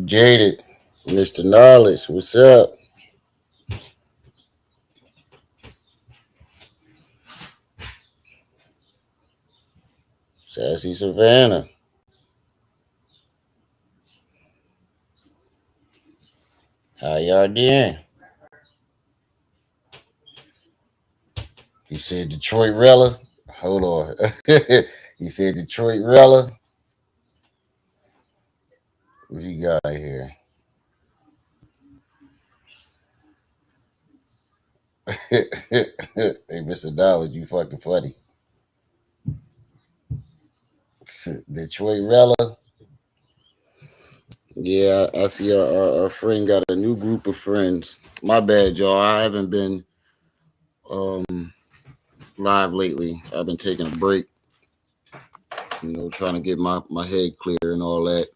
Jaded, Mr. Knowledge, what's up? Sassy Savannah. How y'all doing? You said Detroit Rella. Hold on. You said Detroit Rella. What you got here? Hey, Mr. Knowledge, you fucking funny. Detroit Rella. Yeah, I see our friend got a new group of friends. My bad, y'all. I haven't been um live lately. I've been taking a break, trying to get my head clear and all that.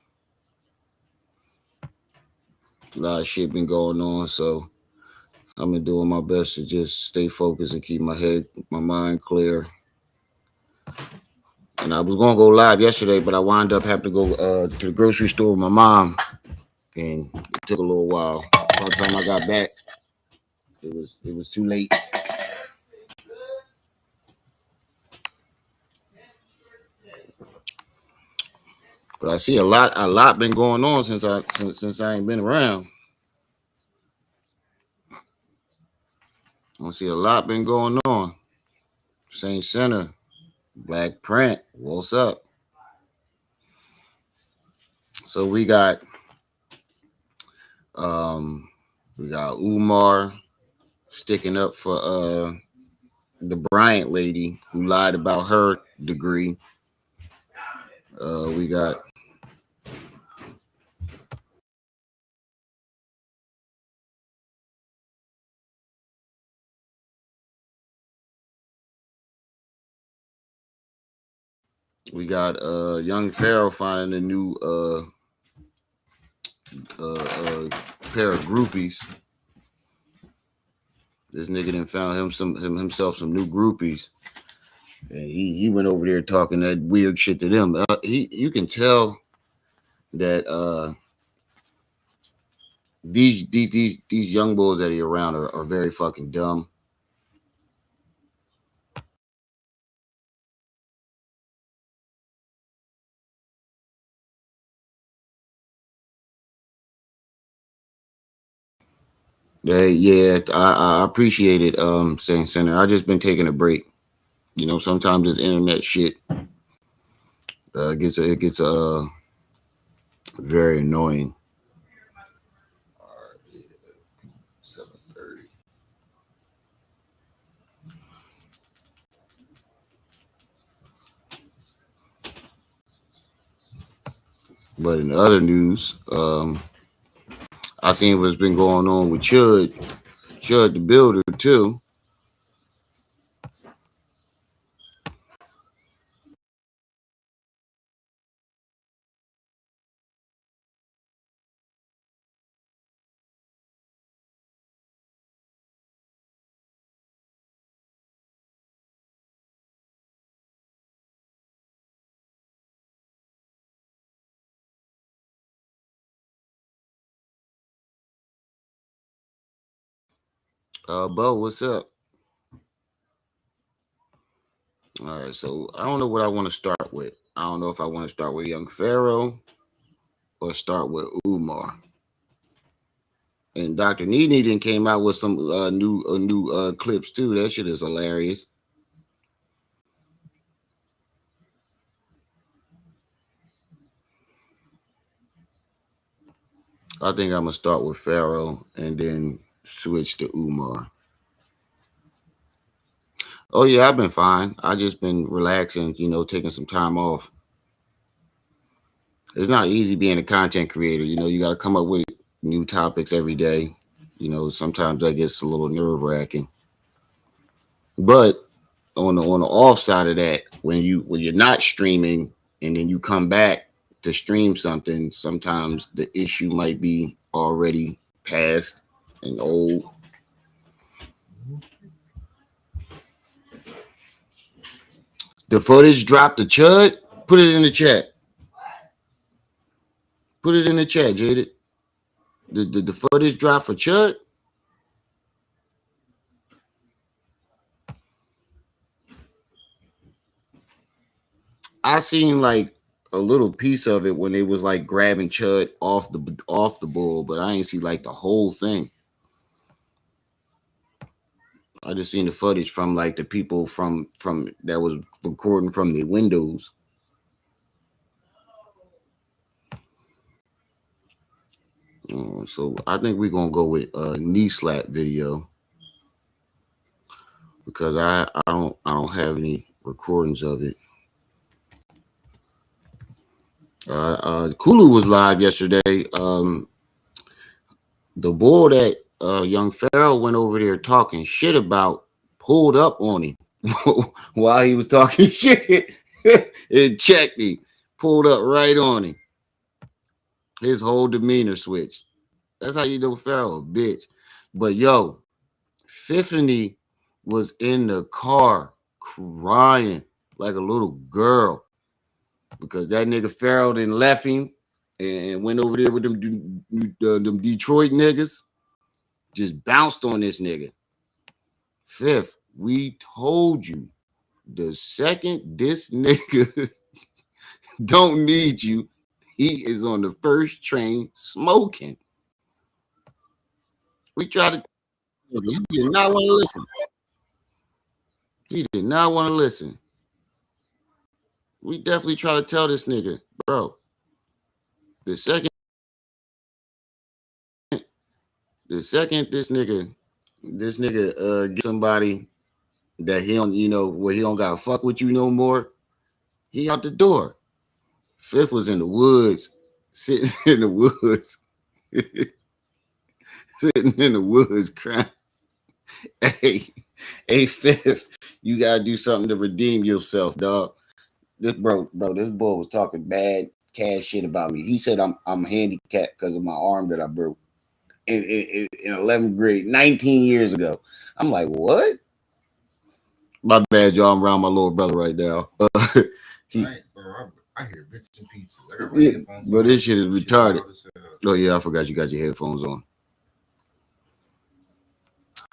A lot of shit been going on, so I've been doing my best to just stay focused and keep my mind clear. And I was gonna go live yesterday, but I wound up having to go to the grocery store with my mom, and it took a little while. By the time I got back, it was too late. But I see a lot been going on since I ain't been around. I see a lot been going on. Saint Center, Black Print, what's up? So um we got Umar sticking up for the Bryant lady who lied about her degree. We got young Pharaoh finding a new pair of groupies. This nigga done found himself some new groupies. And he went over there talking that weird shit to them. You can tell that these young boys that are around are very fucking dumb. Yeah, I appreciate it, Saint Center. I just been taking a break. Sometimes this internet shit it gets very annoying. 7:30. But in other news, I seen what's been going on with Chud the Builder too. Bo, what's up? All right, so I don't know what I want to start with. I don't know if I want to start with Young Pharaoh or start with Umar. And Dr. Nene then came out with some new clips too. That shit is hilarious. I think I'm gonna start with Pharaoh and then switch to Umar. Oh yeah, I've been fine. I just been relaxing, taking some time off. It's not easy being a content creator. You got to come up with new topics every day. Sometimes that gets a little nerve wracking. But on the off side of that, when you're not streaming and then you come back to stream something, sometimes the issue might be already past and old. The footage dropped the chud. Put it in the chat. Put it in the chat, Jaded. the footage drop for Chud? I seen like a little piece of it when they was like grabbing Chud off the bull, but I ain't see like the whole thing. I just seen the footage from like the people from that was recording from the windows. So I think we're gonna go with knee slap video because I don't have any recordings of it. Kulu was live yesterday. The bull that young Pharaoh went over there talking shit about pulled up on him while he was talking shit and checked him, pulled up right on him. His whole demeanor switched. That's how you know Pharaoh, bitch. But yo, Tiffany was in the car crying like a little girl because that nigga Pharaoh then left him and went over there with them Detroit niggas. Just bounced on this nigga. Fifth, we told you the second this nigga don't need you, he is on the first train smoking. We tried to. He did not want to listen. He did not want to listen. We definitely try to tell this nigga, bro. The second this nigga get somebody that he don't, where he don't gotta fuck with you no more, he out the door. Fifth was in the woods, sitting in the woods, sitting in the woods crying. Hey, Fifth, you gotta do something to redeem yourself, dog. This boy was talking bad cash shit about me. He said I'm handicapped because of my arm that I broke in 11th grade, 19 years ago. I'm like, what? My bad, y'all. I'm around my little brother right now. I hear bits and pieces. But this shit is retarded. Oh yeah, I forgot you got your headphones on.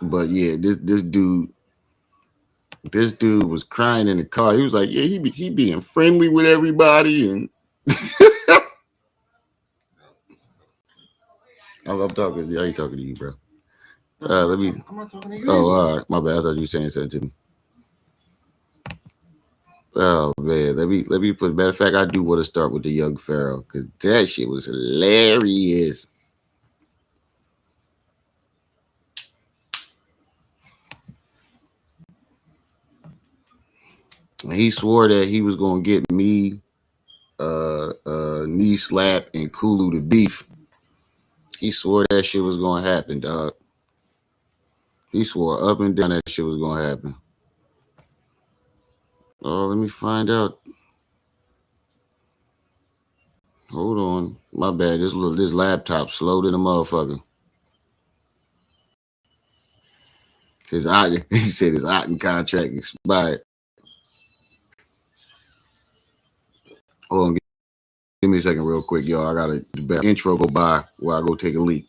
But yeah, this dude was crying in the car. He was like, yeah, he being friendly with everybody, and I'm talking. Yeah, I ain't talking to you, bro. I'm not talking to you. Oh, all right, my bad. I thought you were saying something to me. Oh man, let me put. Matter of fact, I do want to start with the young Pharaoh because that shit was hilarious. He swore that he was gonna get me, knee slap and Kulu to beef. He swore that shit was gonna happen, dog. He swore up and down that shit was gonna happen. Oh, let me find out. Hold on, my bad. This laptop slow than a motherfucker. He said his Otten contract expired. Hold on, give me a second, real quick, y'all. I gotta intro go by while I go take a leak.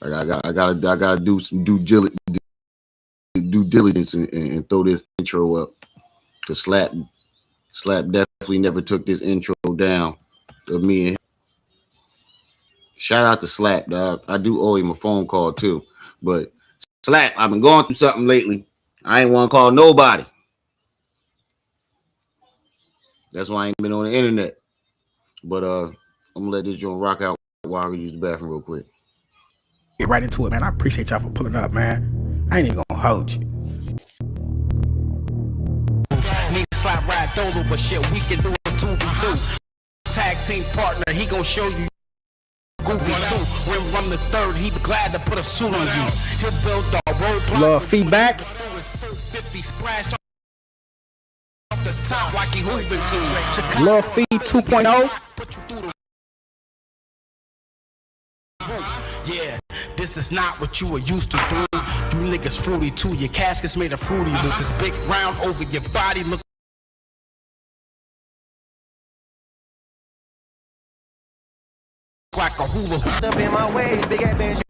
I gotta do some due diligence and throw this intro up. Cause Slap definitely never took this intro down of me and him. Shout out to Slap, dog. I do owe him a phone call too. But Slap, I've been going through something lately. I ain't want to call nobody. That's why I ain't been on the internet. But I'm gonna let this joint rock out while I use the bathroom real quick. Get right into it, man. I appreciate y'all for pulling up, man. I ain't even gonna hold you. Need slap ride dolo, but shit, we can do a 2v2. Tag team partner, he gon' show you Goofy too. When run the third, he be glad to put a suit on you. He'll build the road block. Love feedback. 50 splashed off the top like he hooping to. Love feed 2.0. Put you through the roof. Yeah, this is not what you were used to do. You niggas fruity too. Your casket's made of fruity loops. It's big round over your body. Look. like a hula hoop. Up in my way, big ass bench.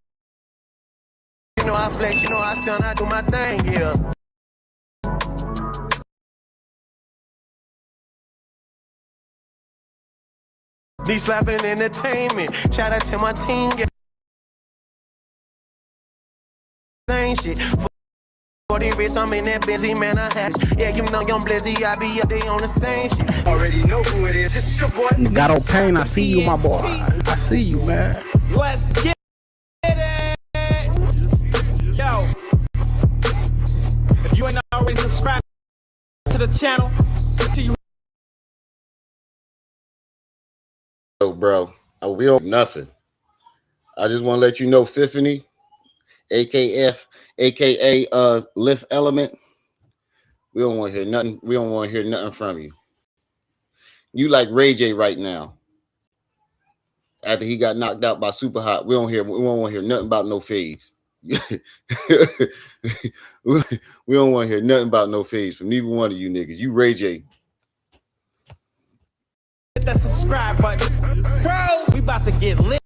You know I flex, you know I stun, I do my thing, yeah. D slapping entertainment. Shout out to my team, yeah. Same shit. 40 wrist, I'm in that busy man. I have, yeah, you know, young Blizzy, I be up there on the same shit. Already know who it is. It's your boy. Gato Kane, I see you, my boy. I see you, man. Let's get it. Yo, if you ain't already subscribed to the channel, to you. Yo, bro, we don't nothing. I just want to let you know, Fiffany, aka Lift Element. We don't want to hear nothing. We don't want to hear nothing from you. You like Ray J right now. After he got knocked out by Super Hot, we don't want to hear nothing about no fades. We don't want to hear nothing about no fades from neither one of you niggas. You Ray J. Hit that subscribe button. Bro, we about to get lit.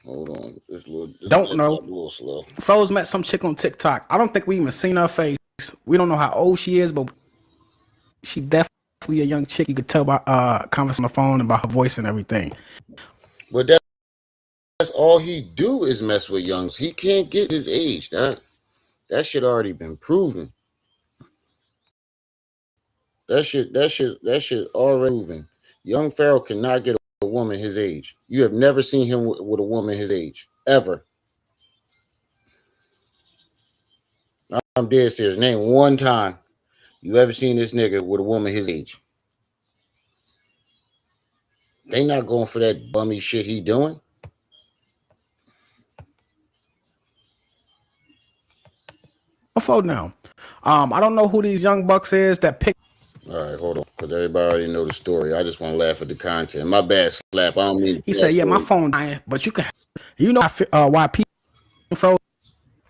Hold on. This Don't know. A little slow. Froze met some chick on TikTok. I don't think we even seen her face. We don't know how old she is, but she definitely a young chick. You could tell by conversing on the phone and by her voice and everything. But that's all he do is mess with youngs. He can't get his age. That shit already been proven. That shit already proven. Young Pharaoh cannot get a woman his age. You have never seen him with a woman his age. Ever. I'm dead serious. Name one time you ever seen this nigga with a woman his age. They not going for that bummy shit he doing. Before now, I don't know who these young bucks is that pick. All right, hold on, because everybody already know the story. I just want to laugh at the content. My bad, Slap. I don't mean. He said, "Yeah, my phone dying, but you can." You know why people froze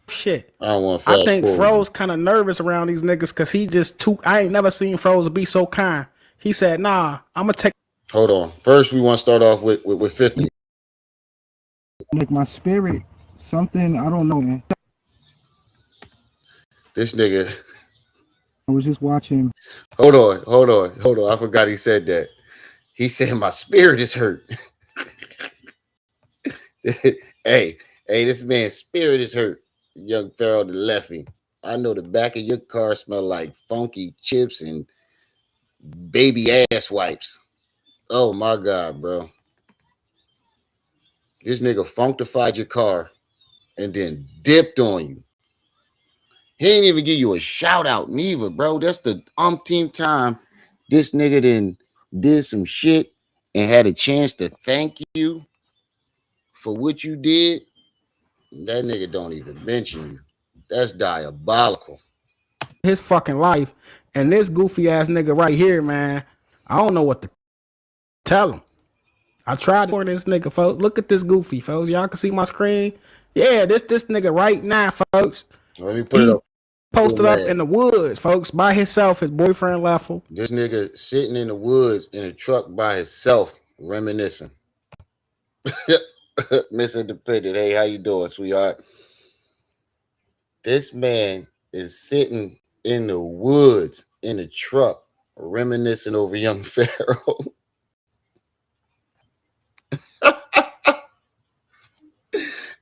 shit. I don't want. I think Froze kind of nervous around these niggas because he just too. I ain't never seen Froze be so kind. He said, "Nah, I'm gonna take." Hold on. First, we want to start off with 50. Like my spirit, something I don't know, man. This nigga. I was just watching. Hold on. I forgot he said that. He said my spirit is hurt. hey, this man's spirit is hurt. Young Pharaoh the lefty. I know the back of your car smell like funky chips and baby ass wipes. Oh my God, bro. This nigga functified your car and then dipped on you. He ain't even give you a shout out neither, bro. That's the umpteenth time this nigga then did some shit and had a chance to thank you for what you did. That nigga don't even mention you. That's diabolical. His fucking life, and this goofy ass nigga right here, man. I don't know what to tell him. I tried for this nigga, folks. Look at this goofy, folks. Y'all can see my screen. Yeah, this nigga right now, folks. Let me put it up. Posted up in the woods, folks, by himself. His boyfriend left him. This nigga sitting in the woods in a truck by himself, reminiscing. Miss Independent, hey, how you doing, sweetheart? This man is sitting in the woods in a truck, reminiscing over young Pharaoh.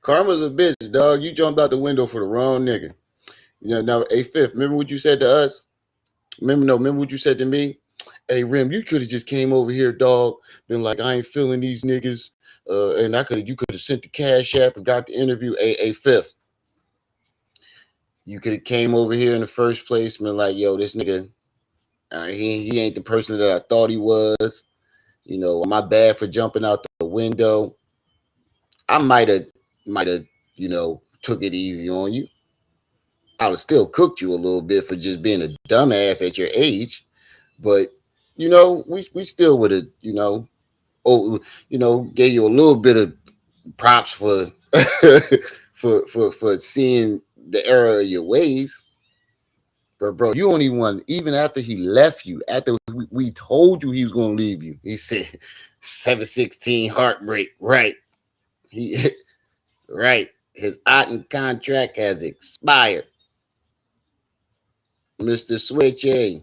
Karma's a bitch, dog. You jumped out the window for the wrong nigga. You know, now, hey, Fifth, remember what you said to us? Remember what you said to me? Hey, Rim, you could have just came over here, dog, been like, I ain't feeling these niggas. And you could have sent the cash app and got the interview. Hey, Fifth, you could have came over here in the first place and been like, yo, this nigga, he ain't the person that I thought he was. You know, my bad for jumping out the window. I might have, you know, took it easy on you. I would have still cooked you a little bit for just being a dumbass at your age. But, you know, we still would have, you know, gave you a little bit of props for for seeing the error of your ways. Bro, you don't even want, even after he left you, after we told you he was going to leave you, he said 716 heartbreak. Right. Right. His Otten contract has expired. Mr. Switch A.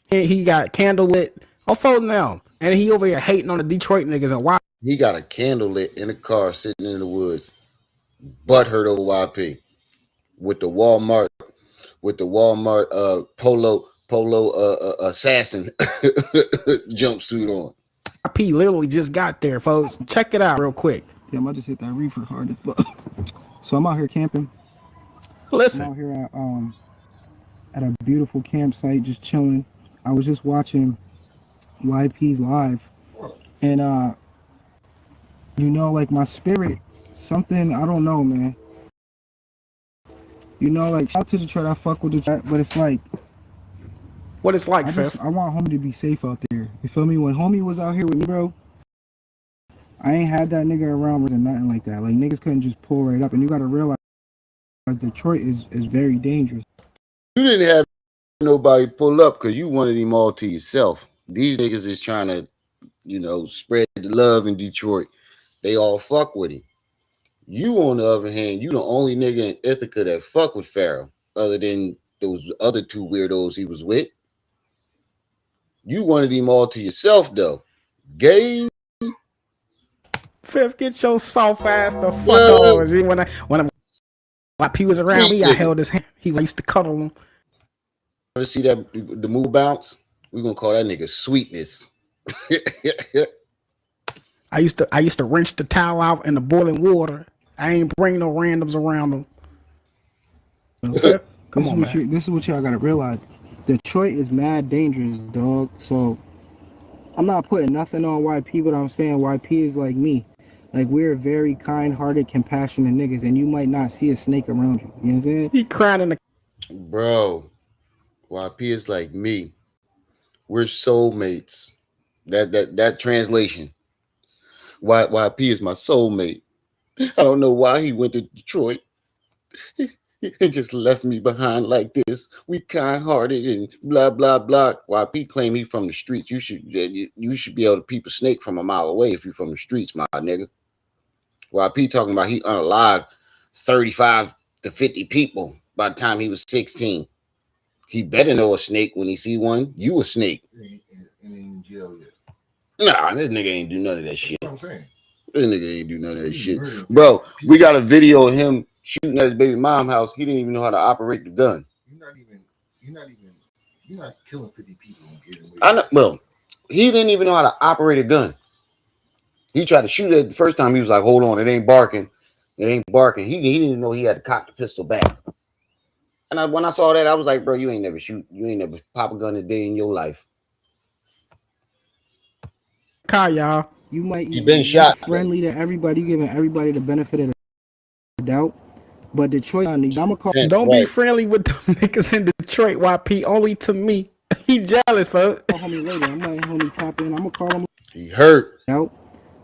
He got candlelit. I'm folding now. And he over here hating on the Detroit niggas and why He got a candle lit in a car sitting in the woods. Butthurt over YP. With the Walmart polo assassin jumpsuit on. P literally just got there, folks. Check it out real quick. Damn, I just hit that reefer hard as fuck. So I'm out here camping. I'm Listen, out here at a beautiful campsite, just chilling. I was just watching YP's live, and you know, like my spirit, something I don't know, man. You know, like shout out to Detroit, I fuck with Detroit, but it's like what it's like, Fifth. I want homie to be safe out there. You feel me? When homie was out here with me, bro, I ain't had that nigga around with nothing like that. Like niggas couldn't just pull right up, and you gotta realize Detroit is very dangerous. You didn't have nobody pull up because you wanted him all to yourself. These niggas is trying to, you know, spread the love in Detroit. They all fuck with him. You, on the other hand, you the only nigga in Ithaca that fuck with Pharaoh, other than those other two weirdos he was with. You wanted him all to yourself, though. Gay. Fifth, get your soft ass the fuck over. When P was around me, I held his hand. He used to cuddle him. Ever see that the move bounce? We're gonna call that nigga sweetness. I used to rinse the towel out in the boiling water. I ain't bring no randoms around them. Come on, man. This is what y'all gotta realize. Detroit is mad dangerous, dog. So I'm not putting nothing on YP, but I'm saying YP is like me. Like, we're very kind-hearted, compassionate niggas, and you might not see a snake around you. You know what I'm saying? He crying in the... Bro, YP is like me. We're soulmates. That translation. YP is my soulmate. I don't know why he went to Detroit. He just left me behind like this. We kind-hearted and blah, blah, blah. YP claim he from the streets. You should be able to peep a snake from a mile away if you're from the streets, my nigga. YP talking about he unalive 35 to 50 people by the time he was 16. He better know a snake when he see one. You a snake. Ain't in jail yet. Nah, this nigga ain't do none of that shit. That's what I'm saying. This nigga ain't do none of that shit. Bro, we got a video of him shooting at his baby mom's house. He didn't even know how to operate the gun. You're not killing 50 people. I know, well, he didn't even know how to operate a gun. He tried to shoot it the first time. He was like, hold on, it ain't barking. It ain't barking. He didn't even know he had to cock the pistol back. And when I saw that, I was like, bro, you ain't never pop a gun a day in your life. Car, y'all. You might you been shot. Friendly to everybody, giving everybody the benefit of the doubt. But Detroit, I'm gonna call. Don't be friendly with the niggas in Detroit. YP only to me. He jealous, folks. Homie later. I'm letting homie tap in. I'm gonna call him. He hurt. Out.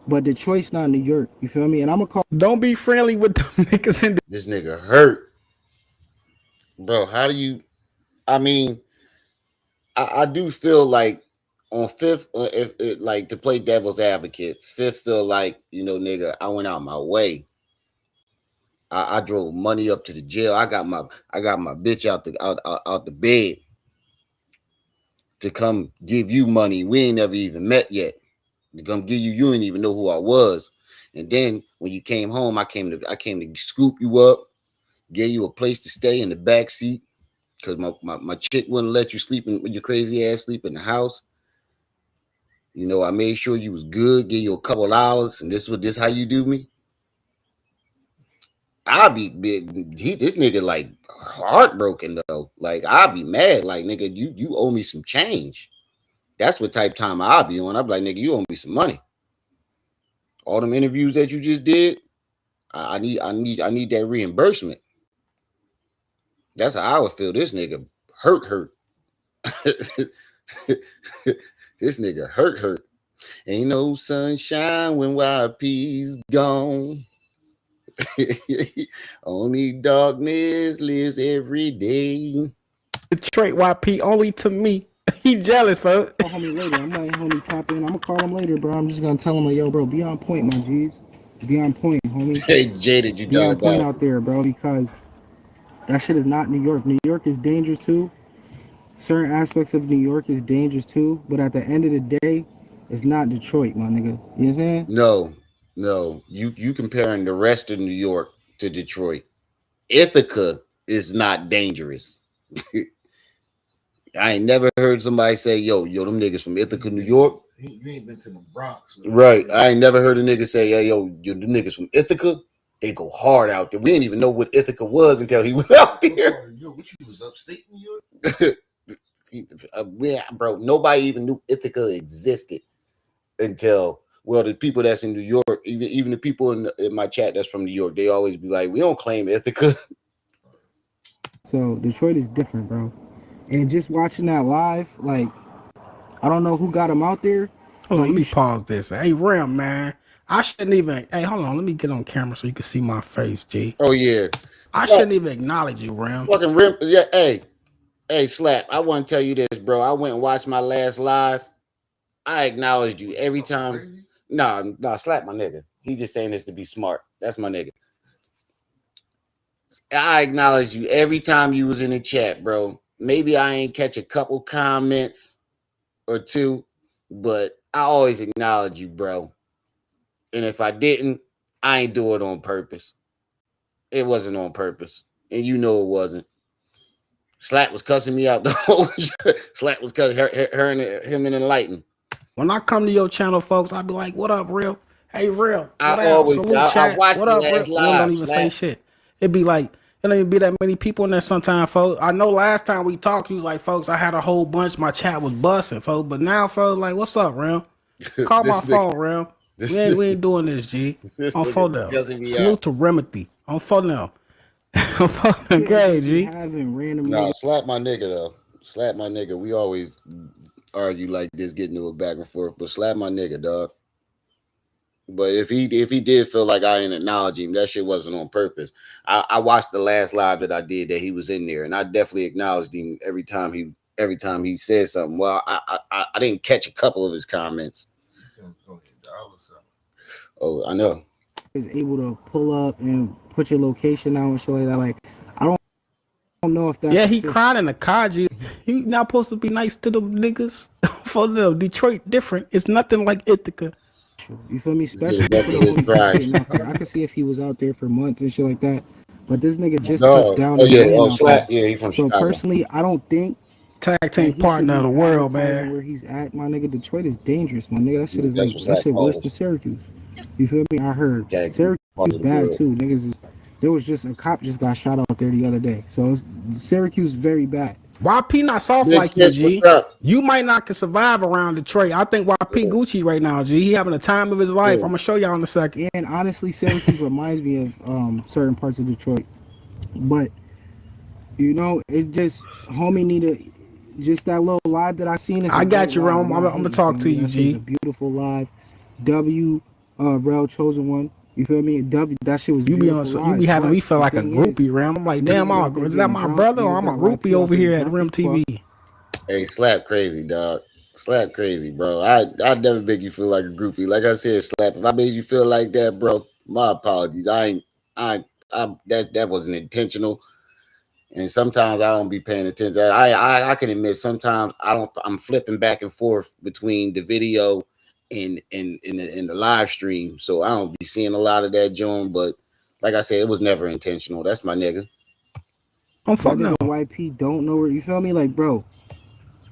But Detroit's not New York. You feel me? And I'm gonna call. Don't be friendly with the niggas in. This nigga hurt, bro. How do you? I mean, I do feel like on Fifth, like to play devil's advocate, Fifth feel like, you know, nigga, I went out my way. I drove money up to the jail. I got my bitch out the bed to come give you money. We ain't never even met yet. To come give you didn't even know who I was. And then when you came home, I came to scoop you up, gave you a place to stay in the back seat because my chick wouldn't let you sleep with your crazy ass sleep in the house. You know, I made sure you was good, give you a couple dollars, and this how you do me. I'll be this nigga like heartbroken though. Like I'll be mad. Like nigga, you owe me some change. That's what type time I'll be on. I'll be like, nigga, you owe me some money. All them interviews that you just did, I need that reimbursement. That's how I would feel. This nigga hurt. This nigga hurt. Ain't no sunshine when YP's gone. Only darkness lives every day. Detroit YP only to me. He jealous, folks. Call homie later. I'm letting homie tap in. I'm gonna call him later, bro. I'm just gonna tell him like, yo, bro, be on point, my G's. Be on point, homie. Hey, Jaded, you Be talking on point about? out there, bro, because that shit is not New York. New York is dangerous too. Certain aspects of New York is dangerous too, but at the end of the day, it's not Detroit, my nigga. You know what I'm saying? No. You comparing the rest of New York to Detroit. Ithaca is not dangerous. I ain't never heard somebody say, yo, them niggas from Ithaca, New York. You ain't been to the Bronx. Right. I ain't never heard a nigga say, yeah, yo, the niggas from Ithaca, they go hard out there. We didn't even know what Ithaca was until he went out there. Yo, what you was upstate New York? Yeah, bro, nobody even knew Ithaca existed until, well, the people that's in New York, even the people in my chat that's from New York, they always be like, we don't claim Ithaca. So Detroit is different, bro. And just watching that live, like, I don't know who got him out there. Hold on, let me pause this. Hey, Rim, man. I shouldn't even. Hey, hold on. Let me get on camera so you can see my face, G. Oh, yeah. I shouldn't even acknowledge you, Rim. Fucking Rim. Yeah, hey, Slap, I want to tell you this, bro. I went and watched my last live. I acknowledged you every time. Nah, Slap my nigga. He just saying this to be smart. That's my nigga. I acknowledged you every time you was in the chat, bro. Maybe I ain't catch a couple comments or two, but I always acknowledge you, bro. And if I didn't, I ain't do it on purpose. It wasn't on purpose. And you know it wasn't. Slap was cussing me out the whole Slap was cussing her and him and Enlighten. When I come to your channel, folks, I'll be like, what up, Real? Hey, Real. What I up? always Salute chat. I watched What the up, last Real? live. Rim don't even Slap. say shit. It'd be like, it don't even be that many people in there sometimes, folks. I know last time we talked, you was like, folks, I had a whole bunch. My chat was busting, folks. But now, folks, like, what's up, Real? Call my phone, Real. We ain't doing this, G. On phone now. Salute to Remedy. On phone now. On phone okay, G. Having random No, Slap my nigga though. Slap my nigga. We always argue like this, getting to it back and forth. But slap my nigga, dog. But if he did feel like I didn't acknowledge him, that shit wasn't on purpose. I watched the last live that I did that he was in there, and I definitely acknowledged him every time he said something. Well, I didn't catch a couple of his comments. Oh, I know. Is able to pull up and put your location out and shit like that. Like, I don't know if that. Yeah, he cried in the Kaji. He not supposed to be nice to them niggas. For them, Detroit different. It's nothing like Ithaca. You feel me? Especially I can see if he was out there for months and shit like that. But this nigga just touched down. Slap. Yeah, he from Chicago. So personally, I don't think tag team partner of the world, man. Where he's at, my nigga, Detroit is dangerous, my nigga. That shit is like that shit worse than Syracuse. You feel me? I heard Syracuse is bad too. Niggas there was just a cop just got shot out there the other day. So Syracuse is very bad. YP not soft Big like you, G. Up? You might not can survive around Detroit. I think YP Gucci right now, G. He having the time of his life. I'm gonna show y'all in a second. And honestly, Syracuse reminds me of certain parts of Detroit. But you know, it just homie needed just that little live that I seen. I got you, Rome. I'm gonna talk to you, G. A beautiful live. Rel chosen one. You feel me? That shit was you be on. You be having me feel like a groupie, Ram. I'm like, damn, is that my brother or I'm a groupie over here at Rim TV? Hey, Slap crazy, dog. Slap crazy, bro. I never make you feel like a groupie. Like I said, Slap. If I made you feel like that, bro, my apologies. That wasn't intentional. And sometimes I don't be paying attention. I can admit sometimes I'm flipping back and forth between the video and the live stream. So I don't be seeing a lot of that joint. But like I said, it was never intentional. That's my nigga. I'm fucking up. YP don't know where you feel me? Like, bro,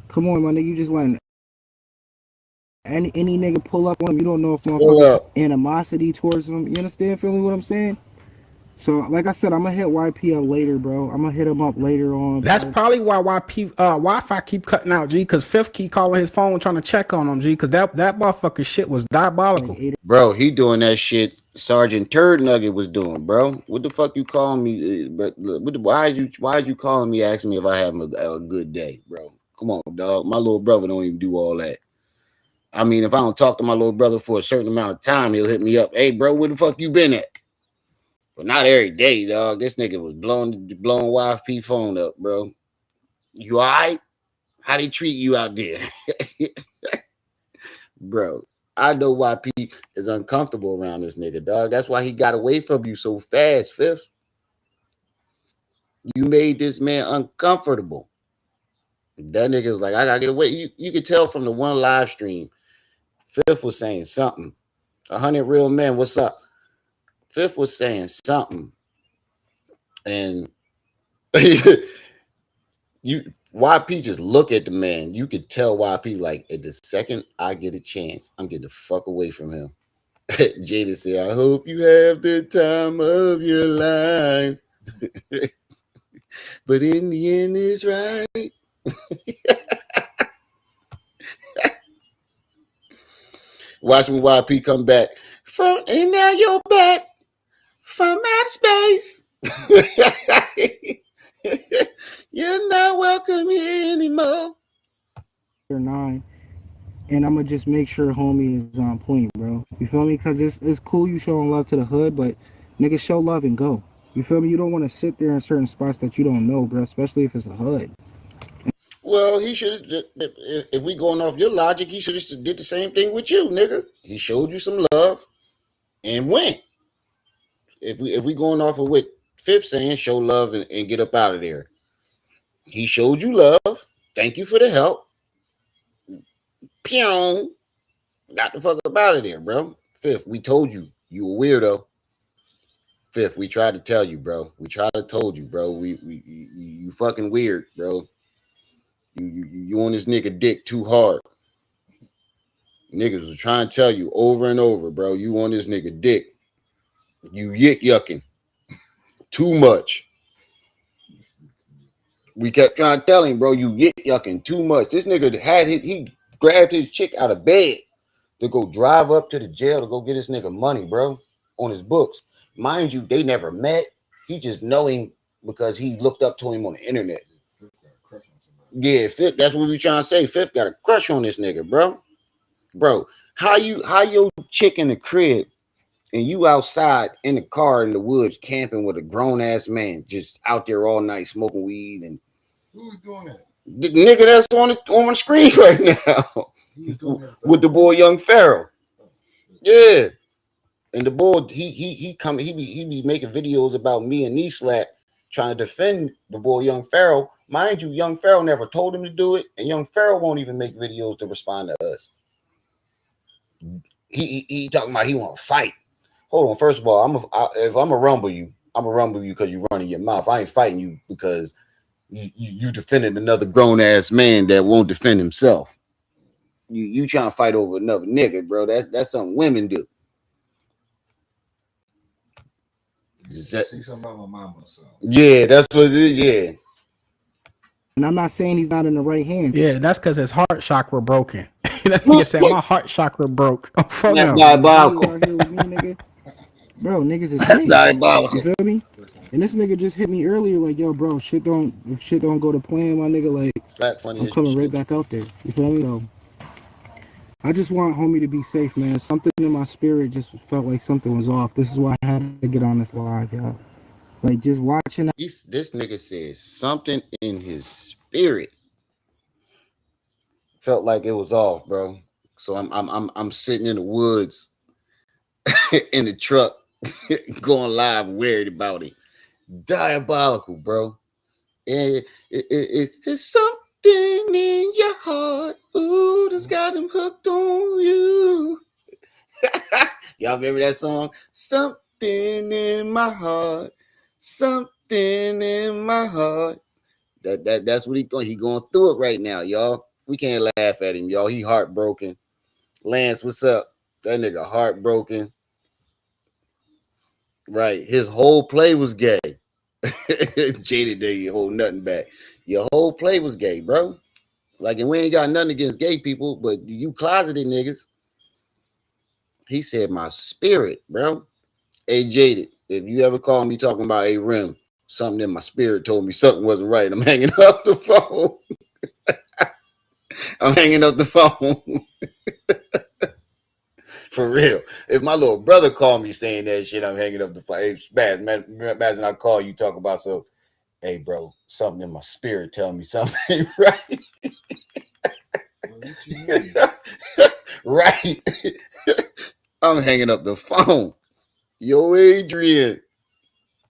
come on, my nigga. You just letting any nigga pull up on him. You don't know if motherfucker animosity towards him. You understand? Feel me what I'm saying? So, like I said, I'm gonna hit YP up later, bro. I'm gonna hit him up later on. That's probably why YP Wi-Fi keep cutting out, G. Because Fifth keep calling his phone trying to check on him, G. Because that motherfucker shit was diabolical. Bro, he doing that shit Sergeant Turd Nugget was doing, bro. What the fuck you calling me? But why is you calling me asking me if I have a good day, bro? Come on, dog. My little brother don't even do all that. I mean, if I don't talk to my little brother for a certain amount of time, he'll hit me up. Hey, bro, where the fuck you been at? But not every day, dog. This nigga was blowing YFP phone up, bro. You all right? How they treat you out there? Bro, I know why P is uncomfortable around this nigga, dog. That's why he got away from you so fast, Fifth. You made this man uncomfortable. That nigga was like, I gotta get away. You could tell from the one live stream, Fifth was saying something. 100 real men, what's up? Fifth was saying something. And YP just look at the man. You could tell YP like at the second I get a chance, I'm getting the fuck away from him. Jada said, I hope you have the time of your life. But in the end, it's right. Watch when YP come back. And now you're back from outer space. You're not welcome here anymore. 9, and I'm gonna just make sure homie is on point, bro. You feel me? Because it's cool you showing love to the hood, but niggas show love and go. You feel me? You don't want to sit there in certain spots that you don't know, bro, especially if it's a hood. Well, he should have. If we going off your logic, he should have did the same thing with you, nigga. He showed you some love and went. If we going off of what Fifth saying, show love and get up out of there. He showed you love. Thank you for the help. Pew. Got the fuck up out of there, bro. Fifth, we told you a weirdo. Fifth, we tried to tell you, bro. We tried to told you, bro. You fucking weird, bro. You on this nigga dick too hard. Niggas was trying to tell you over and over, bro. You on this nigga dick. You yucking too much. We kept trying to tell him, bro, you yucking too much. This nigga he grabbed his chick out of bed to go drive up to the jail to go get this nigga money, bro, on his books. Mind you, they never met. He just know him because he looked up to him on the internet. Yeah, Fifth, that's what we trying to say. Fifth got a crush on this nigga, bro. Bro, how your chick in the crib and you outside in the car in the woods camping with a grown-ass man just out there all night smoking weed and Who was doing that? the nigga that's on the screen right now with the boy Young Pharaoh. Yeah. And the boy, he be making videos about me and Neeslap trying to defend the boy Young Pharaoh. Mind you, Young Pharaoh never told him to do it, and Young Pharaoh won't even make videos to respond to us. He talking about he want to fight. Hold on, first of all, if I'm a rumble you, I'm a rumble you because you running your mouth. I ain't fighting you because you defended another grown ass man that won't defend himself. You trying to fight over another nigga, bro? That's something women do. See something about my mama, so. Yeah, that's what it is. Yeah. And I'm not saying he's not in the right hand. Yeah, that's because his heart chakra broken. That nigga said my heart chakra broke. Oh, fuck no. Diabolical. Out here with me, nigga. Bro, niggas is hate. Diabolical. You feel me? And this nigga just hit me earlier, like, yo, bro, if shit don't go to plan, my nigga, like, Slap funny I'm coming right back out there. You feel me? So, I just want homie to be safe, man. Something in my spirit just felt like something was off. This is why I had to get on this live, y'all. Like, just watching that. This nigga says something in his spirit felt like it was off, bro. So I'm sitting in the woods in the truck going live, worried about it. Diabolical, bro. And it's something in your heart. Ooh, that's got him hooked on you. Y'all remember that song? Something in my heart. Something in my heart. That's what he going through it right now, y'all. We can't laugh at him, y'all. He heartbroken. Lance, what's up? That nigga heartbroken. Right. His whole play was gay. Jaded day, you hold nothing back. Your whole play was gay, bro. Like, and we ain't got nothing against gay people, but you closeted niggas. He said my spirit, bro. Hey, Jaded, if you ever call me talking about a rim, something in my spirit told me something wasn't right. I'm hanging up the phone. I'm hanging up the phone. For real. If my little brother called me saying that shit, I'm hanging up the phone. Hey, Spaz, imagine I call you talk about so. Hey, bro, something in my spirit tell me something right. What you mean? Right. I'm hanging up the phone. Yo, Adrian.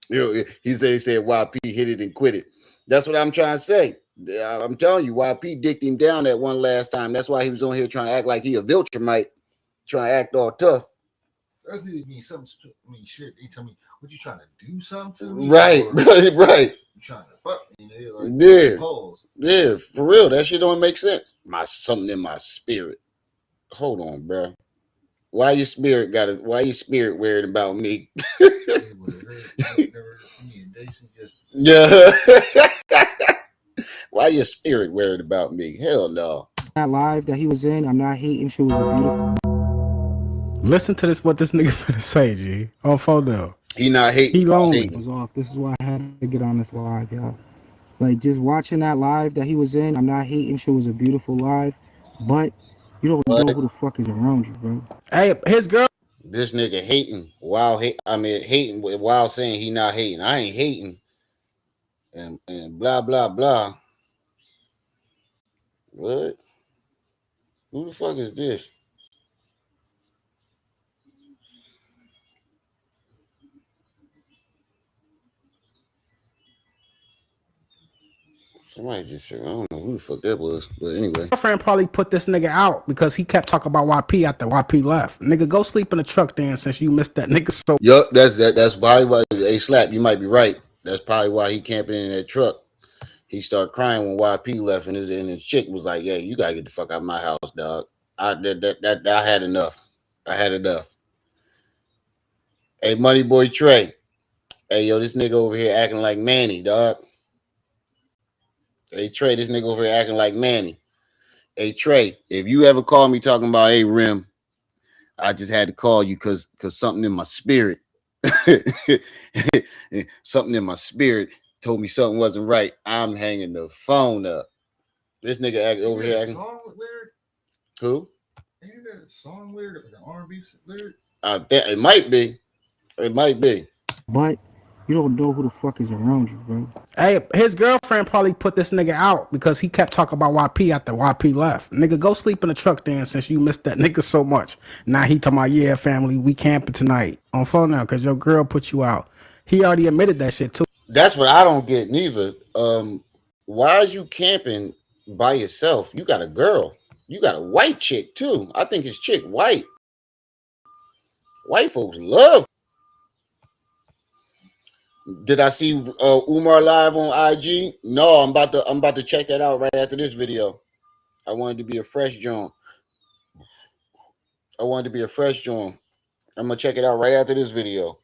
Yo, he said YP hit it and quit it. That's what I'm trying to say. I'm telling you, YP dicked him down that one last time. That's why he was on here trying to act like he a Viltrumite, trying to act all tough. That means something. I mean, shit. He tell me, "What you trying to do something to me?" Right. You trying to fuck me? Like, yeah. Pause. Yeah, for real. That shit don't make sense. Something in my spirit. Hold on, bro. Why your spirit worried about me? Yeah. Why your spirit worried about me? Hell no. That live that he was in, I'm not hating. She was a beautiful. Listen to this. What this nigga finna say, G. On photo. He not hating. He lonely. Was off. This is why I had to get on this live, y'all. Like, just watching that live that he was in, I'm not hating. She was a beautiful live, but you don't know who the fuck is around you, bro. Hey, his girl. This nigga hating while hating while saying he not hating. I ain't hating. And blah blah blah. What? Who the fuck is this? Somebody just said, I don't know who the fuck that was, but anyway. My friend probably put this nigga out because he kept talking about YP after YP left. Nigga, go sleep in the truck then since you missed that nigga so. Yup, that's probably why. Hey, Slap, you might be right. That's probably why he camping in that truck. He started crying when YP left, and his chick was like, "Yeah, you gotta get the fuck out of my house, dog. I had enough. I had enough." Hey, Money Boy Trey. Hey, yo, this nigga over here acting like Manny, dog. Hey, Trey, this nigga over here acting like Manny. Hey, Trey, if you ever call me talking about, hey, Rim, I just had to call you because something in my spirit, something in my spirit told me something wasn't right. I'm hanging the phone up. This nigga over here acting. Song lyric? Who? Ain't that a song lyric, like an R&B lyric? It might be. It might be. But you don't know who the fuck is around you, bro. Hey, his girlfriend probably put this nigga out because he kept talking about YP after YP left. Nigga, go sleep in the truck then since you missed that nigga so much. Now he talking about, yeah, family, we camping tonight on phone now because your girl put you out. He already admitted that shit too. That's what I don't get neither. Why is you camping by yourself? You got a girl. You got a white chick too. I think his chick white. White folks love. Did I see Umar live on IG? No, I'm about to check that out right after this video. I wanted to be a fresh joint. I'm gonna check it out right after this video.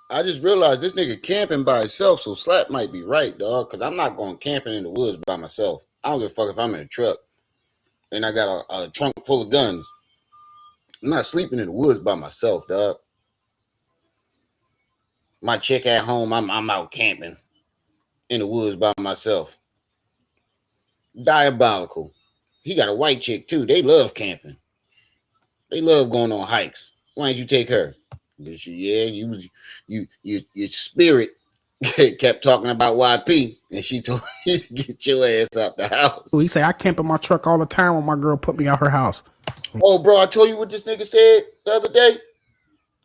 I just realized this nigga camping by himself, so Slap might be right, dog. Cause I'm not going camping in the woods by myself. I don't give a fuck if I'm in a truck and I got a trunk full of guns. I'm not sleeping in the woods by myself, dog. My chick at home, I'm out camping in the woods by myself. Diabolical. He got a white chick too. They love camping. They love going on hikes. Why don't you take her? Yeah, your spirit kept talking about YP, and she told you to get your ass out the house. He say I camp in my truck all the time when my girl put me out her house. Oh, bro, I told you what this nigga said the other day.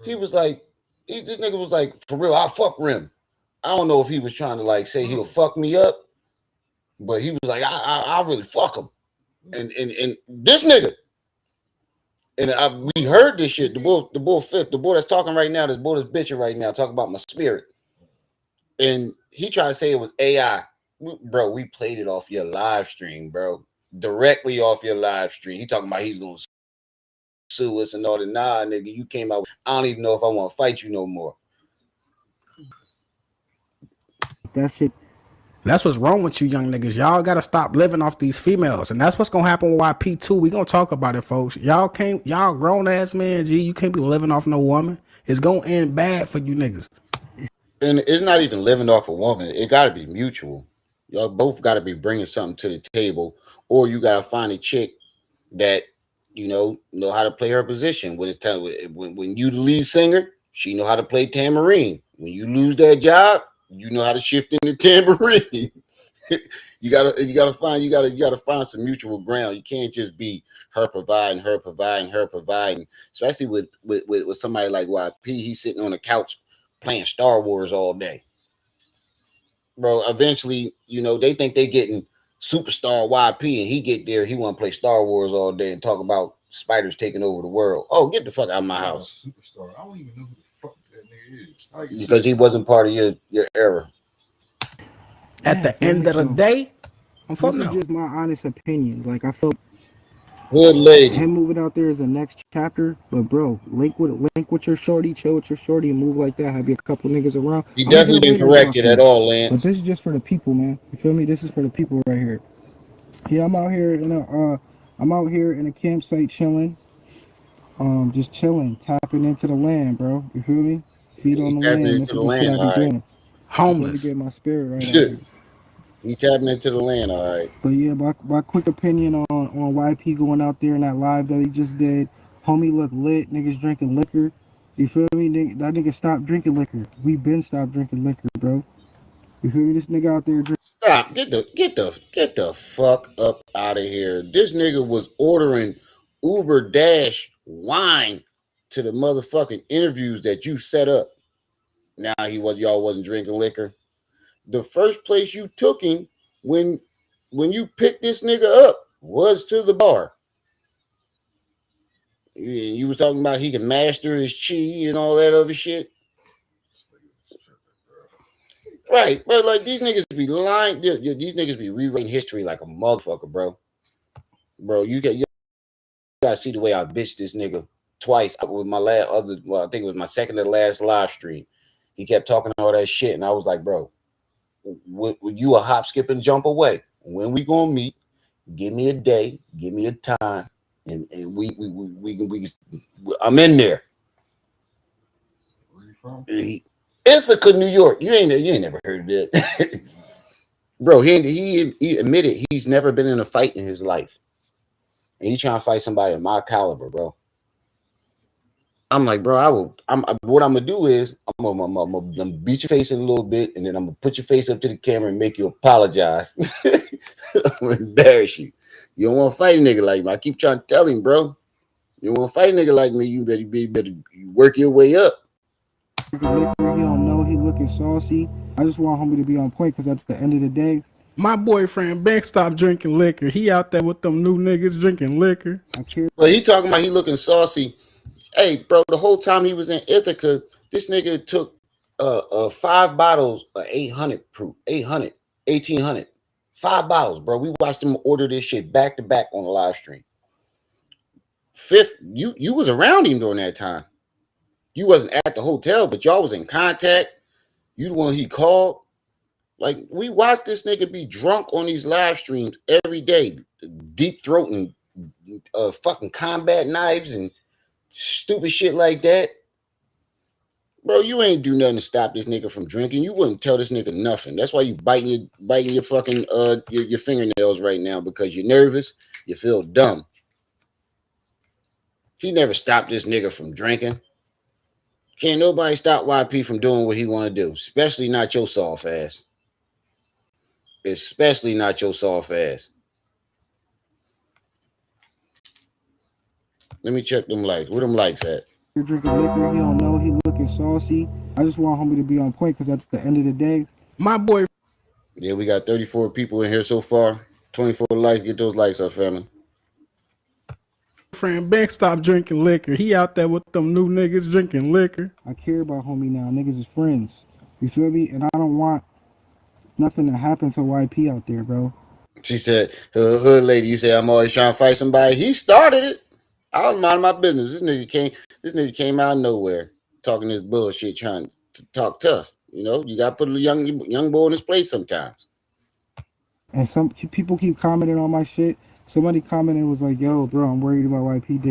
He was like, this nigga was like, for real, I'll fuck Rim. I don't know if he was trying to like say he'll fuck me up, but he was like, I really fuck him. And this nigga, and we heard this shit. The boy that's talking right now, this boy that's bitching right now, talking about my spirit. And he tried to say it was AI. Bro, we played it off your live stream, bro. Directly off your live stream. He talking about he's gonna sue us and all that. Nah, nigga, you came out. I don't even know if I want to fight you no more. That shit. That's what's wrong with you young niggas. Y'all gotta stop living off these females. And that's what's gonna happen with YP too. We gonna talk about it, folks. Y'all grown ass man, G. You can't be living off no woman. It's gonna end bad for you niggas. And it's not even living off a woman. It gotta be mutual. Y'all both gotta be bringing something to the table, or you gotta find a chick that know how to play her position. When you the lead singer, she know how to play tambourine. When you lose that job, you know how to shift into tambourine. you gotta find some mutual ground. You can't just be her providing, especially with somebody like YP. He's sitting on the couch playing Star Wars all day. Bro, eventually, they think they getting superstar YP, and he get there, he want to play Star Wars all day and talk about spiders taking over the world. Oh, get the fuck out of my house. Superstar. I don't even know who the fuck that nigga is. Because he wasn't part of your era. At the end of the day, I'm fucking This is just my honest opinion. Like, I felt good lady. him moving out there is the next chapter, but bro, link with your shorty, chill with your shorty, and move like that. Have your couple niggas around. He definitely didn't correct it at all, Lance. But this is just for the people, man. You feel me? This is for the people right here. Yeah, I'm out here in a campsite chilling. Just chilling, tapping into the land, bro. You feel me? Feet on the land. That's what I be doing. homeless. Get my spirit right out here. He tapping into the land, all right. But yeah, my quick opinion on YP going out there in that live that he just did. Homie look lit. Niggas drinking liquor. You feel me? That nigga stopped drinking liquor. We been stopped drinking liquor, bro. You feel me? This nigga out there drinking. Stop. Get the fuck up out of here. This nigga was ordering Uber Dash wine to the motherfucking interviews that you set up. Now y'all wasn't drinking liquor. The first place you took him when you picked this nigga up was to the bar. You was talking about he can master his chi and all that other shit. Right, but like these niggas be lying. These niggas be rewriting history like a motherfucker, bro. Bro, you gotta see the way I bitched this nigga twice with my I think it was my second to last live stream. He kept talking all that shit, and I was like, bro, when you a hop, skip, and jump away. When we gonna meet? Give me a day, give me a time, and we I'm in there. Where you from? Ithaca, New York. You ain't never heard of that. Bro, he admitted he's never been in a fight in his life. And he's trying to fight somebody of my caliber, bro. I'm like, bro, what I'm gonna do is I'm gonna beat your face in a little bit, and then I'm gonna put your face up to the camera and make you apologize. I'm gonna embarrass you. You don't want to fight a nigga like me. I keep trying to tell him, bro. You don't want to fight a nigga like me. You better work your way up. He don't know he looking saucy. I just want homie to be on point because at the end of the day, My boyfriend Bank stopped drinking liquor. He out there with them new niggas drinking liquor. Well, he talking about he looking saucy. Hey, bro, the whole time he was in Ithaca, this nigga took 5 bottles of 800 proof, 800, 1800. 5 bottles, bro. We watched him order this shit back to back on the live stream. Fifth, you was around him during that time. You wasn't at the hotel, but y'all was in contact. You the one he called. Like, we watched this nigga be drunk on these live streams every day, deep throating fucking combat knives and stupid shit like that. Bro, you ain't do nothing to stop this nigga from drinking. You wouldn't tell this nigga nothing. That's why you biting your fucking your fingernails right now, because you're nervous. You feel dumb. He never stopped this nigga from drinking. Can't nobody stop YP from doing what he want to do, especially not your soft ass. Especially not your soft ass. Let me check them likes. Where them likes at? You're drinking liquor. He don't know he looking saucy. I just want homie to be on point because at the end of the day, My boyfriend Yeah, we got 34 people in here so far. 24 likes. Get those likes up, family. Bank stopped drinking liquor. He out there with them new niggas drinking liquor. I care about homie now. Niggas is friends. You feel me? And I don't want nothing to happen to YP out there, bro. She said, hood lady, you say I'm always trying to fight somebody. He started it. I was minding my business. This nigga came out of nowhere talking this bullshit, trying to talk tough. You know, you got to put a young boy in his place sometimes. And some people keep commenting on my shit. Somebody commented was like, yo, bro, I'm worried about YP.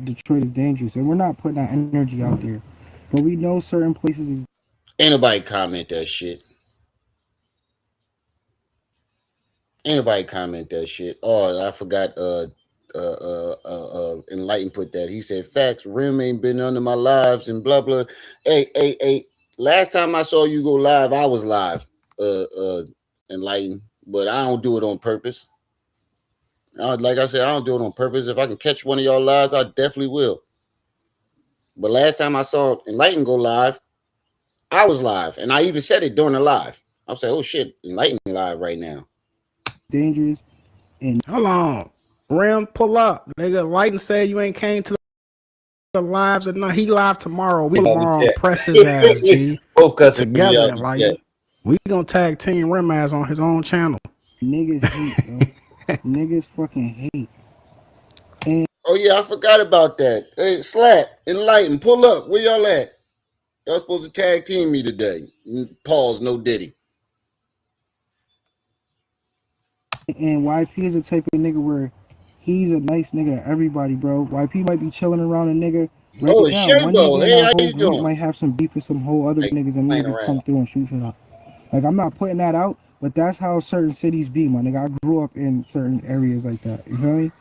Detroit is dangerous. And we're not putting that energy out there. But we know certain places is... Ain't nobody comment that shit. Oh, I forgot Enlighten put that. He said, facts, Rim ain't been under my lives and blah, blah. Hey. last time I saw you go live, I was live, enlightened, but I don't do it on purpose. Like I said, I don't do it on purpose. If I can catch one of y'all lives, I definitely will. But last time I saw Enlighten go live, I was live, and I even said it during the live. I was like, "Oh shit, Enlighten live right now." Dangerous. Hold on. Ram, pull up. Nigga, Lighten said you ain't came to the lives at night. He live tomorrow. We tomorrow and press his ass, G. Both cussing Together, me out. Enlighten. We gonna tag team Rim ass on his own channel. Niggas hate, bro. Niggas fucking hate. Oh yeah, I forgot about that. Hey, Slap, Enlighten, pull up. Where y'all at? Y'all supposed to tag team me today. Pause, no Diddy. And YP is the type of nigga where he's a nice nigga to everybody, bro. YP might be chilling around a nigga. Break Oh, it it's down. One Shabo. nigga in Hey, that how whole you group doing? might have some beef with some whole other Like, niggas, and playing niggas around. come through and shoot shit up. Like, I'm not putting that out, but that's how certain cities be, my nigga. I grew up in certain areas like that. You feel me?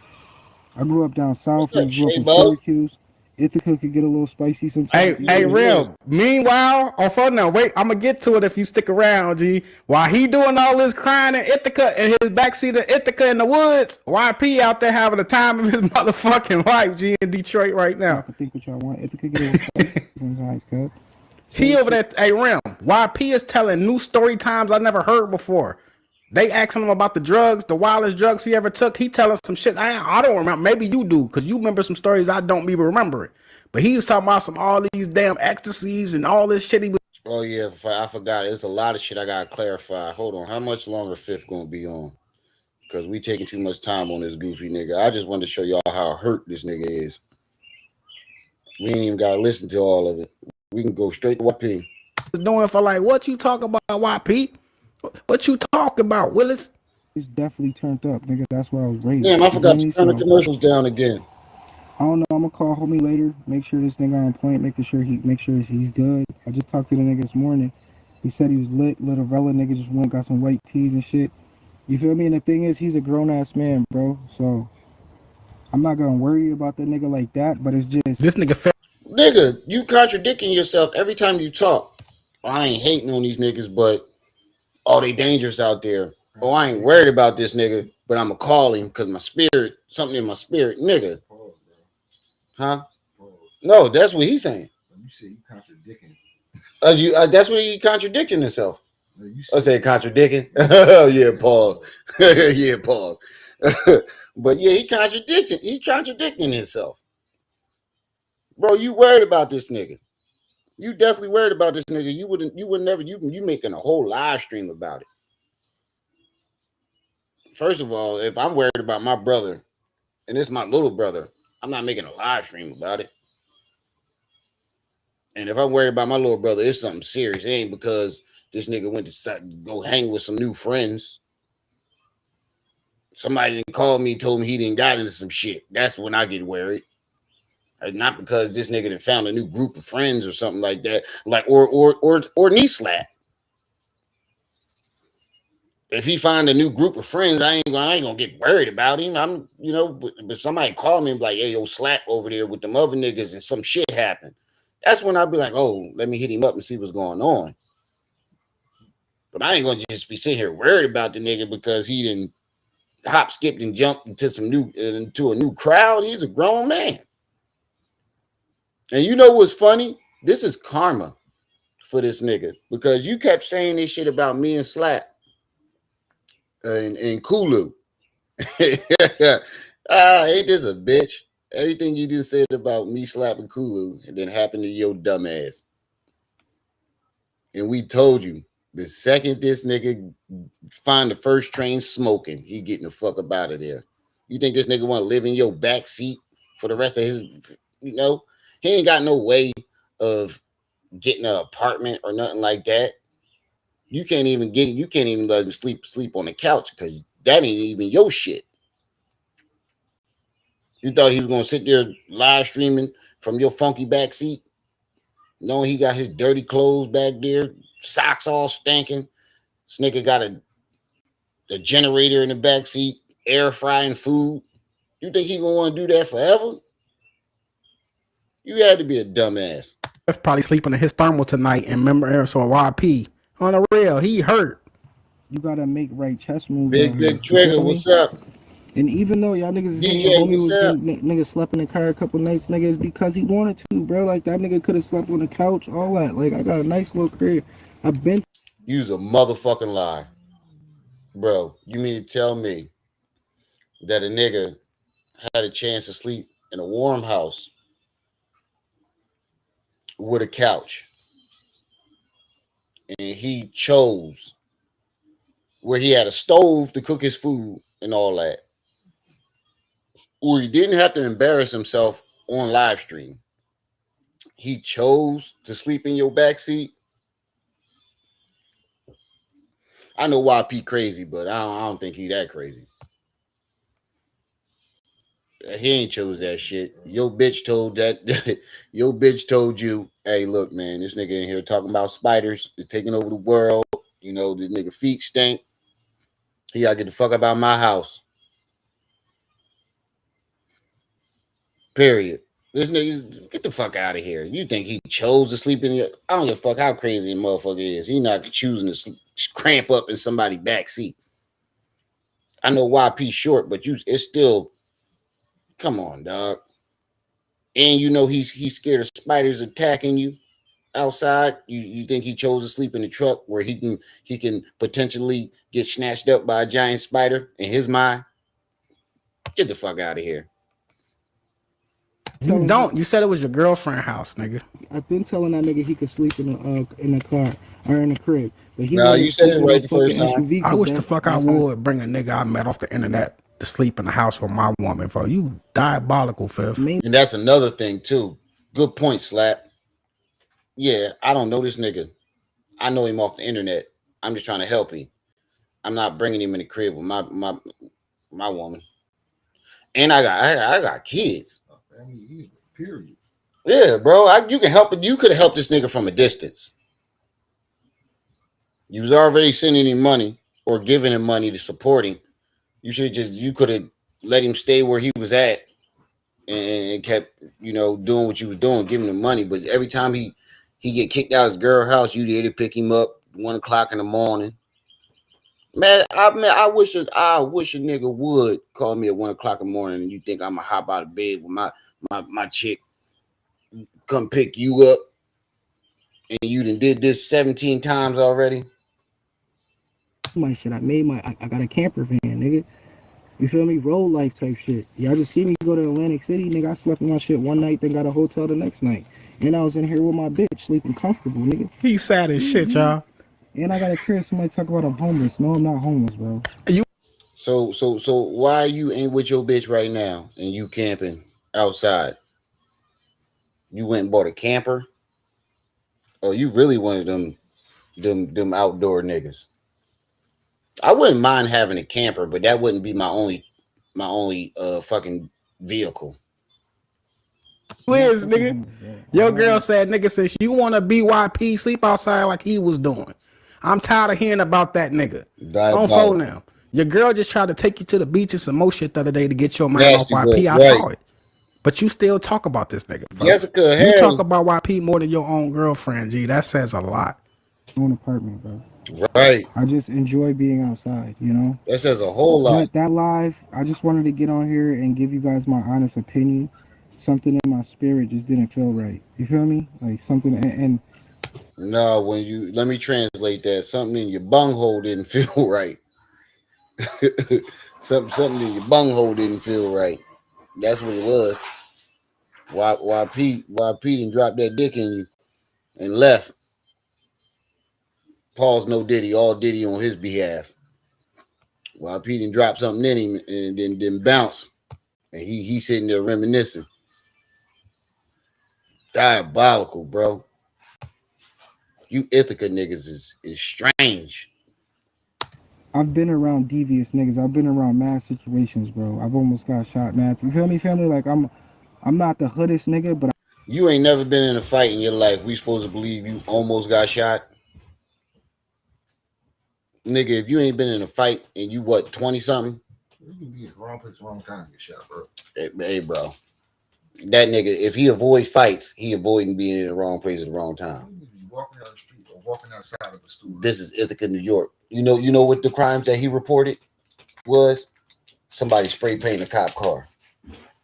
I grew up down south. What's up, Niggas grew up in Shabo? Syracuse. Ithaca could get a little spicy Hey, sometimes. hey, Yeah. Real. Meanwhile, on phone now, wait, I'm gonna get to it if you stick around, G. While he doing all this crying in Ithaca in his backseat of Ithaca in the woods, YP out there having the time of his motherfucking life, G, in Detroit right Y'all now. can think what y'all want. Ithaca get a little spicy sometimes, cuz. He over there, hey, Rim. YP is telling new story times I never heard before. They asking him about the drugs, the wildest drugs he ever took. He telling some shit I don't remember. Maybe you do, because you remember some stories I don't even remember it. But he was talking about all these damn ecstasies and all this shit he was. Oh yeah, I forgot. There's a lot of shit I gotta clarify. Hold on, how much longer Fifth gonna be on? Because we taking too much time on this goofy nigga. I just wanted to show y'all how hurt this nigga is. We ain't even gotta listen to all of it. We can go straight to YP. Doing for like, what you talk about, YP? What you talk about, Willis? It's definitely turned up, nigga. That's where I was raised. Damn, I forgot to Me? turn the So, commercials down again. I don't know. I'm gonna call homie later. Make sure this nigga on point. Make sure he's good. I just talked to the nigga this morning. He said he was lit. Little Vella nigga just went got some white teas and shit. You feel me? And the thing is, he's a grown ass man, bro. So I'm not gonna worry about the nigga like that. But it's just This nigga fed. Nigga, you contradicting yourself every time you talk. I ain't hating on these niggas, but they dangerous out there. Oh, I ain't worried about this nigga, but I'ma call him because my spirit, something in my spirit, nigga. Pause, bro. Huh? Pause. No, that's what he's saying. When you say you contradicting, That's what he contradicting himself. you I say said contradicting. Yeah, pause. Yeah, pause. But yeah, he contradicting himself. Bro, you worried about this nigga. You definitely worried about this nigga. You would never, you making a whole live stream about it. First of all, if I'm worried about my brother, and it's my little brother, I'm not making a live stream about it. And if I'm worried about my little brother, it's something serious. It ain't because this nigga went to go hang with some new friends. Somebody didn't call me, told me he didn't got into some shit. That's when I get worried. Not because this nigga done found a new group of friends or something like that, like or knee slap. If he find a new group of friends, I ain't gonna get worried about him. I'm, but somebody call me and be like, hey, yo, Slap over there with them other niggas and some shit happened. That's when I'll be like, oh, let me hit him up and see what's going on. But I ain't gonna just be sitting here worried about the nigga because he didn't hop, skipped, and jumped into a new crowd. He's a grown man. And you know what's funny? This is karma for this nigga because you kept saying this shit about me and Slap and Kulu. Ain't this a bitch? Everything you just said about me slapping Kulu and then happened to your dumb ass. And we told you the second this nigga find the first train smoking, he getting the fuck up out of there. You think this nigga want to live in your back seat for the rest of his, he ain't got no way of getting an apartment or nothing like that. You can't even let him sleep on the couch because that ain't even your shit. You thought he was gonna sit there live streaming from your funky back seat, knowing he got his dirty clothes back there, socks all stinking. This nigga got a generator in the back seat, air frying food. You think he gonna want to do that forever? You had to be a dumbass. probably sleeping in his thermal tonight and remember so YP. On the real, he hurt. You gotta make right chess moves Big out here. Big You Trigger, feel me? what's up? And even though y'all niggas is saying your DJ, homie what's was up? getting nigga slept in the car a couple nights, nigga, it's because he wanted to, bro. Like that nigga could have slept on the couch, all that. Like I got a nice little crib. I've been You's a motherfucking lie. Bro, you mean to tell me that a nigga had a chance to sleep in a warm house with a couch and he chose where he had a stove to cook his food and all that, or he didn't have to embarrass himself on live stream. He chose to sleep in your backseat. I know YP crazy, but I don't think he that crazy. He ain't chose that shit. Your bitch told that. Your bitch told you, hey, look, man, this nigga in here talking about spiders is taking over the world. You know, this nigga feet stink. He gotta get the fuck about my house. Period. This nigga, get the fuck out of here. You think he chose to sleep in your... I don't give a fuck how crazy the motherfucker is. He not choosing to cramp up in somebody's back seat. I know YP short, but it's still... Come on, dog. And you know he's scared of spiders attacking you outside. You think he chose to sleep in the truck where he can potentially get snatched up by a giant spider in his mind? Get the fuck out of here. You don't. You said it was your girlfriend's house, nigga. I've been telling that nigga he could sleep in the car or in the crib, but he Nah, wanted you to said sleep it in right his the fucking first time. SUV. I wish the fuck I that's would bring a nigga I met off the internet to sleep in the house with my woman, for you diabolical, Fifth. main And that's another thing too. Good point, Slap. Yeah, I don't know this nigga. I know him off the internet. I'm just trying to help him. I'm not bringing him in the crib with my woman. And I got kids. Period. Yeah, bro. You can help it. You could have helped this nigga from a distance. You was already sending him money or giving him money to support him. You could have let him stay where he was at and kept, doing what you was doing, giving him money. But every time he get kicked out of his girl house, you there to pick him up 1:00 in the morning. Man, I wish a nigga would call me at 1:00 in the morning and you think I'm gonna hop out of bed with my chick, come pick you up, and you done did this 17 times already. my shit. I got a camper van, nigga. You feel me? Road life type shit. Y'all just see me go to Atlantic City, nigga. I slept in my shit one night, then got a hotel the next night. And I was in here with my bitch, sleeping comfortable, nigga. He sad as shit, y'all. And I got a crib. Somebody talk about I'm homeless. No, I'm not homeless, bro. So why you ain't with your bitch right now and you camping outside? You went and bought a camper? Or you really one of them outdoor niggas? I wouldn't mind having a camper, but that wouldn't be my only fucking vehicle. Liz, nigga. Your girl said, nigga, since you want to BYP, sleep outside like he was doing. I'm tired of hearing about that nigga. Don't phone now. Your girl just tried to take you to the beach and some more shit the other day to get your mind off YP. I saw it. But you still talk about this nigga. Jessica, you talk about YP more than your own girlfriend, G. That says a lot. Own apartment, bro. Right. I just enjoy being outside, you know? That says a whole lot. That live, I just wanted to get on here and give you guys my honest opinion. Something in my spirit just didn't feel right. You feel me? Like something, and no, let me translate that. Something in your bunghole didn't feel right. something in your bunghole didn't feel right. That's what it was. Why Pete didn't drop that dick in you and left. Paul's no Diddy, all Diddy on his behalf. Why Pete didn't drop something in him and then bounce. And he sitting there reminiscing. Diabolical, bro. You Ithaca niggas is strange. I've been around devious niggas. I've been around mad situations, bro. I've almost got shot mad. You feel me, family? Like I'm not the hoodest nigga, but You ain't never been in a fight in your life. We supposed to believe you almost got shot? Nigga, if you ain't been in a fight and you what, 20 something? You can be in the wrong place, wrong time to get shot, bro. Hey, bro. That nigga, if he avoids fights, he avoiding being in the wrong place at the wrong time. You need to be walking down the street or walking outside of the store. This is Ithaca, New York. You know what the crimes that he reported was? Somebody spray painting a cop car.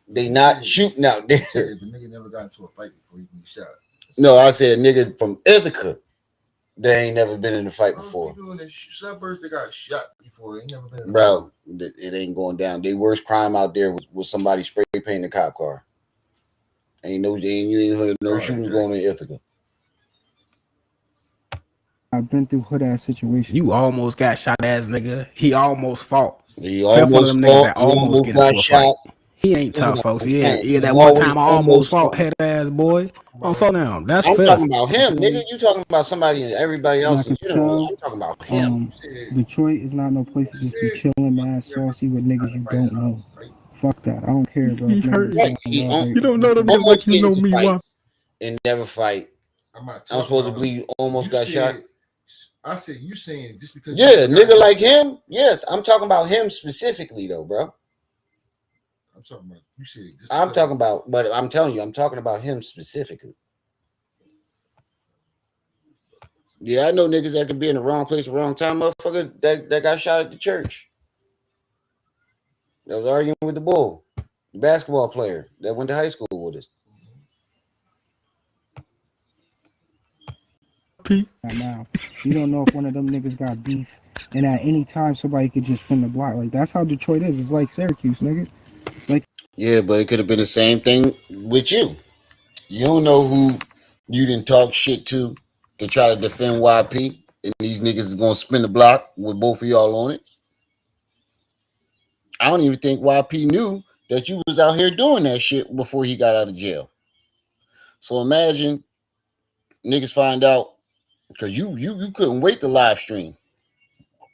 They not shooting out there. If the nigga never got into a fight before he can be shot. No, I said nigga from Ithaca. They ain't never been in a fight before. People in the suburbs that got shot before, they never been in a Bro, it ain't going down. The worst crime out there was somebody spray painting a cop car. You ain't heard no shootings going on in Ithaca. I've been through hood ass situations. You almost got shot, ass nigga. He almost fought. He Except for almost them niggas fought. that He almost get got into a shot. fight. He ain't tough, folks. Yeah, He's that one always time I almost fought, head ass boy. I'm for now. That's I'm fair. talking about him, nigga. You talking about somebody and everybody else in general. I'm talking about him. Detroit is not no place to just be chilling, mad, saucy with niggas you don't know. Fuck that. I don't care, bro. He hurt. Right. You don't know them niggas like you know me, why? And never fight. I'm supposed to believe you almost got shot. I said you saying just because. Yeah, nigga like him. Yes, I'm talking about him specifically though, bro. I'm talking about you said. I'm talking about, but I'm telling you, I'm talking about him specifically. Yeah, I know niggas that could be in the wrong place, at the wrong time, motherfucker. That got shot at the church. That was arguing with the bull, the basketball player that went to high school with us. Now, you don't know if one of them niggas got beef, and at any time somebody could just spin the block. Like that's how Detroit is. It's like Syracuse, nigga. Like yeah, but it could have been the same thing with you. You don't know who you didn't talk shit to try to defend YP, and these niggas is gonna spin the block with both of y'all on it. I don't even think YP knew that you was out here doing that shit before he got out of jail. So imagine niggas find out because you couldn't wait to live stream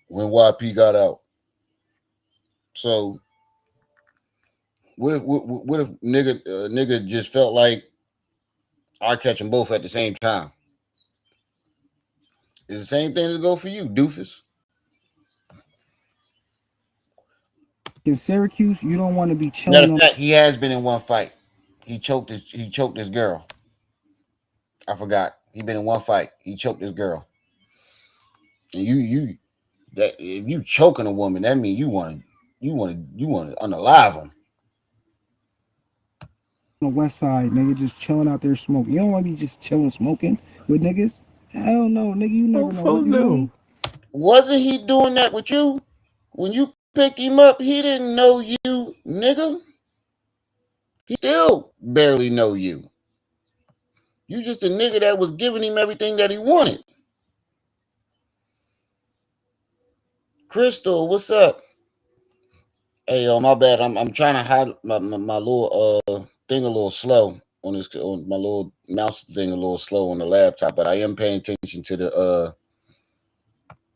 when YP got out. So what if nigga just felt like I catch them both at the same time? It's the same thing to go for you, doofus. in Syracuse, you don't want to be chilling. Matter of fact, he has been in one fight. He choked his girl. I forgot. He been in one fight. He choked his girl. And that if you choking a woman, that means you want to unalive them. On the west side, nigga, just chilling out there smoking. You don't want to be just chilling smoking with niggas. Hell no, nigga. You never know what you doing. Wasn't he doing that with you? When you picked him up, he didn't know you, nigga. He still barely know you. You just a nigga that was giving him everything that he wanted. Crystal, what's up? Hey, my bad. I'm trying to hide my little thing a little slow on my little mouse thing a little slow on the laptop, but I am paying attention to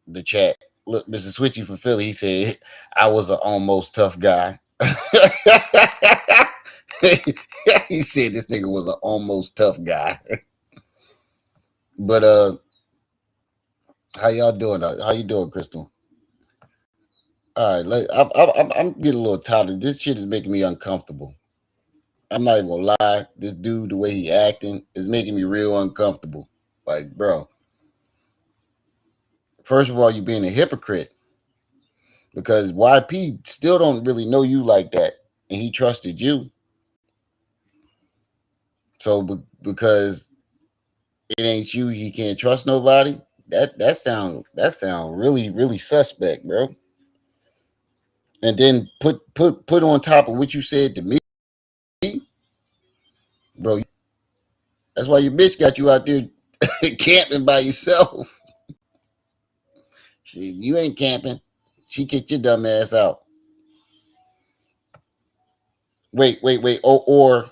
the chat. Look, Mr. Switchy from Philly, he said I was an almost tough guy. He said this nigga was an almost tough guy. But how y'all doing? How you doing, Crystal? All right, I'm getting a little tired. This shit is making me uncomfortable. I'm not even gonna lie. This dude, the way he acting, is making me real uncomfortable. Like, bro. First of all, you being a hypocrite because YP still don't really know you like that, and he trusted you. So because it ain't you, he can't trust nobody. That sound really really suspect, bro. And then put on top of what you said to me, bro. That's why your bitch got you out there camping by yourself. You ain't camping. She kicked your dumb ass out. Wait. Or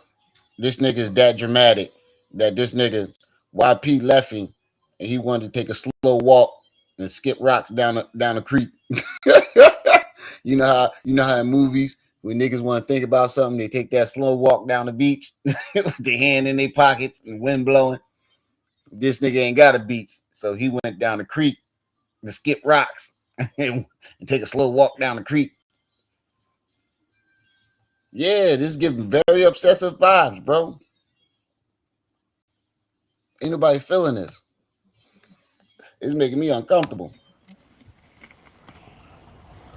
this nigga's that dramatic that this nigga YP left him and he wanted to take a slow walk and skip rocks down the creek. You know how in movies when niggas want to think about something, they take that slow walk down the beach with their hand in their pockets and wind blowing. This nigga ain't got a beach, so he went down the creek to skip rocks and take a slow walk down the creek. Yeah, this is giving very obsessive vibes, bro. Ain't nobody feeling this. It's making me uncomfortable.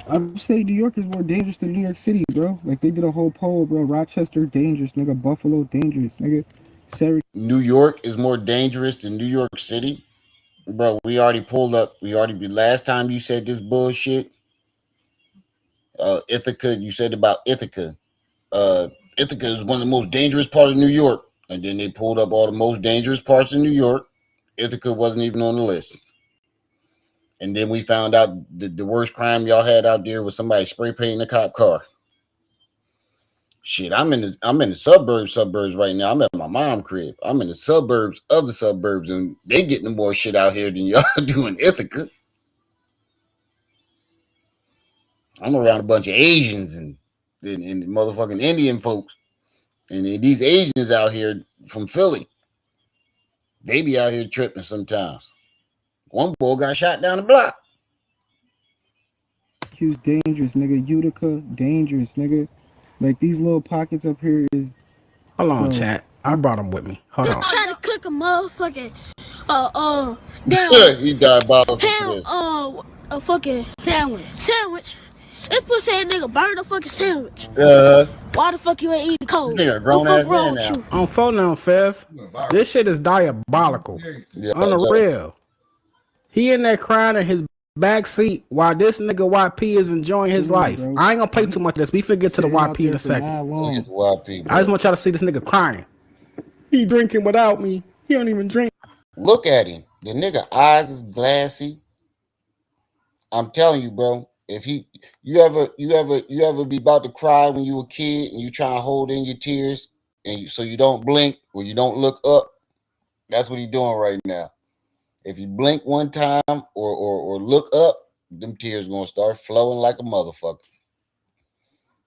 Upstate New York is more dangerous than New York City, bro. Like they did a whole poll, bro. Rochester dangerous, nigga. Buffalo dangerous, nigga. New York is more dangerous than New York City. Bro, we already pulled up. Last time you said this bullshit. Ithaca, you said about Ithaca. Ithaca is one of the most dangerous part of New York. And then they pulled up all the most dangerous parts of New York. Ithaca wasn't even on the list. And then we found out the worst crime y'all had out there was somebody spray painting a cop car. Shit, I'm in the suburbs right now. I'm at my mom crib. I'm in the suburbs of the suburbs, and they getting more shit out here than y'all do in Ithaca. I'm around a bunch of Asians and motherfucking Indian folks, and these Asians out here from Philly, they be out here tripping sometimes. One boy got shot down the block. Syracuse dangerous, nigga. Utica dangerous, nigga. Like these little pockets up here is. Hold on, chat. I brought him with me. Hold on. Trying to cook a motherfucking damn He diabolical for ham this. a fucking sandwich. This pussy ass nigga burned a fucking sandwich. Why the fuck you ain't eating cold? This nigga a grown What ass fuck wrong man with now. you? On phone now, Fev. This shit is diabolical. Yeah, On the real. He in there crying in his back seat while this nigga YP is enjoying his life. Bro. I ain't gonna play too much of this. We finna get to the Sitting out YP in there a for second. mad long. Look at the YP, bro. I just want y'all to see this nigga crying. He drinking without me. He don't even drink. Look at him. The nigga eyes is glassy. I'm telling you, bro. If you ever be about to cry when you a kid and you try to hold in your tears and so you don't blink or you don't look up, that's what he doing right now. If you blink one time or look up, them tears gonna start flowing like a motherfucker.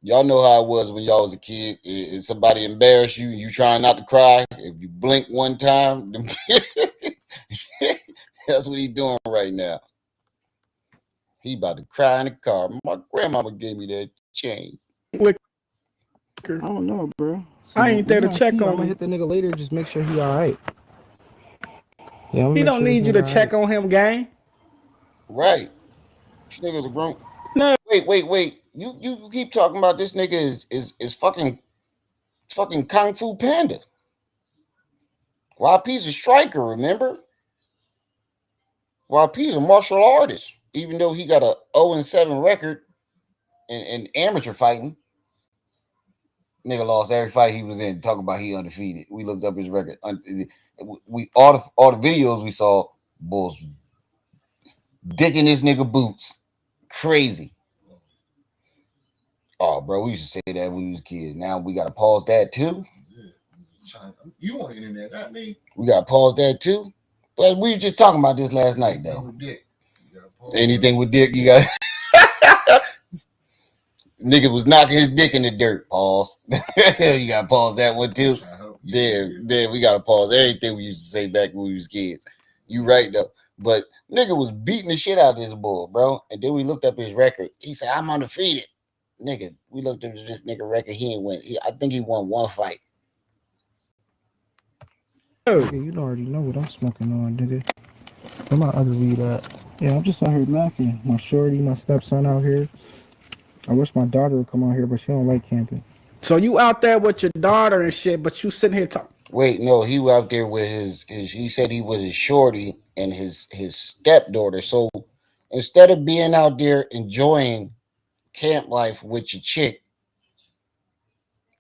Y'all know how it was when y'all was a kid. If somebody embarrassed you and you trying not to cry, if you blink one time, them that's what he doing right now. He about to cry in the car. My grandmama gave me that chain. I don't know, bro. So I ain't there to check I'm on gonna him. hit the nigga later, just make sure he alright. Yeah, He don't need you to check on him, gang. Right. This nigga's a grown. No. Wait. You keep talking about this nigga is fucking Kung Fu Panda. YP's a striker, remember? YP's a martial artist, even though he got a 0-7 record in amateur fighting. Nigga lost every fight he was in. Talk about he undefeated. We looked up his record. We all the videos we saw, bulls dicking this nigga boots. Crazy. Oh, bro, we used to say that when we was kids. Now we gotta pause that too. You on the internet, not me. We gotta pause that too. But we were just talking about this last night, though. Anything with dick, you got. Nigga was knocking his dick in the dirt. Pause. You gotta pause that one too. Then we gotta pause everything we used to say back when we was kids. You right though. But nigga was beating the shit out of this bull, bro. And then we looked up his record. He said, "I'm undefeated." Nigga, we looked at this nigga record. He ain't win. I think he won one fight. Okay, you already know what I'm smoking on, nigga. Where my other weed at? Yeah, I'm just out here laughing. My shorty, my stepson out here. I wish my daughter would come out here, but she don't like camping. So you out there with your daughter and shit, but you sitting here talking. Wait, no, he was out there with his he said he was his shorty and his stepdaughter. So instead of being out there enjoying camp life with your chick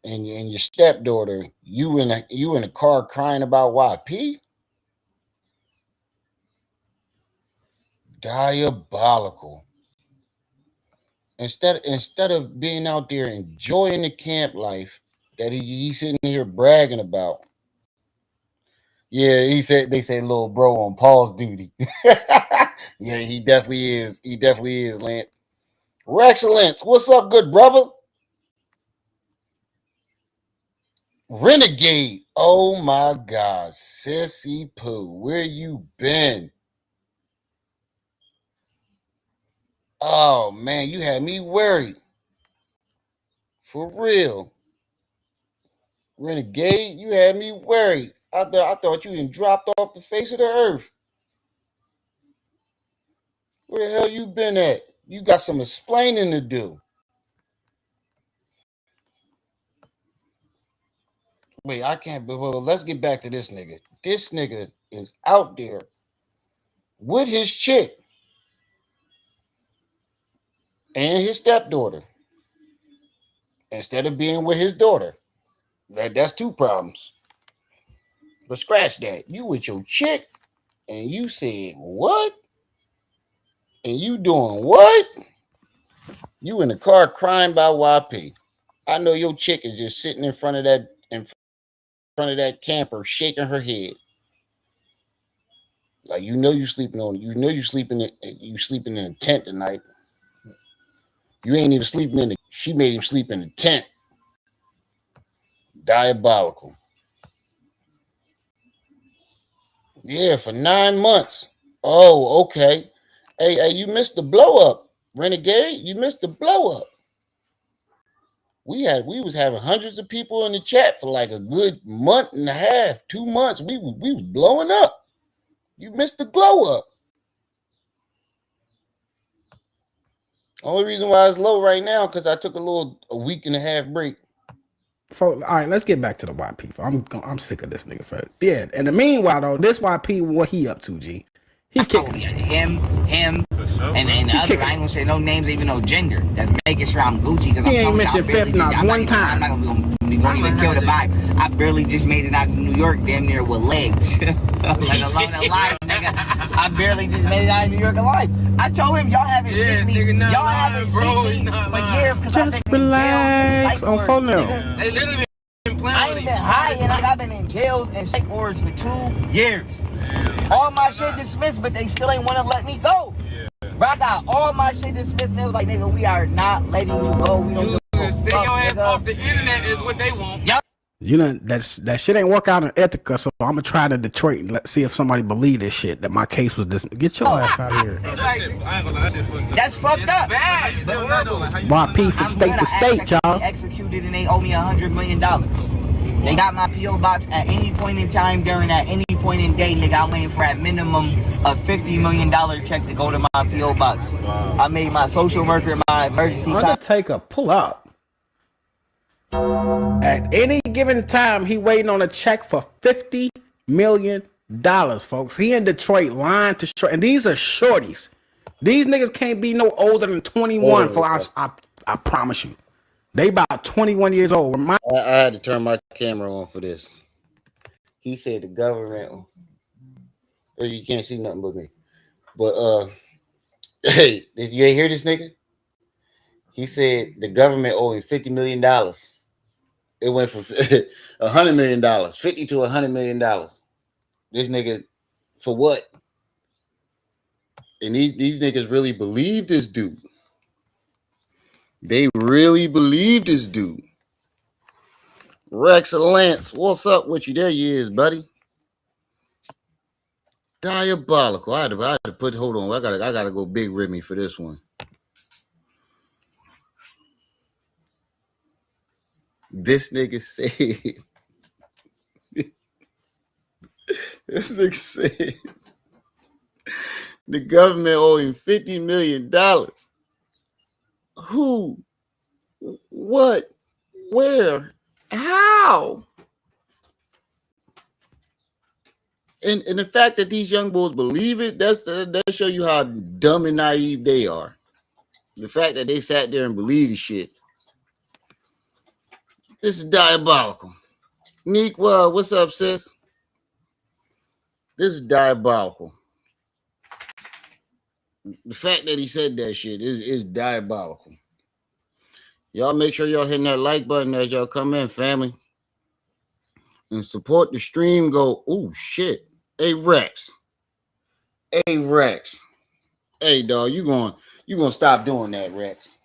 and your stepdaughter, you in a car crying about YP? Diabolical. Instead of being out there enjoying the camp life that he's sitting here bragging about. Yeah, they said little bro on pause duty. Yeah, he definitely is. He definitely is, Lance. Rexcellence, what's up, good brother? Renegade. Oh my God. Sissy Pooh, where you been? Oh man, you had me worried. For real. Renegade, you had me worried. I thought you even dropped off the face of the earth. Where the hell you been at? You got some explaining to do. Wait, I can't. Well, let's get back to this nigga. This nigga is out there with his chick and his stepdaughter instead of being with his daughter. That's two problems. But scratch that. You with your chick and you said what? And you doing what? You in the car crying by YP. I know your chick is just sitting in front of that camper shaking her head. Like you sleeping in a tent tonight. You ain't even sleeping in the she made him sleep in the tent. Diabolical. Yeah, for 9 months. Oh, okay. Hey, you missed the blow up, Renegade. You missed the blow up. We was having hundreds of people in the chat for like a good month and a half, 2 months. We was blowing up. You missed the glow up. Only reason why it's low right now because I took a week and a half break. All right, let's get back to the YP. I'm sick of this nigga. Folks. Yeah, and the meanwhile though, this YP, what he up to? G, he kicking him, and the other. I ain't gonna say no names, even no gender. That's making sure I'm Gucci because he ain't mentioned fifth not one time. I'm not gonna even kill the vibe. I barely just made it out of New York, damn near with legs. Like alone alive, nigga. I barely just made it out of New York alive. I told him y'all haven't seen me. Y'all haven't seen me for years because I've been relax on phone now. They literally been playing. I ain't been high and I've been in jails and psych wards for 2 years. All my shit dismissed, but they still ain't want to let me go. Bro, I got all my shit dismissed. And they was like, nigga, we are not letting you go. We don't stay your ass off the internet is what they want. You know, that shit ain't work out in Ithaca, so I'm gonna try to Detroit and let's see if somebody believe this shit, that my case was dismissed. Get your ass out of here. That's fucked up. YP from state to state, y'all. Executed and they owe me $100 million. They got my P.O. box at any point in time during at any point in day, nigga. I'm waiting for at minimum a $50 million check to go to my P.O. box. I made my social worker my emergency. Undertaker, pull up. At any given time, he waiting on a check for $50 million, folks. He in Detroit lying to straight. And these are shorties. These niggas can't be no older than 21. I promise you. They about 21 years old. I had to turn my camera on for this. He said the government, you can't see nothing but me. But hey, did you hear this nigga? He said the government owing $50 million. It went from $100 million, $50 to $100 million. This nigga, for what? And these niggas really believe this dude. They really believe this dude. Rex Lance, what's up with you? There you is, buddy. Diabolical. I had to put. Hold on. I gotta go big Remy for this one. This nigga said. This nigga said the government owing $50 million. Who? What? Where? How? And the fact that these young boys believe it, that show you how dumb and naive they are. The fact that they sat there and believed the shit. This is diabolical. Neek, well, what's up, sis? This is diabolical. The fact that he said that shit is diabolical. Y'all make sure y'all hitting that like button as y'all come in, family. And support the stream. Go, oh, shit. Hey, Rex. Hey, Rex. Hey, dog, you gonna stop doing that, Rex.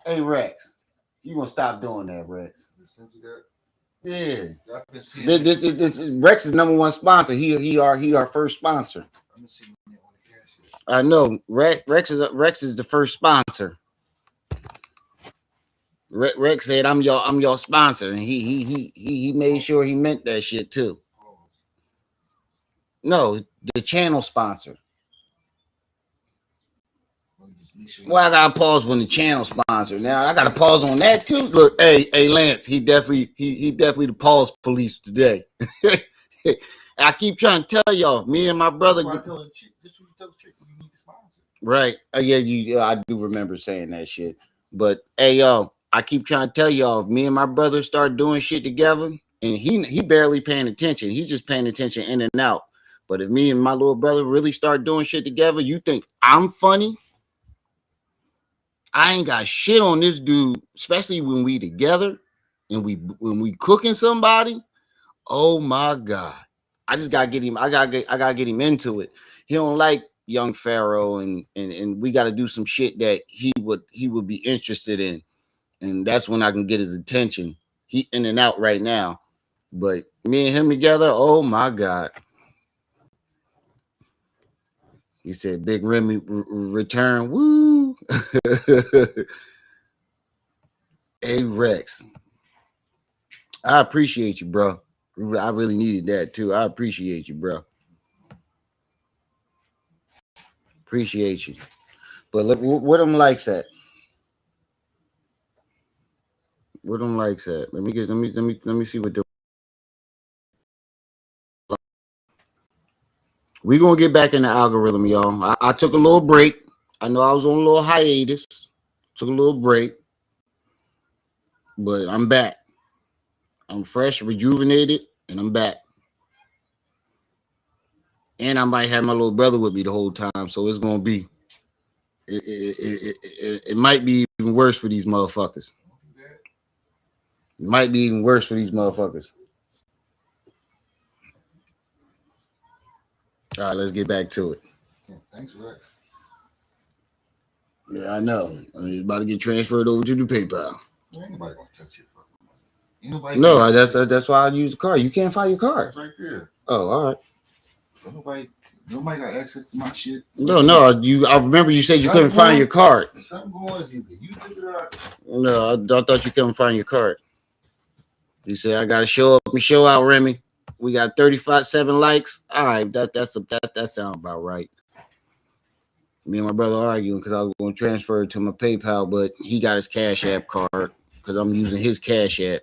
Hey, Rex. You gonna stop doing that, Rex. Yeah. This Rex is number one sponsor. He our first sponsor. I know. Rex is the first sponsor. Rex said, I'm your sponsor, and he made sure he meant that shit too. No, the channel sponsor. Well, I gotta pause when the channel sponsor. Now I gotta pause on that too. Look, hey, Lance, he definitely the pause police today. I keep trying to tell y'all, me and my brother. Right? Yeah, I do remember saying that shit. But hey, yo, I keep trying to tell y'all, me and my brother start doing shit together, and he barely paying attention. He's just paying attention in and out. But if me and my little brother really start doing shit together, you think I'm funny? I ain't got shit on this dude, especially when we together and when we cooking somebody. Oh my God. I just gotta get him. I gotta get him into it. He don't like young Pharaoh, and we gotta do some shit that he would be interested in. And that's when I can get his attention. He in and out right now. But me and him together, oh my God. He said, Big Remy return. Woo. Hey, Rex. I appreciate you, bro. I really needed that too. I appreciate you, bro. Appreciate you. But look, what them likes at? What them likes at? Let me see what the. We gonna get back in the algorithm, y'all. I took a little break. I know I was on a little hiatus. Took a little break, but I'm back. I'm fresh, rejuvenated, and I'm back. And I might have my little brother with me the whole time, so it's gonna be. It might be even worse for these motherfuckers. It might be even worse for these motherfuckers. All right, let's get back to it. Yeah, thanks, Rex. Yeah, I know. It's about to get transferred over to the PayPal. Ain't nobody gonna touch it. No, that's why I use the card. You can't find your card. It's right there. Oh, all right. Nobody got access to my shit. No. I remember you said you couldn't find your card. Something going on. You took it out. No, I thought you couldn't find your card. You said I gotta show up and show out, Remy. We got 35.7 likes. All right, that sounds about right. Me and my brother arguing because I was going to transfer it to my PayPal, but he got his Cash App card because I'm using his Cash App.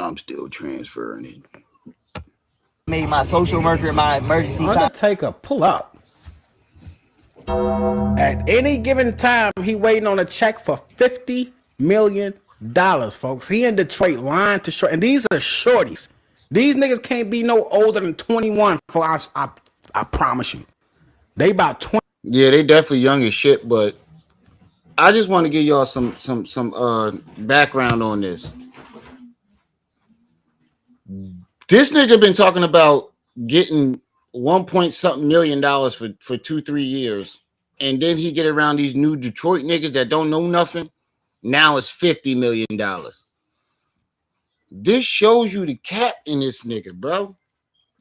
I'm still transferring it. Made my social worker my emergency. Undertaker, pull up. At any given time, he waiting on a check for $50 million, folks. He in Detroit lying to short, and these are shorties. These niggas can't be no older than 21. For I promise you, they about 20. Yeah, they definitely young as shit. But I just want to give y'all some background on this. This nigga been talking about getting $1 million for 2-3 years, and then he get around these new Detroit niggas that don't know nothing. Now it's $50 million. This shows you the cap in this nigga, bro.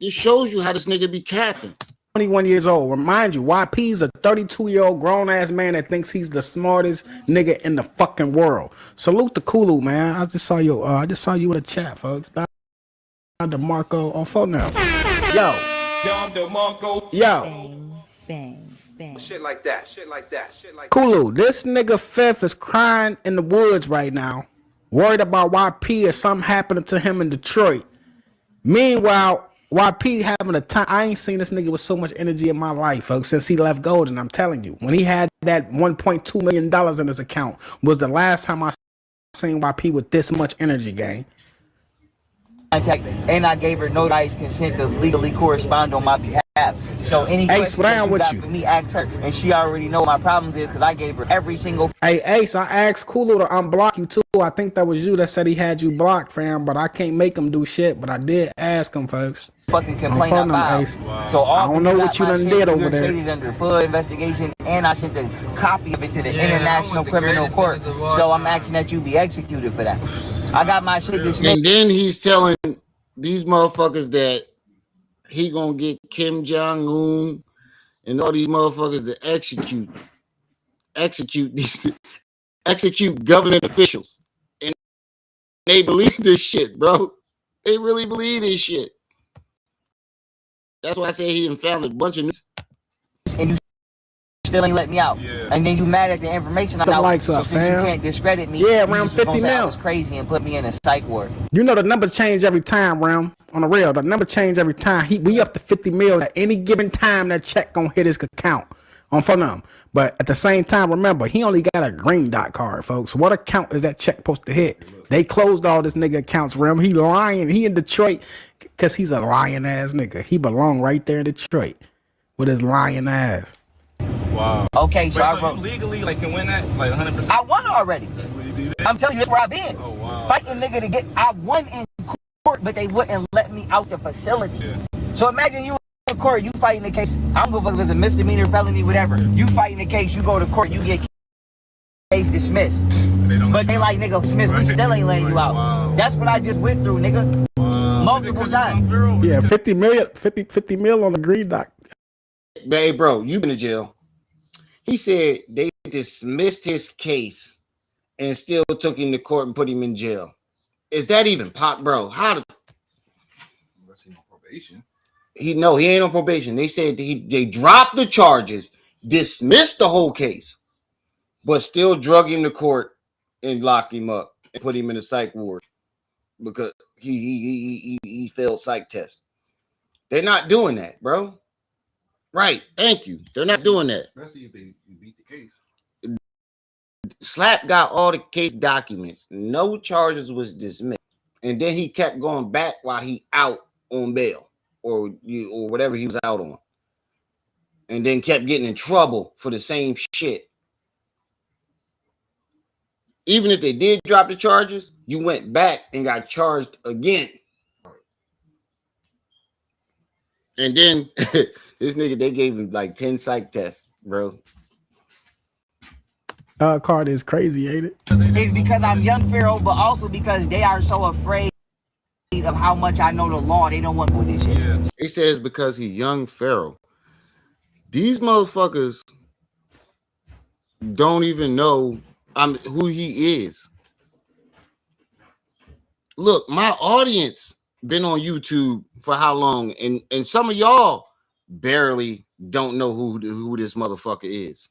This shows you how this nigga be capping. 21 years old. Remind you, YP's a 32-year-old grown-ass man that thinks he's the smartest nigga in the fucking world. Salute to Kulu, man. I just saw you in the chat, folks. DeMarco on phone now. Yo. Bang. Shit like that. Kulu, this nigga Fifth is crying in the woods right now, worried about YP or something happening to him in Detroit. Meanwhile, YP having a time. I ain't seen this nigga with so much energy in my life, folks, since he left Golden. I'm telling you, when he had that $1.2 million in his account was the last time I seen YP with this much energy, gang. And I gave her notarized consent to legally correspond on my behalf. So any Ace, what I with you? For me, ask her, and she already know my problems is because I gave her every single. Hey Ace, I asked Kulu to unblock you too. I think that was you that said he had you blocked, fam. But I can't make him do shit. But I did ask him, folks. Fucking complaint about. So I don't know what you done did over there. He's under full investigation, and I sent a copy of it to the International Criminal Court. So I'm asking that you be executed for that. I got my shit dismissed. And then he's telling these motherfuckers that he gonna get Kim Jong-un and all these motherfuckers to execute. execute government officials. And they believe this shit, bro. They really believe this shit. That's why I say he done found a bunch of news. And you still ain't let me out. Yeah. And then you mad at the information I'm out. Likes so up, since fam. you can't discredit me, yeah, around 50 mil. I was crazy and put me in a psych ward. You know the number change every time, Ram. On the real, the number change every time. We up to 50 mil at any given time. That check gonna hit his account on for them. But at the same time, remember, he only got a green dot card, folks. What account is that check supposed to hit? They closed all this nigga accounts, Ram. He lying. He in Detroit because he's a lying ass nigga. He belong right there in Detroit with his lying ass. Wow. Okay, so I wrote, you legally can win that 100%. I won already. I'm telling you, that's where I've been. Oh wow. Fighting nigga to get. I won in court, but they wouldn't let me out the facility. Yeah. So imagine you in court, you fighting the case. I don't give a fuck if it's a misdemeanor, felony, whatever. You fighting the case, you go to court, you get case dismissed. But they like, nigga, Smith, we still ain't letting you out. Wow. That's what I just went through, nigga. Wow. Multiple times. Yeah, 50 mil on the green dot. Hey, bro, you been to jail. He said they dismissed his case and still took him to court and put him in jail. Is that even pop, bro? How did unless he's on probation? He ain't on probation. They said they dropped the charges, dismissed the whole case, but still drug him to court and locked him up and put him in a psych ward because he failed psych tests. They're not doing that, bro. Right, thank you. They're not doing that. Especially if they beat the case. Slap got all the case documents. No charges was dismissed. And then he kept going back while he out on bail or whatever he was out on. And then kept getting in trouble for the same shit. Even if they did drop the charges, you went back and got charged again. And then this nigga, they gave him like 10 psych tests, bro. Card is crazy, ain't it? It's because I'm young Pharaoh, but also because they are so afraid of how much I know the law. They don't want to do this shit. Yeah. He says because he's young Pharaoh. These motherfuckers don't even know who he is. Look, my audience been on YouTube for how long, and some of y'all barely don't know who this motherfucker is.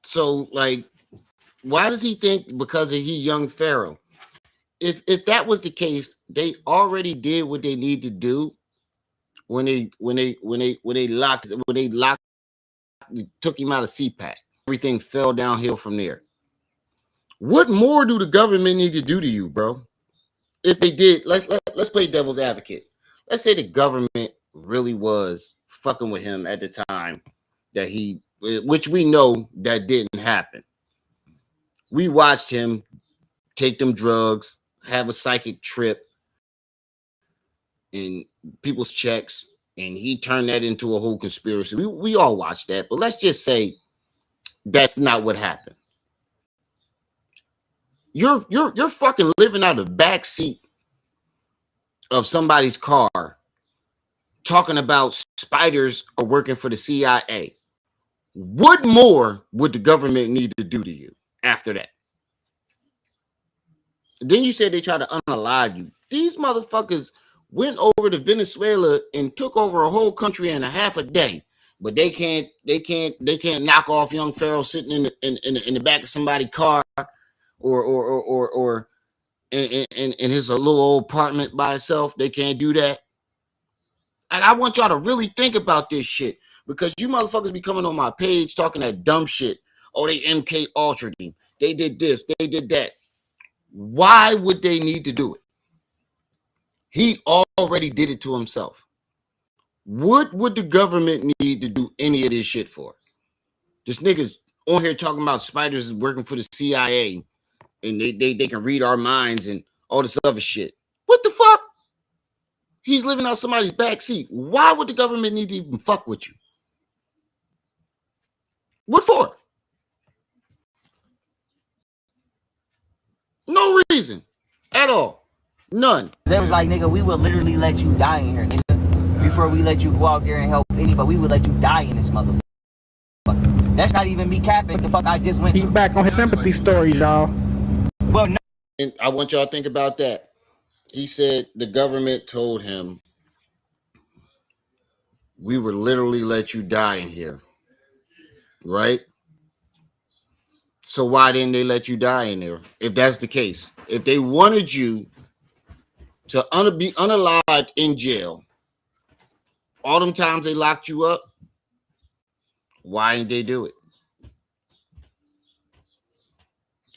So, like, why does he think because he young Pharaoh? If that was the case, they already did what they need to do when they took him out of CPAC. Everything fell downhill from there. What more do the government need to do to you, bro? If they did, let's play devil's advocate. Let's say the government really was fucking with him at the time that which we know that didn't happen. We watched him take them drugs, have a psychic trip, and people's checks, and he turned that into a whole conspiracy. We all watched that, but let's just say that's not what happened. You're fucking living out of the back seat of somebody's car talking about spiders are working for the CIA. What more would the government need to do to you after that? Then you said they tried to unalive you. These motherfuckers went over to Venezuela and took over a whole country in a half a day, but they can't knock off young Pharaoh sitting in the back of somebody's car or in his little old apartment by itself. They can't do that. And I want y'all to really think about this shit, because you motherfuckers be coming on my page talking that dumb shit. Oh, they MK Ultra'd him. They did this. They did that. Why would they need to do it? He already did it to himself. What would the government need to do any of this shit for? This nigga's on here talking about spiders is working for the CIA and they can read our minds and all this other shit. What the fuck? He's living out somebody's backseat. Why would the government need to even fuck with you? What for? No reason at all. None. They was like, nigga, we will literally let you die in here, nigga. before we let you go out there and help anybody. We would let you die in this motherfucker. That's not even me capping what the fuck I just went through. He back on his sympathy stories, y'all. Well, no. And I want y'all to think about that. He said the government told him, we would literally let you die in here. Right? So why didn't they let you die in there? If that's the case, if they wanted you to be unalived in jail, all them times they locked you up, why didn't they do it?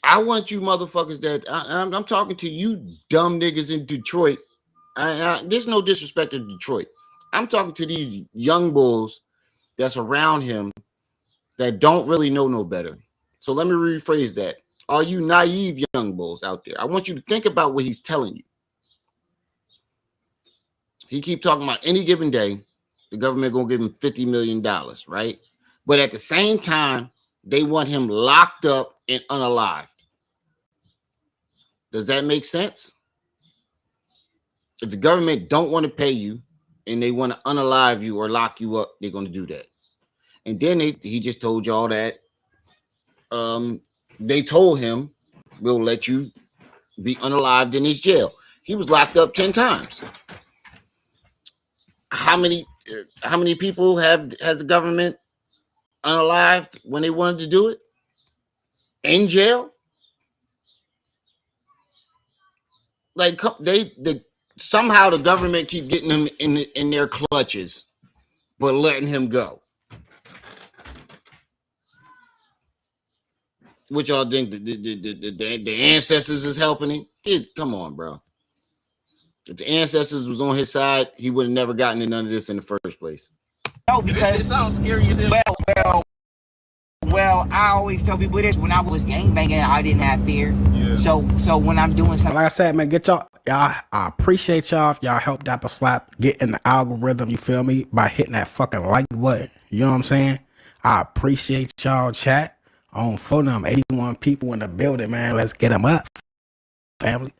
I want you motherfuckers that I'm talking to you dumb niggas in Detroit. There's no disrespect to Detroit. I'm talking to these young bulls that's around him that don't really know no better. So let me rephrase that. Are you naive young bulls out there? I want you to think about what he's telling you. He keep talking about any given day, the government gonna give him $50 million, right? But at the same time, they want him locked up and unalived. Does that make sense? If the government don't want to pay you and they want to unalive you or lock you up, they're going to do that. And then he just told y'all that they told him, we'll let you be unalived in his jail. He was locked up 10 times. How many people has the government unalived when they wanted to do it? In jail? Like somehow the government keep getting him in their clutches, but letting him go. What y'all think? The ancestors is helping him? Come on, bro. If the ancestors was on his side, he would have never gotten into none of this in the first place. No, because it sounds scary as hell. Well, I always tell people this. When I was gangbanging, I didn't have fear. Yeah. So when I'm doing something, like I said, man, y'all. I appreciate y'all if y'all help Dapper Slap get in the algorithm. You feel me? By hitting that fucking like button. You know what I'm saying? I appreciate y'all, chat. On phone them 81 people in the building, man. Let's get them up, family.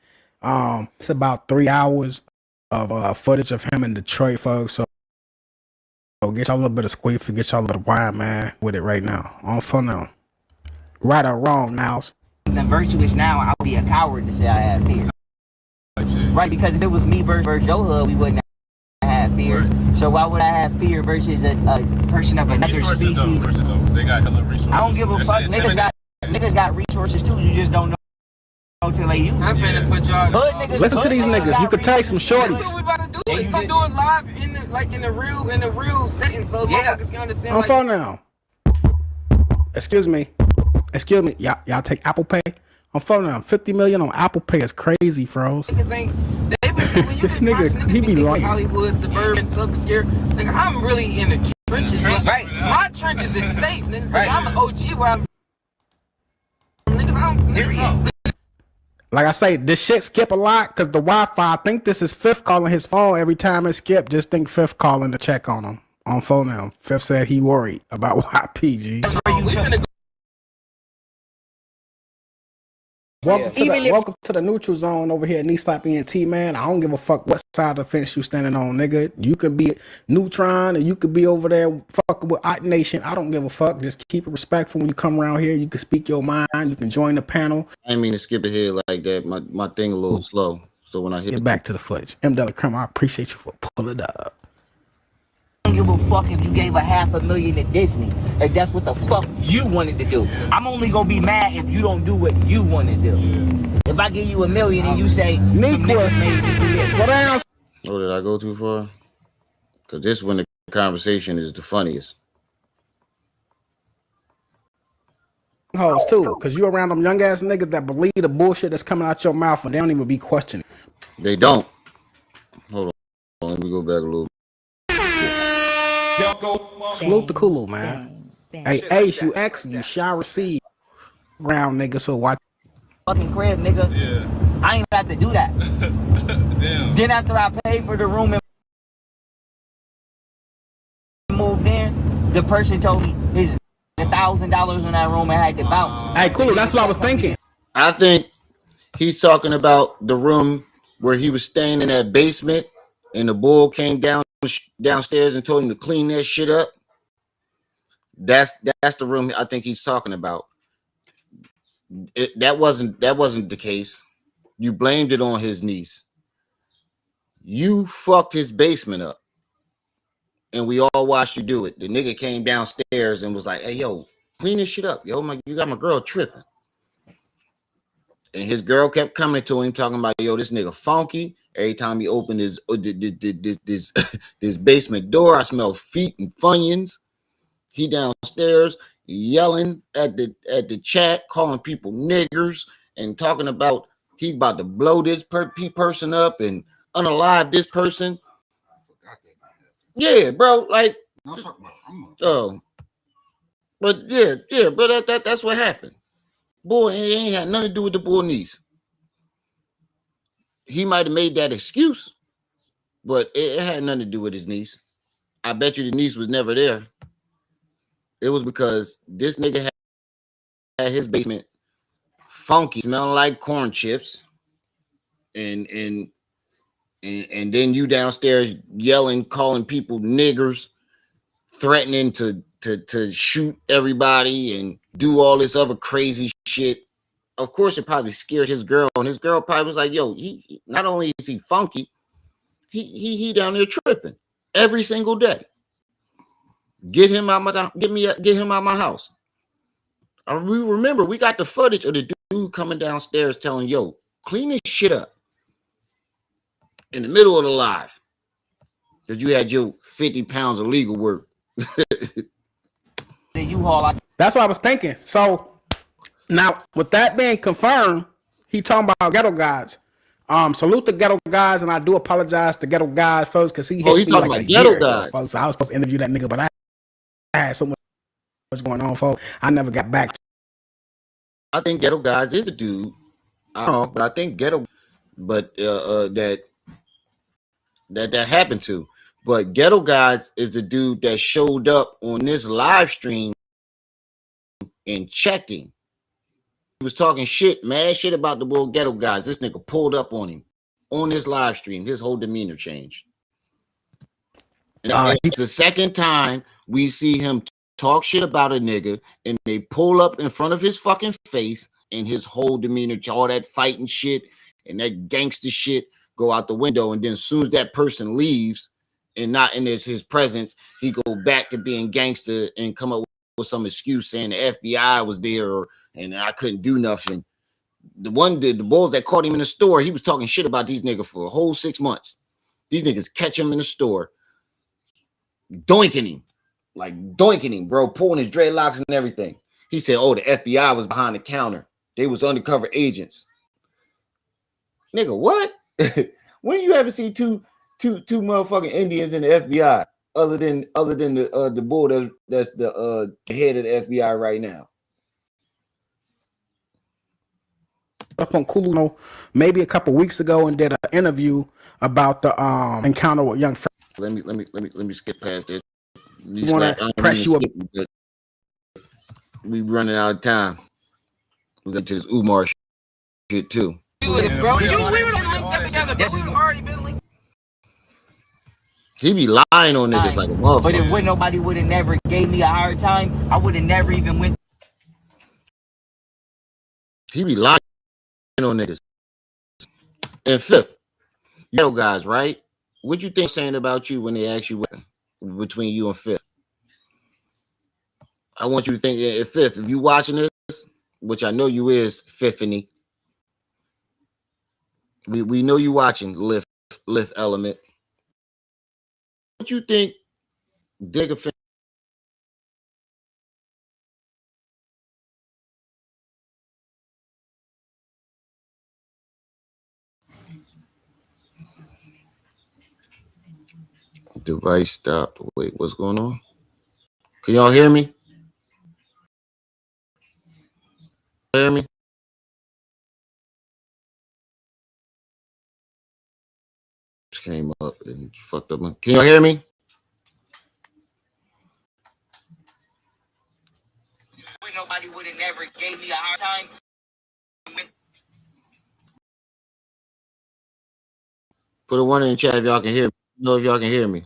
It's about 3 hours of footage of him in Detroit, folks. So get y'all a little bit of squeef, get y'all a little wine, man, with it right now. On phone now. Right or wrong, now. The virtuous now, I would be a coward to say I had fear. Right, because if it was me versus your hood, we wouldn't have fear. Right. So why would I have fear versus a person of another species? They got hella resources. I don't give a fuck. Niggas got resources too. You just don't know until they use. I'm finna put y'all. Listen to these niggas. You could take some shorties. That's what we about to do. We gonna do it live in the real setting, so motherfuckers can understand. On phone now. Excuse me. Y'all take Apple Pay. On phone now. 50 million on Apple Pay is crazy, froze. This nigga, he be lying. Hollywood, suburban, tuck scare. Nigga, I'm really in the trenches. Right. My trenches is safe, nigga. Right. I'm an OG where I'm from. Nigga, like I say, this shit skip a lot because the Wi-Fi. I think this is Fifth calling his phone every time it skip. Just think Fifth calling to check on him on phone now. Fifth said he worried about YPG. Welcome to the neutral zone over here at Knee Slap ENT, man. I don't give a fuck what side of the fence you standing on, nigga. You could be Neutron and you could be over there fucking with Ot Nation. I don't give a fuck. Just keep it respectful when you come around here. You can speak your mind. You can join the panel. I didn't mean to skip ahead like that. My thing a little slow. So when I get back to the footage. M. Crumb, I appreciate you for pulling it up. I don't give a fuck if you gave $500,000 to Disney. If that's what the fuck you wanted to do. I'm only gonna be mad if you don't do what you want to do. If I give you $1 million and you say, Niqua made me do this. What else? Oh, did I go too far? Because this when the conversation is the funniest. Hoes too, because you around them young ass niggas that believe the bullshit that's coming out your mouth and they don't even be questioning. They don't. Hold on. Let me go back a little. Salute the Kulu, man. Hey, Ace, you X, you shall receive. Round nigga, so watch. Fucking crib, nigga. Yeah. I ain't have to do that. Damn. Then after I paid for the room and moved in, the person told me his $1,000 in that room and had to bounce. Hey, Kulu, that's what I was thinking. I think he's talking about the room where he was staying in that basement and the bull came down downstairs and told him to clean that shit up. That's the room I think he's talking about. That wasn't the case. You blamed it on his niece. You fucked his basement up, and we all watched you do it. The nigga came downstairs and was like, "Hey, yo, clean this shit up, yo. You got my girl tripping." And his girl kept coming to him talking about, "Yo, this nigga funky. Every time he opened his this basement door, I smell feet and funyuns." He downstairs yelling at the chat, calling people niggers and talking about he about to blow this person up and unalive this person. Yeah, bro. Like, I'm talking about. but but that's what happened. Boy, it ain't had nothing to do with the bull niece. He might have made that excuse, but it had nothing to do with his niece. I bet you the niece was never there. It was because this nigga had his basement funky, smelling like corn chips, and then you downstairs yelling, calling people niggers, threatening to shoot everybody and do all this other crazy shit. Of course, it probably scared his girl, and his girl probably was like, "Yo, he not only is he funky, he down there tripping every single day. Get him out my house." We remember we got the footage of the dude coming downstairs telling, "Yo, clean this shit up," in the middle of the live, because you had your 50 pounds of legal work. That's what I was thinking. So now, with that being confirmed, he talking about ghetto guys. Salute the ghetto guys, and I do apologize to ghetto guys, folks, because he hit me like a year ago, folks. So I was supposed to interview that nigga, but I had so much going on, folks. I never got back. I think ghetto guys is a dude. I don't know, but I think ghetto, but that happened to. But ghetto guys is the dude that showed up on this live stream and checked him. He was talking shit, mad shit about the bull ghetto guys. This nigga pulled up on him on this live stream. His whole demeanor changed. It's the second time we see him talk shit about a nigga, and they pull up in front of his fucking face, and his whole demeanor, all that fighting shit and that gangster shit go out the window. And then as soon as that person leaves and not in his presence, he go back to being gangster and come up with some excuse saying the FBI was there and I couldn't do nothing. The bulls that caught him in the store, he was talking shit about these niggas for a whole 6 months. These niggas catch him in the store, doinking him, bro, pulling his dreadlocks and everything. He said, "Oh, the FBI was behind the counter. They was undercover agents." Nigga, what? When you ever see two motherfucking Indians in the FBI other than the bull that's the head of the FBI right now? Up on Kuluno maybe a couple weeks ago and did an interview about the encounter with young Pharaoh. Let me skip past this. You want to press you up? We running out of time. We got to this Umar shit too. Bro, we were linked together. Bro. We already been linked. He be lying on niggas like a motherfucker. But if nobody would have never gave me a hard time, I would have never even went. He be lying on niggas. And fifth, ghetto guys, right? What you think saying about you when they ask you what between you and Fifth? I want you to think, if Fifth, if you watching this, which I know you is, Fifthany. We know you watching Lift Element. What you think Digga device stopped. Wait, what's going on? Can y'all hear me? Hear me? Just came up and fucked up. Can y'all hear me? Nobody would have never gave me a hard time. Put a one in the chat if y'all can hear me. Know if y'all can hear me.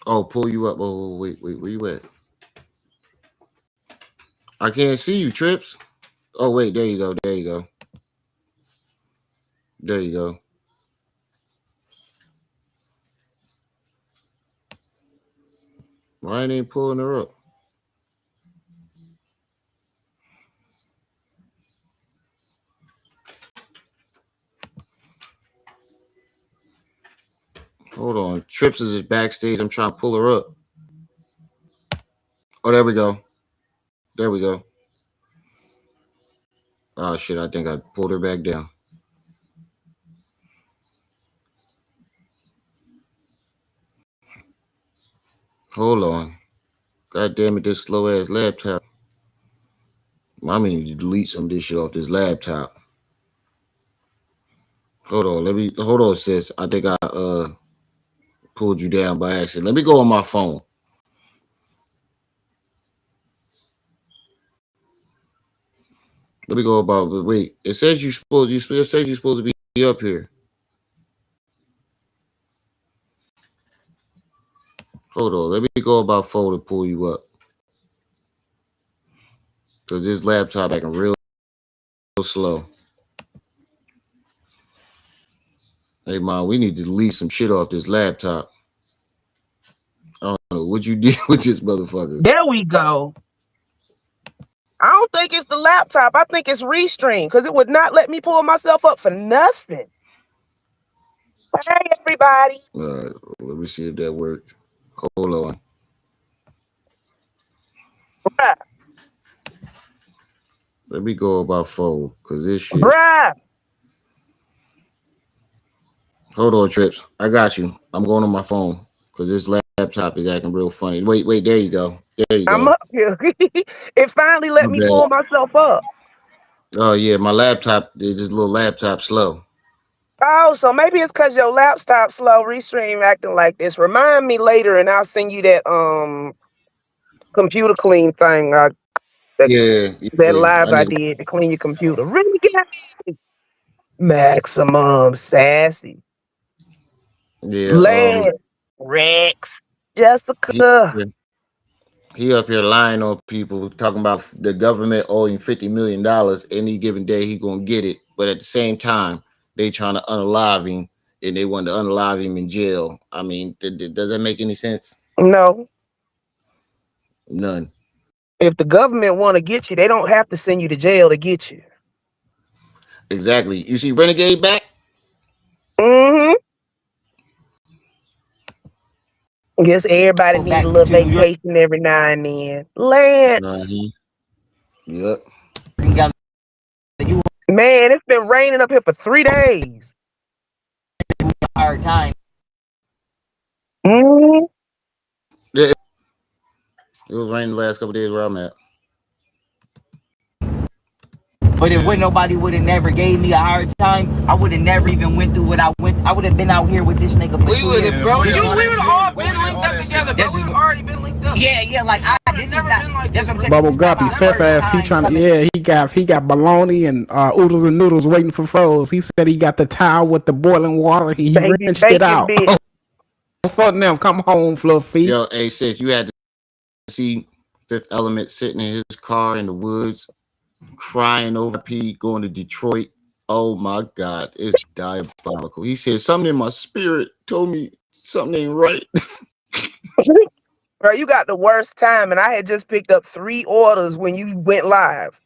Oh, pull you up. Oh, wait, where you at? I can't see you, Trips. Oh, wait, there you go. There you go. There you go. Why ain't they pulling her up? Hold on. Trips is backstage. I'm trying to pull her up. Oh, there we go. There we go. Oh, shit. I think I pulled her back down. Hold on. God damn it, this slow ass laptop. I mean, you delete some of this shit off this laptop. Hold on, sis. I think I pulled you down by accident. Let me go on my phone. Let me go about. Wait, it says you're supposed to be up here. Hold on, let me go about phone to pull you up. Cause this laptop acting real slow. Hey man, we need to delete some shit off this laptop. I don't know what you did with this motherfucker. There we go. I don't think it's the laptop. I think it's Restream because it would not let me pull myself up for nothing. Hey, everybody. All right, let me see if that works. Hold on. Bruh. Let me go about phone because this shit. Bruh. Hold on, Trips. I got you. I'm going on my phone because this laptop is acting real funny. Wait, there you go. There you go. I'm up here. It finally let me pull myself up. Oh, yeah, my laptop, this little laptop slow. Oh, so maybe it's because your laptop slow, Restream acting like this. Remind me later and I'll send you that computer clean thing. That live I did to clean your computer. Really good. Maximum Sassy. Yeah. Lance, Rex, Jessica. He up here lying on people, talking about the government owing $50 million. Any given day he gonna get it, but at the same time they trying to unalive him, and they want to unalive him in jail. I mean, does that make any sense? No. None. If the government want to get you, they don't have to send you to jail to get you. Exactly. You see Renegade back? Mm-hmm. Guess everybody need a little vacation every now and then. Lance. Yep. Man, it's been raining up here for 3 days. Hard time. Mm-hmm. Yeah, it was raining the last couple of days where I'm at. But if nobody would have never gave me a hard time, I would have never even went through what I went. I would have been out here with this nigga for 2 years. We would have all been linked up together, bro. We would have already been linked up. Yeah, like this is not. Bubble Guppy, fifth ass, he trying to, he got bologna and oodles and noodles waiting for froze. He said he got the towel with the boiling water. He rinsed it out. Fuck them, come home, Fluffy. Yo, hey, sis, you had to see Fifth Element sitting in his car in the woods, crying over Pete, going to Detroit. Oh my God, it's diabolical. He said something in my spirit told me something ain't right. Bro, you got the worst time, and I had just picked up 3 orders when you went live.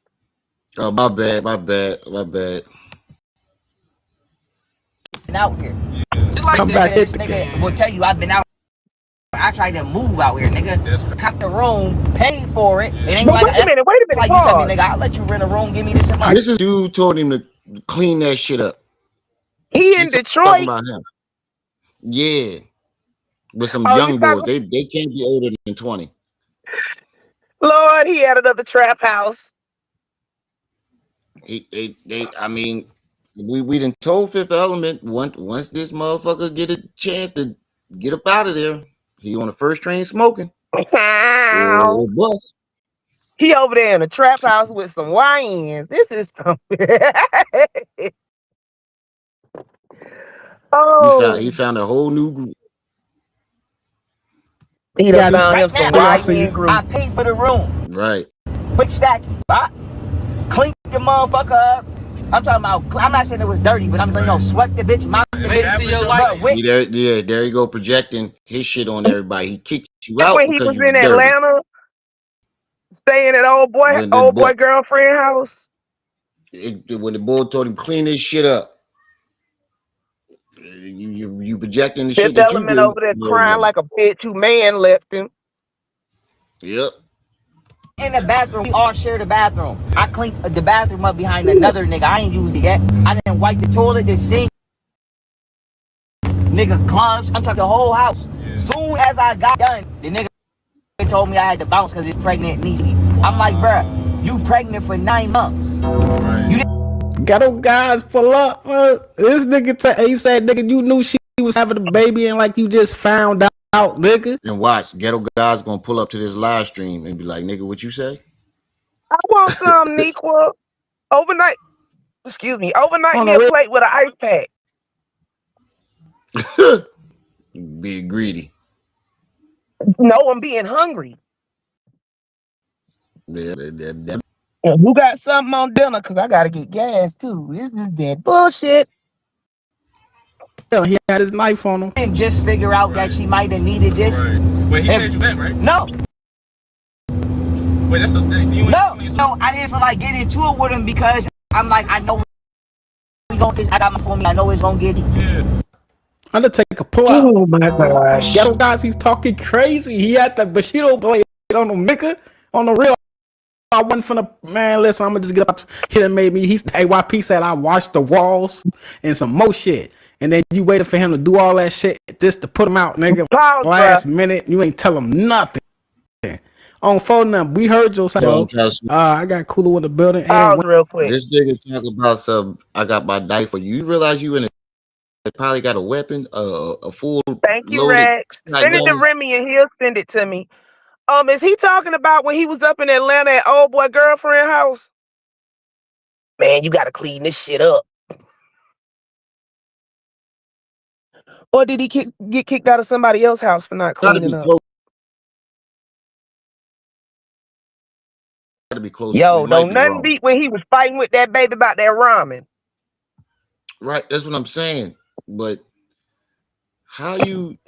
Oh, my bad. Out here. Come back, hit the nigga will tell you I've been out. I tried to move out here, nigga. Cut the room, pay for it. It ain't But like wait a minute. like you tell me, nigga, I'll let you rent a room, give me this money. This is dude told him to clean that shit up. He in Detroit. Talking about him. Yeah. With some young boys. They can't be older than 20. Lord, he had another trap house. I mean, we done told Fifth Element once this motherfucker get a chance to get up out of there, he on the first train smoking. He over there in a trap house with some YNs. This is He found a whole new group. He done found him some YN group. I paid for the room. Right. Quick stacky. Clean the motherfucker up. I'm talking about, I'm not saying it was dirty, but I'm swept the bitch, mop the bitch. There you go, projecting his shit on everybody. He kicked you That's out when he because was you were in dirty. Atlanta, staying at old boy girlfriend house. When the boy told him clean this shit up, you projecting the shit that you Element do. over there crying like a bitch who man left him. Yep. In the bathroom, we all share the bathroom. I cleaned the bathroom up behind another nigga. I ain't used it yet. I didn't wipe the toilet, the sink. Nigga gloves. I'm talking the whole house. Soon as I got done, the nigga told me I had to bounce because his pregnant niece. I'm like, bruh, you pregnant for 9 months. Right. Ghetto guys pull up. This nigga, he said, nigga, you knew she was having a baby and like you just found out, nigga. And watch, ghetto guys gonna pull up to this live stream and be like, nigga, what you say? I want some Nequa. Overnight me a plate with an ice pack. Be greedy. No, I'm being hungry. Yeah. Who got something on dinner? Because I got to get gas too. This is that bullshit. Yeah, he had his knife on him. And just figure out that she might have needed this. Right. Wait, he paid you back, right? No. Wait, that's the thing. No, I didn't feel like getting into it with him because I'm like, I know I got my phone. I know it's gonna get it. Yeah. Undertaker pull up. Oh my gosh. Ghetto guys, he's talking crazy. He had the Bushido blade on the nigga on the real. I wasn't finna, man, listen, I'm gonna just get up. He done made me, AYP said I washed the walls and some more shit. And then you waited for him to do all that shit just to put him out, nigga. Last minute, you ain't tell him nothing. On phone number, we heard your side. I got Cooler in the building. And real quick. This nigga talk about some. I got my knife for you. You realize you in a probably got a weapon, a full. Thank you, Rex. Send it to Remy and he'll send it to me. Is he talking about when he was up in Atlanta at old boy girlfriend house? Man, you gotta clean this shit up. Or did he get kicked out of somebody else's house for not cleaning up? Gotta be close. Yo, don't nothing beat when he was fighting with that baby about that ramen. Right, that's what I'm saying. But how you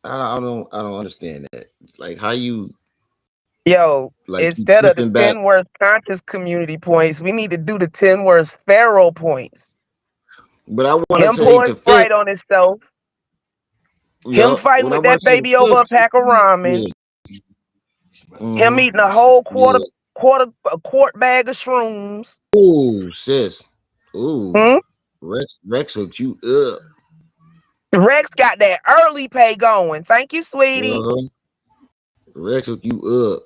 I don't understand that. Like how you like instead of the 10 worst conscious community points, we need to do the 10 worst Pharaoh points. But I want to take pouring Sprite on himself. Him fighting with that baby over a pack of ramen. Him eating a whole quart bag of shrooms. Ooh, sis. Ooh. Rex hooked you up. Rex got that early pay going. Thank you, sweetie. Rex hooked you up.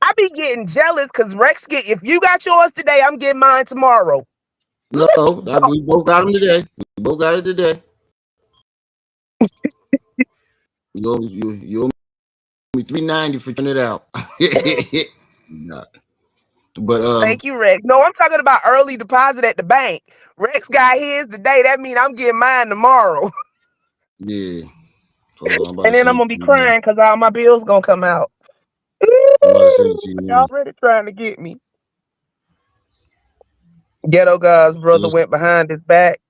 I be getting jealous because Rex if you got yours today, I'm getting mine tomorrow. No, we both got them today. We both got it today. You owe me $390 for turning it out. Nah. But thank you, Rex. No, I'm talking about early deposit at the bank. Rex got his today. That means I'm getting mine tomorrow. Yeah. And then I'm gonna be crying because all my bills gonna come out. Y'all already trying to get me. Ghetto God's brother went behind his back.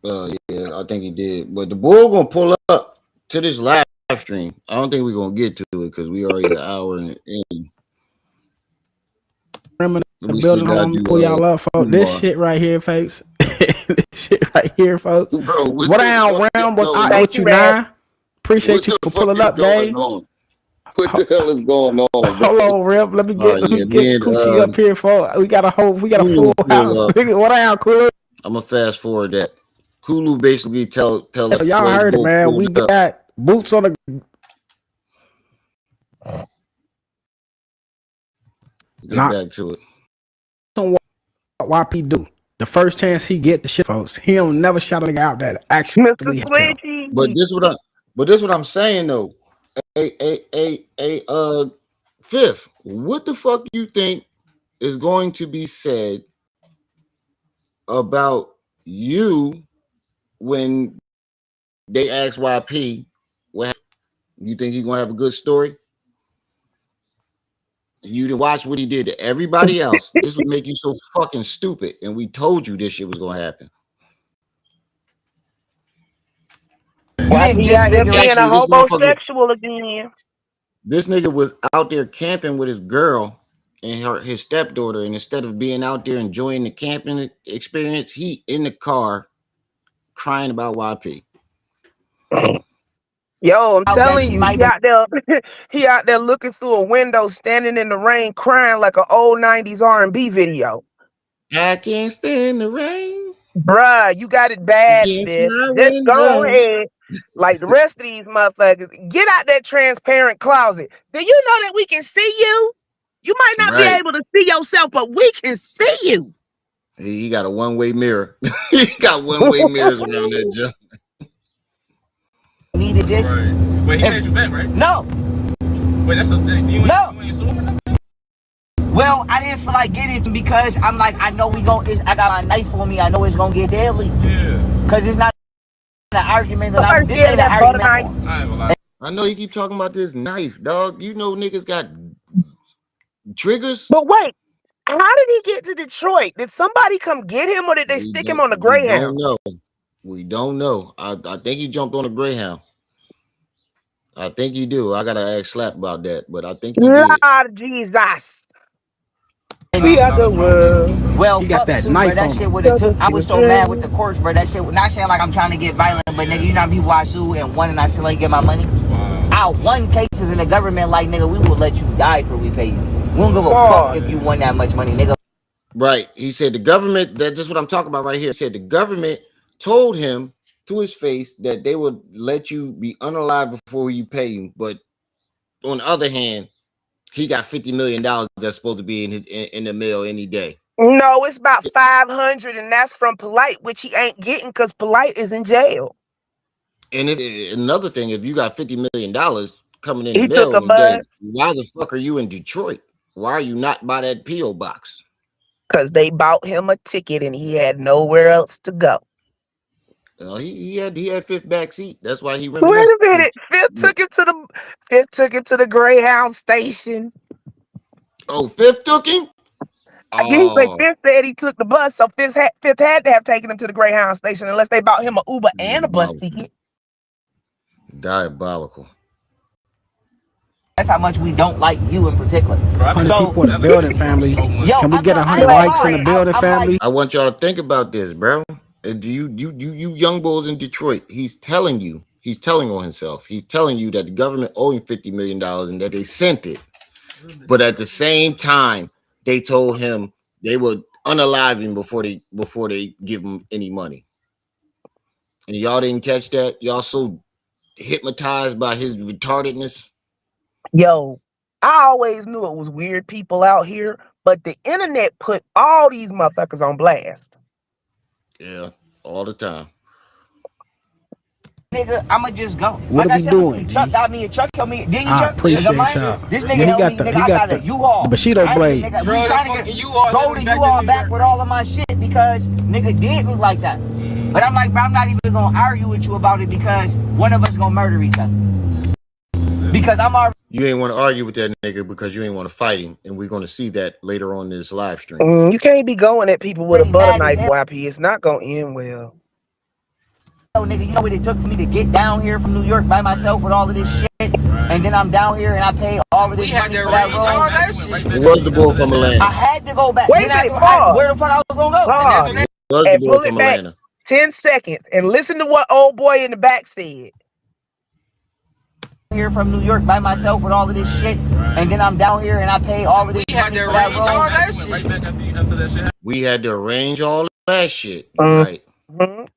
Yeah, I think he did. But the bull gonna pull up to this live stream. I don't think we're gonna get to it because we already an hour in. The building on pull y'all up, folks. This shit right here, folks. This shit right here, folks. Bro, what round was I with you now? Appreciate you for pulling up, Dave. What the hell is going on? Hold on, Rip. Let me get Coochie up here, folks. We got a full house. What round, Cooler? I'm gonna fast forward that. Kulu basically tell us. So y'all heard it, man. We got boots on the. Get back to it. What YP do? The first chance he get the shit, folks. He don't never shout a nigga out that actually. But this what I'm saying though. Fifth, what the fuck you think is going to be said about you when they asked YP, "What you think he's gonna have a good story?" You didn't watch what he did to everybody else. This would make you so fucking stupid. And we told you this shit was gonna happen. Why he out there being a Actually, homosexual again? This nigga was out there camping with his girl and his stepdaughter, and instead of being out there enjoying the camping experience, he in the car crying about YP. Yo, I'm telling you, he out there looking through a window, standing in the rain, crying like an old 90s R&B video. I can't stand the rain. Bruh, you got it bad, sis. Just go ahead. Like the rest of these motherfuckers, get out that transparent closet. Do you know that we can see you? You might not be able to see yourself, but we can see you. He got a one-way mirror. He got one-way mirrors around that junk. Needed this. Right. Wait, he had you back, right? No. Wait, that's a thing. You ain't suing or nothing? Well, I didn't feel like getting it because I'm like, I know I got my knife on me. I know it's gonna get deadly. Yeah. Because it's not an argument that this ain't an argument. I know you keep talking about this knife, dog. You know niggas got triggers. But wait, how did he get to Detroit? Did somebody come get him or did they stick him on the Greyhound? We don't know. I think he jumped on a Greyhound. I think he do. I gotta ask Slap about that, but I think he did. Lord Jesus. We are the world. Well, he got that suit, knife bro, that on shit would have took. I was so mad with the courts, bro. That shit. Not saying like I'm trying to get violent, but nigga, you know how people I sue and won and I still ain't get my money. I won cases in the government like nigga, we will let you die for we pay you. We don't give a fuck if you won that much money, nigga. Right. He said the government. That's just what I'm talking about right here. He said the government told him to his face that they would let you be unalive before you pay him, but on the other hand, he got $50 million that's supposed to be in the mail any day. No, it's about 500, and that's from Polite, which he ain't getting because Polite is in jail. And another thing, if you got $50 million coming in the mail any day, why the fuck are you in Detroit? Why are you not by that P.O. box? Because they bought him a ticket and he had nowhere else to go. He had fifth back seat. That's why he Wait a minute. Fifth took him to the Greyhound station. Oh, Fifth took him? Fifth said he took the bus, so Fifth had to have taken him to the Greyhound station unless they bought him an Uber and a bus ticket. Diabolical. That's how much we don't like you in particular. 100 people in the building, family. Can we get 100 likes in the building, family? I want y'all to think about this, bro. You young bulls in Detroit, he's telling on himself. He's telling you that the government owed him $50 million and that they sent it. But at the same time, they told him they would unalive him before they give him any money. And y'all didn't catch that? Y'all so hypnotized by his retardedness. Yo, I always knew it was weird people out here, but the internet put all these motherfuckers on blast. Yeah, all the time. Nigga, I'ma just go. What are we doing? Chuck got me a Chuck helped me. Didn't you, I Chuck? appreciate y'all. This nigga helped me. Nigga, I got a U-Haul. The Bushido blade. We trying to go to U-Haul back with all of my shit because nigga did me like that. But I'm like, bro, I'm not even gonna argue with you about it because one of us gonna murder each other. Because I'm already. You ain't want to argue with that nigga because you ain't want to fight him, and we're gonna see that later on in this live stream. You can't be going at people with a butter knife, YP. It's not gonna end well. Nigga, you know what it took for me to get down here from New York by myself with all of this shit, and then I'm down here and I pay all of this money for that road. Was the bull from Atlanta? I had to go back. Wait a minute, where the fuck I was gonna go? Was the bull from Atlanta? 10 seconds and listen to what old boy in the back said. Here from New York by myself with all of this shit, and then I'm down here and I pay all of this money for that road. We had to arrange all that shit. Right.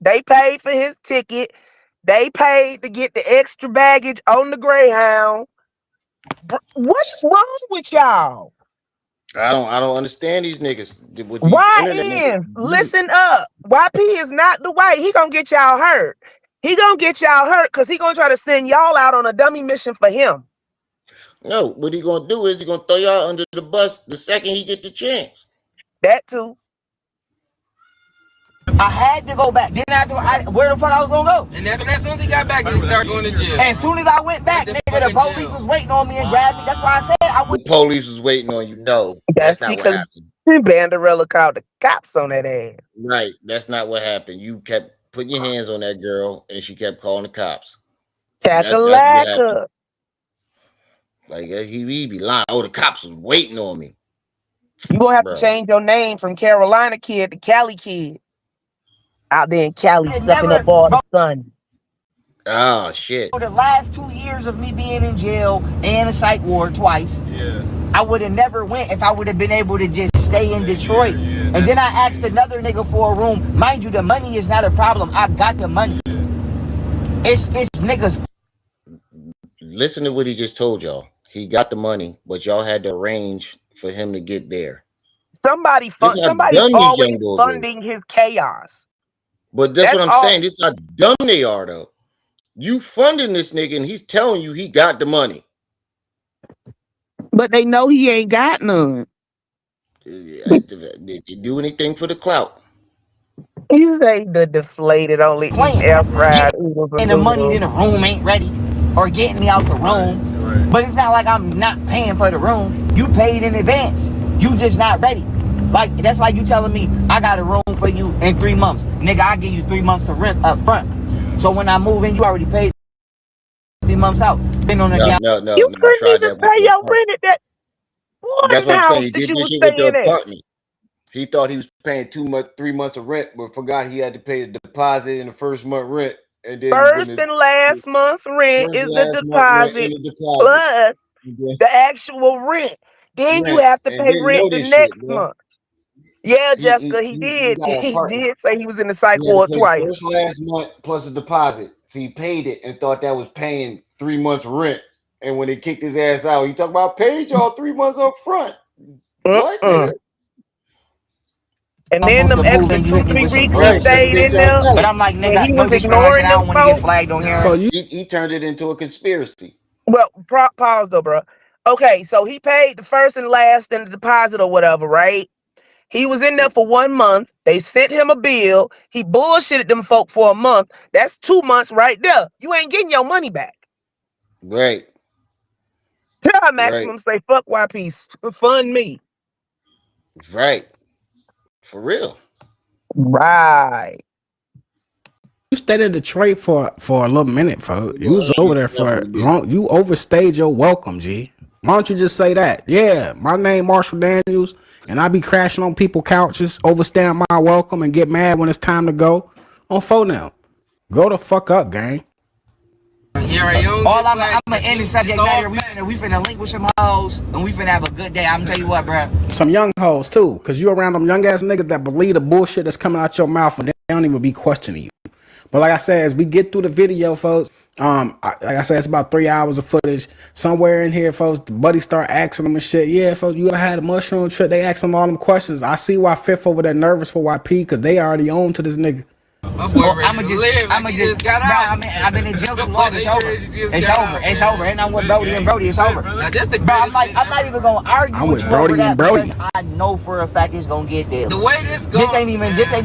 They paid for his ticket. They paid to get the extra baggage on the Greyhound. What's wrong with y'all? I don't understand these niggas. With these listen up. YP is not the way. He gonna get y'all hurt. He gonna get y'all hurt because he gonna try to send y'all out on a dummy mission for him. No, what he gonna do is he gonna throw y'all under the bus the second he get the chance. That too. I had to go back. Didn't have to. Where the fuck I was gonna go? And after that, as soon as he got back, he started going to jail. And as soon as I went back, nigga, the police was waiting on me and grabbed me. That's why I said I would. The police was waiting on you. No, that's not what because happened. Banderella called the cops on that ass. Right, that's not what happened. You kept putting your hands on that girl, and she kept calling the cops. That's what happened. Like he be lying. Oh, the cops was waiting on me. You gonna have to change your name from Carolina Kid to Cali Kid. Out there in Cali, stuffing up all the sun. Oh shit! For the last 2 years of me being in jail and a psych ward twice, I would have never went if I would have been able to just stay in Detroit. And then I asked another nigga for a room. Mind you, the money is not a problem. I got the money. It's niggas. Listen to what he just told y'all. He got the money, but y'all had to arrange for him to get there. Somebody's always funding his chaos. But that's what I'm saying. This is how dumb they are, though. You funding this nigga, and he's telling you he got the money. But they know he ain't got none. Did you do anything for the clout? You say the deflated only air fried and the money in the room ain't ready or getting me out the room. Right. But it's not like I'm not paying for the room. You paid in advance. You just not ready. Like that's like you telling me I got a room for you in 3 months. Nigga, I give you 3 months of rent up front. So when I move in, you already paid 3 months out. Then on the no, you couldn't even pay your rent at that That's what I'm saying. He that did you this was shit with the staying at. apartment. He thought he was paying 3 months of rent, but forgot he had to pay the deposit in the first month rent. And then first and last month's rent is the deposit plus the actual rent. Then you have to pay rent the next month. Yeah, Jessica, he did. He did say he was in the psych ward twice. First last month plus a deposit. So he paid it and thought that was paying 3 months rent. And when they kicked his ass out, he talked about paid y'all 3 months up front. What? And then them extra 2-3 weeks stayed in there. But I'm like, nigga, he was ignoring them. I don't want to get flagged on here. He turned it into a conspiracy. Well, pause though, bro. Okay, so he paid the first and last and the deposit or whatever, right? He was in there for 1 month. They sent him a bill. He bullshitted them folk for a month. That's 2 months right there. You ain't getting your money back. Right. Maximum say, fuck YP. Fund me. Right. For real. Right. You stayed in Detroit for a little minute, folks. You was over there for long. You overstayed your welcome, G. Why don't you just say that? Yeah, my name Marshall Daniels, and I be crashing on people's couches, overstaying my welcome, and get mad when it's time to go. On phone now. Go the fuck up, gang. All I'm gonna end the subject matter. We finna link with some hoes, and we finna have a good day. I'm gonna tell you what, bro. Some young hoes too, cause you around them young ass niggas that believe the bullshit that's coming out your mouth, and they don't even be questioning you. But like I said, as we get through the video, folks, like I said, it's about 3 hours of footage. Somewhere in here, folks, the buddies start asking them and shit. Yeah, folks, you ever had a mushroom trip? They ask them all them questions. I see why Fifth over there nervous for YP, because they already on to this nigga. I'ma just got out. I've been in jail too long. It's over. And I'm with Brody and Brody. It's over. Bro, I'm not even gonna argue. I'm with Brody and Brody. I know for a fact it's gonna get there. The way this goes, this ain't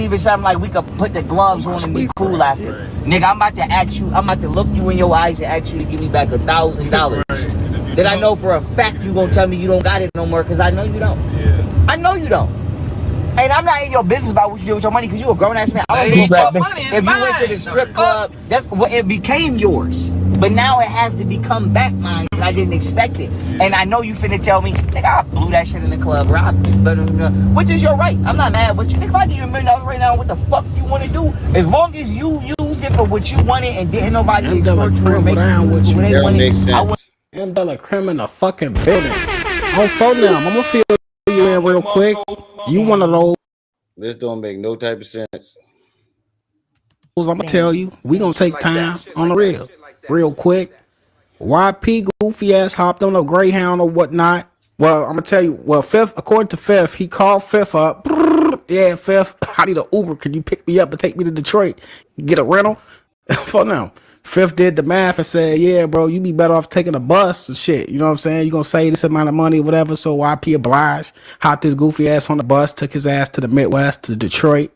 even something like we could put the gloves on and be cool after. Nigga, I'm about to ask you. I'm about to look you in your eyes and ask you to give me back $1,000. That I know for a fact you gonna tell me you don't got it no more, because I know you don't. Yeah. I know you don't. And I'm not in your business about what you do with your money, because you a grown ass man. I don't give a fuck. If you went to the strip club, that's what it became yours. But now it has to become back mine, because I didn't expect it. And I know you finna tell me, nigga, I blew that shit in the club, or which is your right. I'm not mad with you. Nigga, if I give you $1 million right now, what the fuck you want to do? As long as you use it for what you wanted and didn't nobody exploit you or make you what they wanted. I'm done a crime in the fucking building. On phone now, I'm gonna fill you in real quick. You one of those. This don't make no type of sense. I'm gonna tell you, we gonna take time on the real quick. YP goofy ass hopped on a Greyhound or whatnot. Well, I'm gonna tell you. Well, Fifth, according to Fifth, he called Fifth up. Yeah, Fifth, I need an Uber. Can you pick me up and take me to Detroit? Get a rental? For now. Fifth did the math and said, yeah, bro, you be better off taking a bus and shit. You know what I'm saying? You're going to save this amount of money or whatever. So YP obliged, hopped his goofy ass on the bus, took his ass to the Midwest, to Detroit.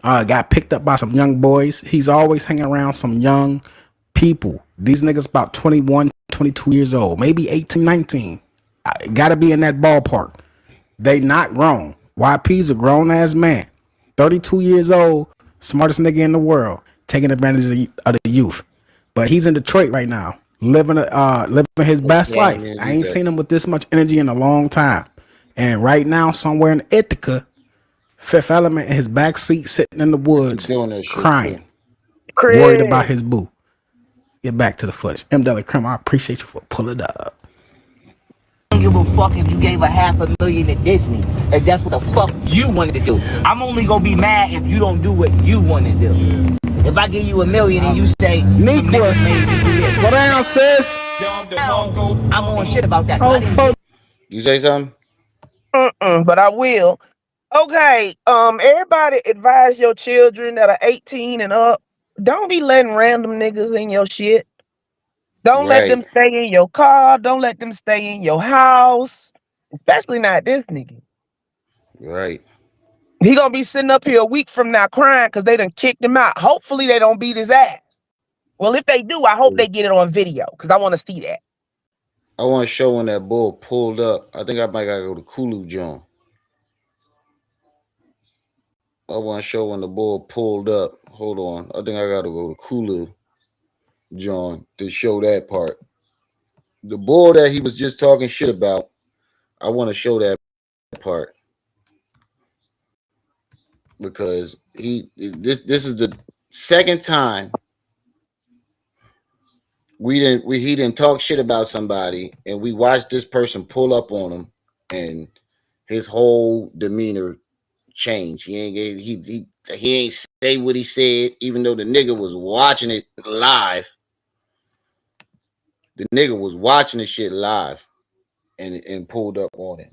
Got picked up by some young boys. He's always hanging around some young people. These niggas about 21, 22 years old, maybe 18, 19. Gotta be in that ballpark. They not grown. YP's a grown ass man. 32 years old, smartest nigga in the world, taking advantage of the youth. But he's in Detroit right now, living his best life. I ain't seen him with this much energy in a long time. And right now, somewhere in Ithaca, Fifth Element in his back seat, sitting in the woods, crying, worried about his boo. Get back to the footage. M. Deli Creme, I appreciate you for pulling up. I don't give a fuck if you gave $500,000 to Disney, if that's what the fuck you wanted to do. I'm only gonna be mad if you don't do what you want to do. If I give you $1 million and you say, Niqua, slow down, sis. I'm on shit about that. Oh, fuck. You say something? But I will. Okay, everybody advise your children that are 18 and up, don't be letting random niggas in your shit. Don't let them stay in your car. Don't let them stay in your house. Especially not this nigga. Right. He gonna be sitting up here a week from now crying because they done kicked him out. Hopefully they don't beat his ass. Well, if they do, I hope they get it on video because I want to see that. I want to show when that bull pulled up. I think I might gotta go to Kulu John. I want to show when the bull pulled up. Hold on. I think I gotta go to Kulu John to show that part. The bull that he was just talking shit about, I want to show that part. Because this is the second time he didn't talk shit about somebody, and we watched this person pull up on him, and his whole demeanor changed. He ain't say what he said, even though the nigga was watching it live. The nigga was watching the shit live, and pulled up on him.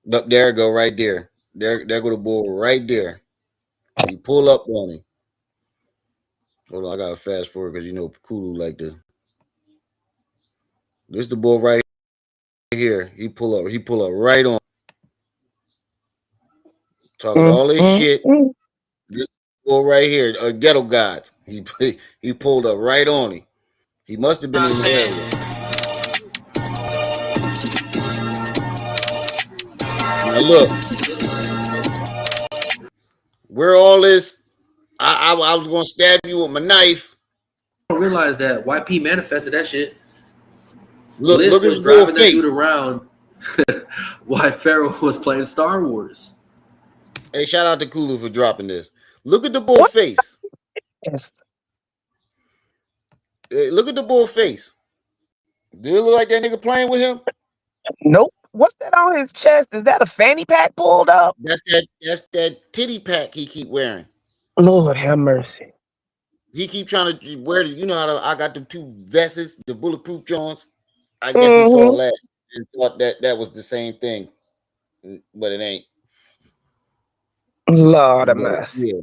Look, there it go right there. There go the bull right there. He pull up on him. Hold on, I gotta fast forward because you know Kulu like this. This the bull right here. He pull up right on. Talking all this shit. This bull right here, Ghetto Gods. He pulled up right on him. He must have been in the area. Now look, where all this, I was gonna stab you with my knife. I don't realize that YP manifested that shit. Look at was driving that dude around while Pharaoh was playing Star Wars. Hey, shout out to Kulu for dropping this. Look at the bull face. Yes. Hey, look at the bull face. Do it look like that nigga playing with him? Nope. What's that on his chest? Is that a fanny pack pulled up? That's that titty pack he keep wearing. Lord have mercy. He keep trying to wear you know how I got the two vests, the bulletproof Johns. I guess he saw that and thought that was the same thing, but it ain't. Lord have mercy. Yeah.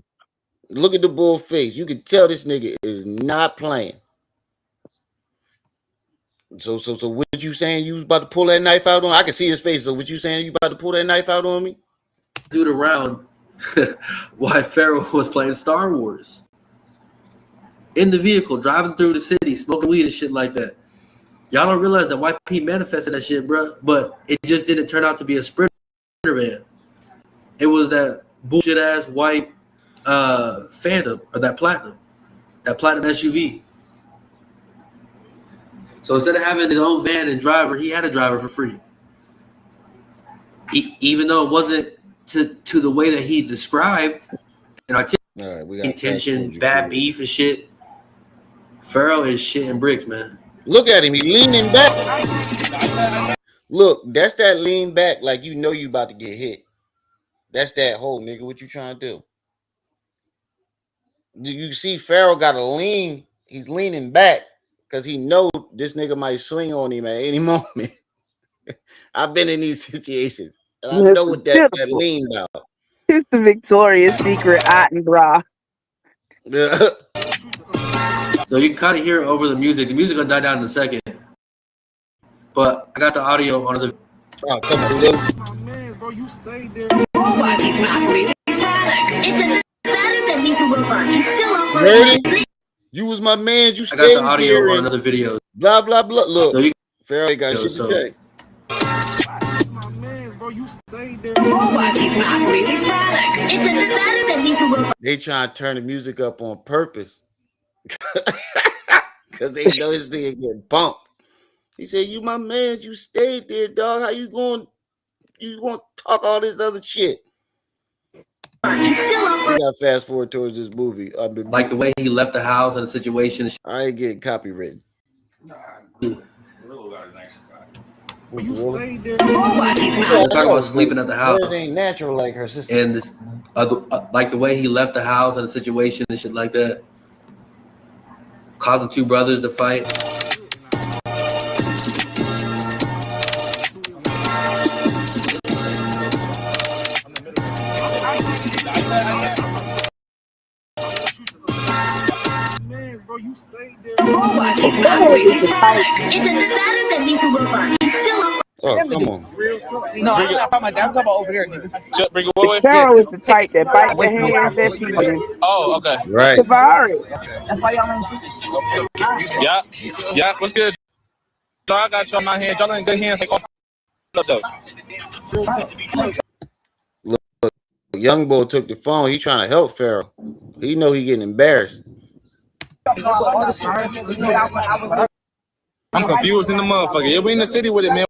Look at the bull face. You can tell this nigga is not playing. So what you saying? You was about to pull that knife out on? I can see his face. So what you saying? You about to pull that knife out on me? Dude around while Pharaoh was playing Star Wars. In the vehicle, driving through the city, smoking weed and shit like that. Y'all don't realize that YP manifested that shit, bro. But it just didn't turn out to be a Sprinter van. It was that bullshit ass white Phantom or that Platinum SUV. So instead of having his own van and driver, he had a driver for free. Even though it wasn't to the way that he described and articulated intention, bad beef and shit. Pharaoh is shitting bricks, man. Look at him. He leaning back. Look, that's that lean back like you know you about to get hit. That's that whole nigga. What you trying to do? You see Pharaoh got a lean. He's leaning back because he know this nigga might swing on him at any moment. I've been in these situations. And I know what that lean about. It's the Victoria's Secret Otten bra. So you can kind of hear it over the music. The music will die down in a second. But I got the audio on the. Oh, come on, dude. Man, bro, you stayed there. Ready? You was my man. You I got the stayed audio there on and another video. blah blah blah. Look, So Pharaoh ain't got shit to say. My man, bro, you stayed there. They trying to turn the music up on purpose because they know this thing get bumped. He said, "You my man. You stayed there, dog. How you going? You going to talk all this other shit?" We got fast forward towards this movie. Like the way he left the house and the situation. I ain't getting copywritten. You stayed there. Talking about sleeping at the house. It ain't natural like her sister. And this other, like the way he left the house and the situation and shit like that, causing two brothers to fight. Bro, you stayed there. Oh, come on. No, I'm not talking about that. I'm talking about over there, nigga. Bring it away. Pharaoh is the type that bite the Away from hands that this feed him. Oh, okay. Right. That's why y'all ain't shit. Yeah. Yeah. What's good? So I got you on my hands. Y'all in good hands. Look, young boy took the phone. He trying to help Pharaoh. He know he getting embarrassed. I'm confused in the motherfucker. Yeah, we in the city with it, man.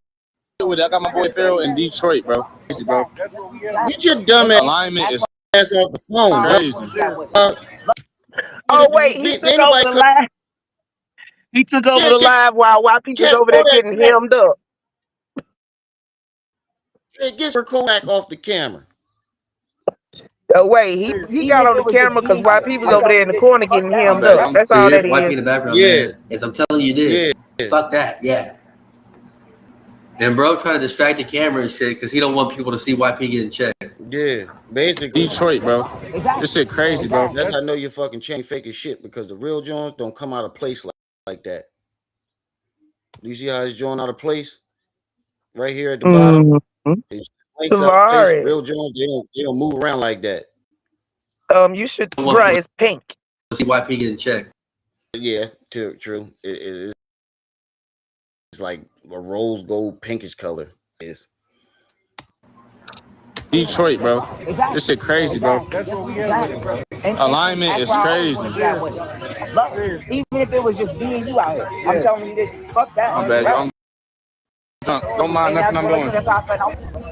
With it. I got my boy Pharaoh in Detroit, bro. Crazy, bro. Get your dumb alignment is ass off the phone, crazy. Oh wait, he took over the live. He took over the live while YP was over there getting hemmed up. Get her Kodak off the camera. Oh wait, he got on the camera because YP was over there in the corner getting hemmed up. That's all that YP is. in the background, man. As I'm telling you this, fuck that, yeah. And bro trying to distract the camera and shit because he don't want people to see YP getting checked. Yeah, basically. Detroit, bro. This shit crazy, bro. That's how I know your fucking chain fake as shit because the real Jones don't come out of place like that. You see how it's drawn out of place? Right here at the bottom. His links up place, real Jones, they don't move around like that. You should, bro, it's pink. See YP getting checked. Yeah, true. It's like a rose gold pinkish color. It's Detroit, bro. This shit crazy, bro. Alignment is crazy. Even if it was just me and you out here, I'm telling you this. Fuck that. My bad. I'm drunk. Don't mind nothing I'm doing.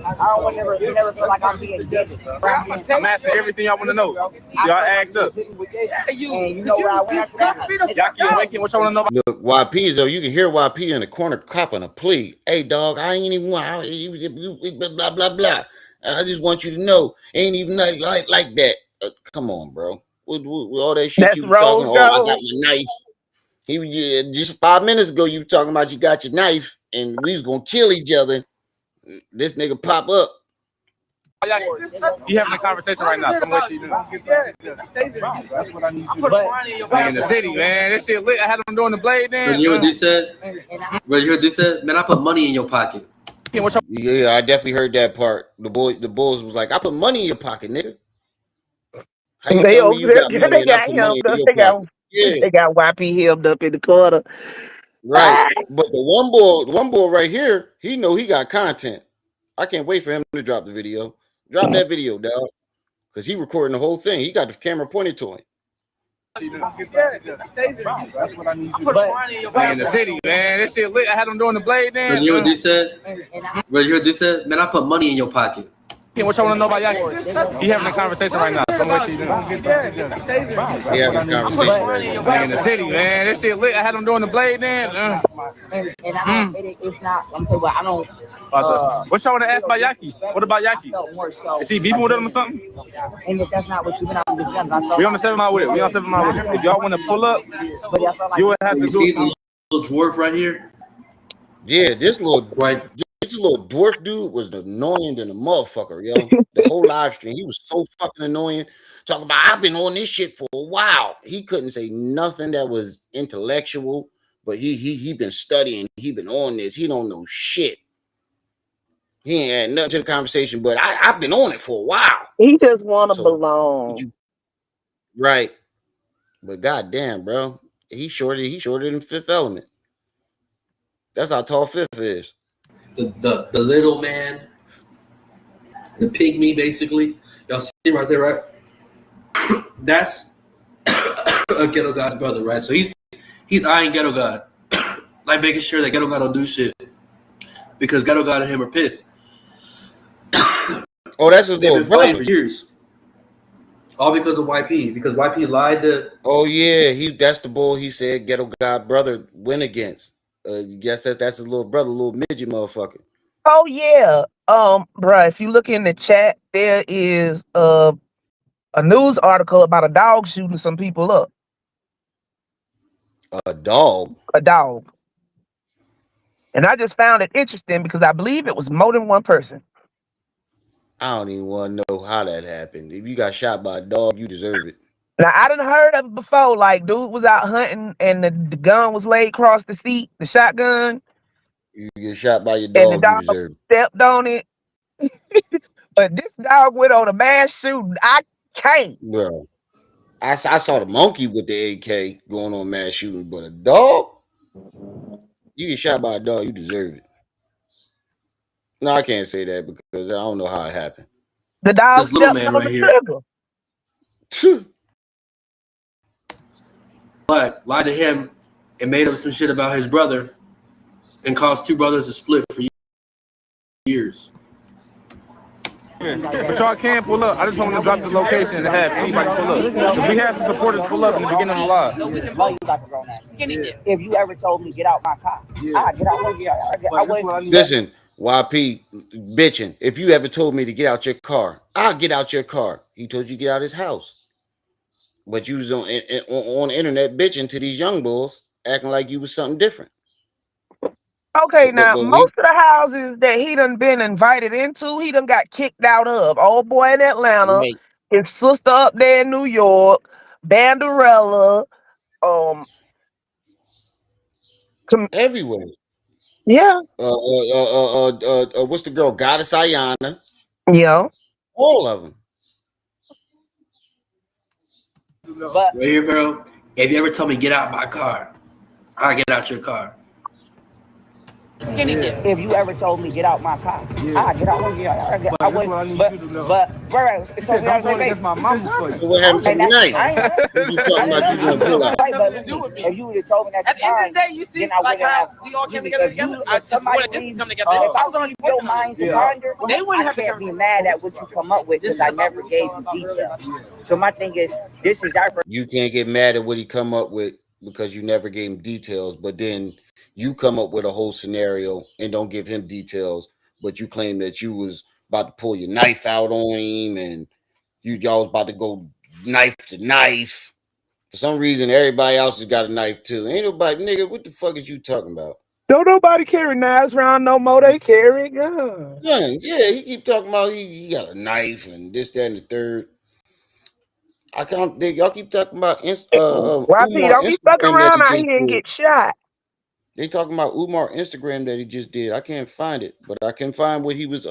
I don't never feel like I'm being given. I'm asking everything y'all want to know. So y'all ask up. And you know where I went. Y'all waking. What y'all want to know about? Look, YP though, you can hear YP in the corner copping a plea. Hey, dog, I ain't even want blah blah blah. I just want you to know, ain't even like that. Come on, bro. With all that shit you was talking. Oh, I got my knife. He was just 5 minutes ago. You were talking about you got your knife and we was gonna kill each other. This nigga pop up. You having a conversation right now, so what you doing? That's what I need you to do. In the city, man. That shit lit. I had them doing the blade then. But you know what they said? But you heard what they said? Man, I put money in your pocket. Yeah, I definitely heard that part. The Bulls was like, I put money in your pocket, nigga. How you tell me you got money and I put money in your pocket? They got YP hemmed up in the corner. Right. But the one boy right here, he know he got content. I can't wait for him to drop the video. Drop that video, dog. Because he recording the whole thing. He got the camera pointed to him. That's what I need you to do. In the city, man. That shit lit. I had them doing the blade then. But you know what they said? But you heard what they said? Man, I put money in your pocket. What y'all want to know about Yaki? You having a conversation right now, so what you doing? Yeah, having a conversation. In the city, man. That shit lit. I had them doing the blade then. And it's not. I'm talking about. I don't. What y'all want to ask about Yaki? What about Yaki? Is he beefing with him or something? And if that's not what you've been out with them, we on the 7 mile with it. We on 7 mile with it. If y'all want to pull up, you would have to do something. Little dwarf right here. Yeah, this little dwarf dude was annoying than a motherfucker, yo. The whole live stream, he was so fucking annoying. Talking about, I've been on this shit for a while. He couldn't say nothing that was intellectual, but he been studying. He been on this. He don't know shit. He ain't had nothing to the conversation, but I've been on it for a while. He just want to belong. Right. But goddamn, bro, he's shorter than Fifth Element. That's how tall Fifth is. The little man, the pygmy, basically. Y'all see him right there, right? That's a Ghetto God's brother, right? So he's eyeing Ghetto God, like making sure that Ghetto God don't do shit because Ghetto God and him are pissed. Oh, that's his They've little been fighting brother. for years. All because of YP. Because YP lied to. Oh yeah, that's the bull he said Ghetto God brother went against. Guess that's his little brother, little midget motherfucker. Oh yeah. Bruh, if you look in the chat, there is a news article about a dog shooting some people up. A dog? A dog. And I just found it interesting because I believe it was more than one person. I don't even want to know how that happened. If you got shot by a dog, you deserve it. Now, I done heard of it before. Like, dude was out hunting and the gun was laid across the seat, the shotgun. You get shot by your And the dog, you dog deserve it. stepped on it. But this dog went on a mass shooting. I can't. Bro, I saw the monkey with the AK going on mass shooting, but a dog? You get shot by a dog, you deserve it. No, I can't say that because I don't know how it happened. The dog This little stepped man on right the here. trigger. Lied to him and made up some shit about his brother and caused two brothers to split for years. But y'all can pull up. I just want to drop the location and have anybody pull up. Because we had some supporters pull up in the beginning of the live. So we can blow you like a grown ass. If you ever told me get out my car, I get out. Listen, YP bitching. If you ever told me to get out your car, I'll get out your car. He told you to get out his house. But you was on the internet bitching to these young bulls, acting like you was something different. Okay, now most of the houses that he done been invited into, he done got kicked out of. Old boy in Atlanta, his sister up there in New York, Banderella, everywhere. Yeah. What's the girl? Goddess Ayana. Yeah. All of them. But right here, Pharaoh, if you ever told me get out my car, I'll get out your car. If you ever told me get out my car, I get out. But right. So we are saying, my mama for you. What happened tonight? You talking about you gonna pull out? If you would have told me that, at the end of the day, you see, like how we all came together. I just wanted this to come together. If I was on your mind to ponder, they wouldn't have to be mad at what you come up with because I never gave you details. So my thing is, this is our. You can't get mad at what he come up with because you never gave him details, but then you come up with a whole scenario and don't give him details, but you claim that you was about to pull your knife out on him and y'all was about to go knife to knife. For some reason, everybody else has got a knife too. Ain't nobody, nigga, what the fuck is you talking about? Don't nobody carry knives around no more. They carry guns. Yeah, he keep talking about he got a knife and this, that, and the third. I can't. Y'all keep talking about YP, don't be fucking around out here and get shot. They talking about Umar Instagram that he just did. I can't find it, but I can find what he was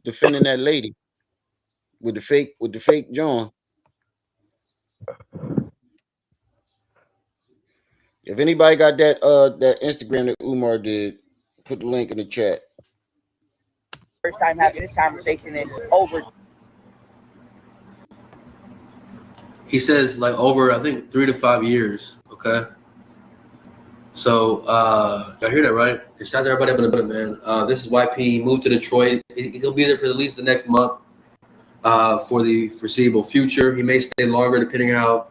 defending that lady with the fake John. If anybody got that that Instagram that Umar did, put the link in the chat. First time having this conversation in over. He says like over, I think 3 to 5 years. Okay. So y'all hear that, right? Shout out to everybody up in the building, man. This is YP, moved to Detroit. He'll be there for at least the next month for the foreseeable future. He may stay longer depending how.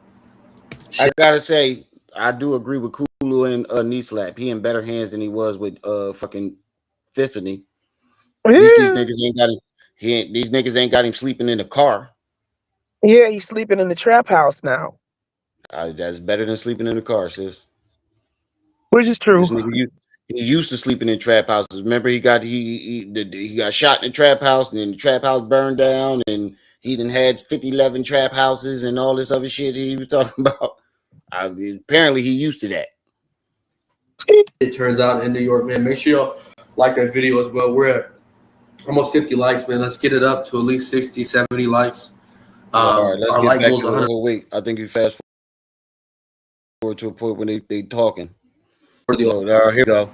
I gotta say, I do agree with Kulu and knee slap. He in better hands than he was with fucking Tiffany. At least these niggas ain't got him. These niggas ain't got him sleeping in the car. Yeah, he's sleeping in the trap house now. That's better than sleeping in the car, sis. Which is true. This nigga, he used to sleeping in trap houses. Remember, he got shot in the trap house, and then the trap house burned down, and he done had 50-11 trap houses and all this other shit he was talking about. Apparently, he used to that. It turns out in New York, man. Make sure y'all like that video as well. We're at almost 50 likes, man. Let's get it up to at least 60, 70 likes. All right, let's our get light back goes to 100. wait. I think you fast forward to a point when they talking. For the All right, here we go.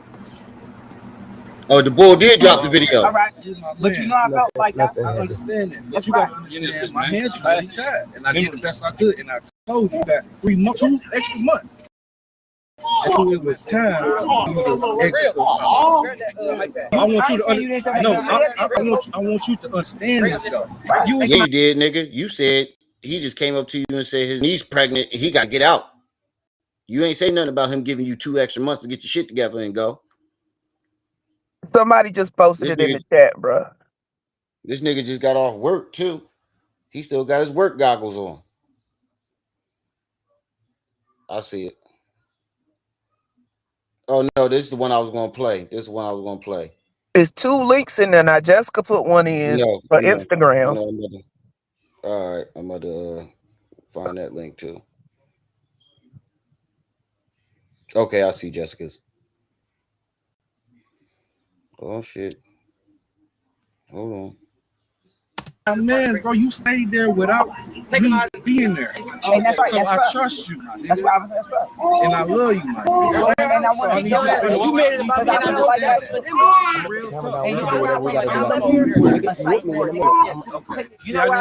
Oh, the bull did drop the video. All right, but you know I felt like that. I understand that. That's You right. got to understand my hands were really tied, and I did the best I could. And I told you that 2 extra months. And so it was time for you to exit. I want you to understand. No, I want you to understand this though. Yeah, you did, nigga. You said he just came up to you and said his niece pregnant and he got to get out. You ain't say nothing about him giving you 2 extra months to get your shit together and go. Somebody just posted it in the chat, bro. This nigga just got off work too. He still got his work goggles on. I see it. Oh no, this is the one I was gonna play. There's 2 links in there now. Jessica put one in for Instagram. All right, I'm about to find that link too. Okay, I see Jessica's. Oh shit. Hold on. Man, bro, you stayed there without me being there. That's right, so that's I right. trust you, my nigga. That's right. That's right. And I love you, my nigga. And I want to know you made it about that. I feel like that. Real talk. And you know where I've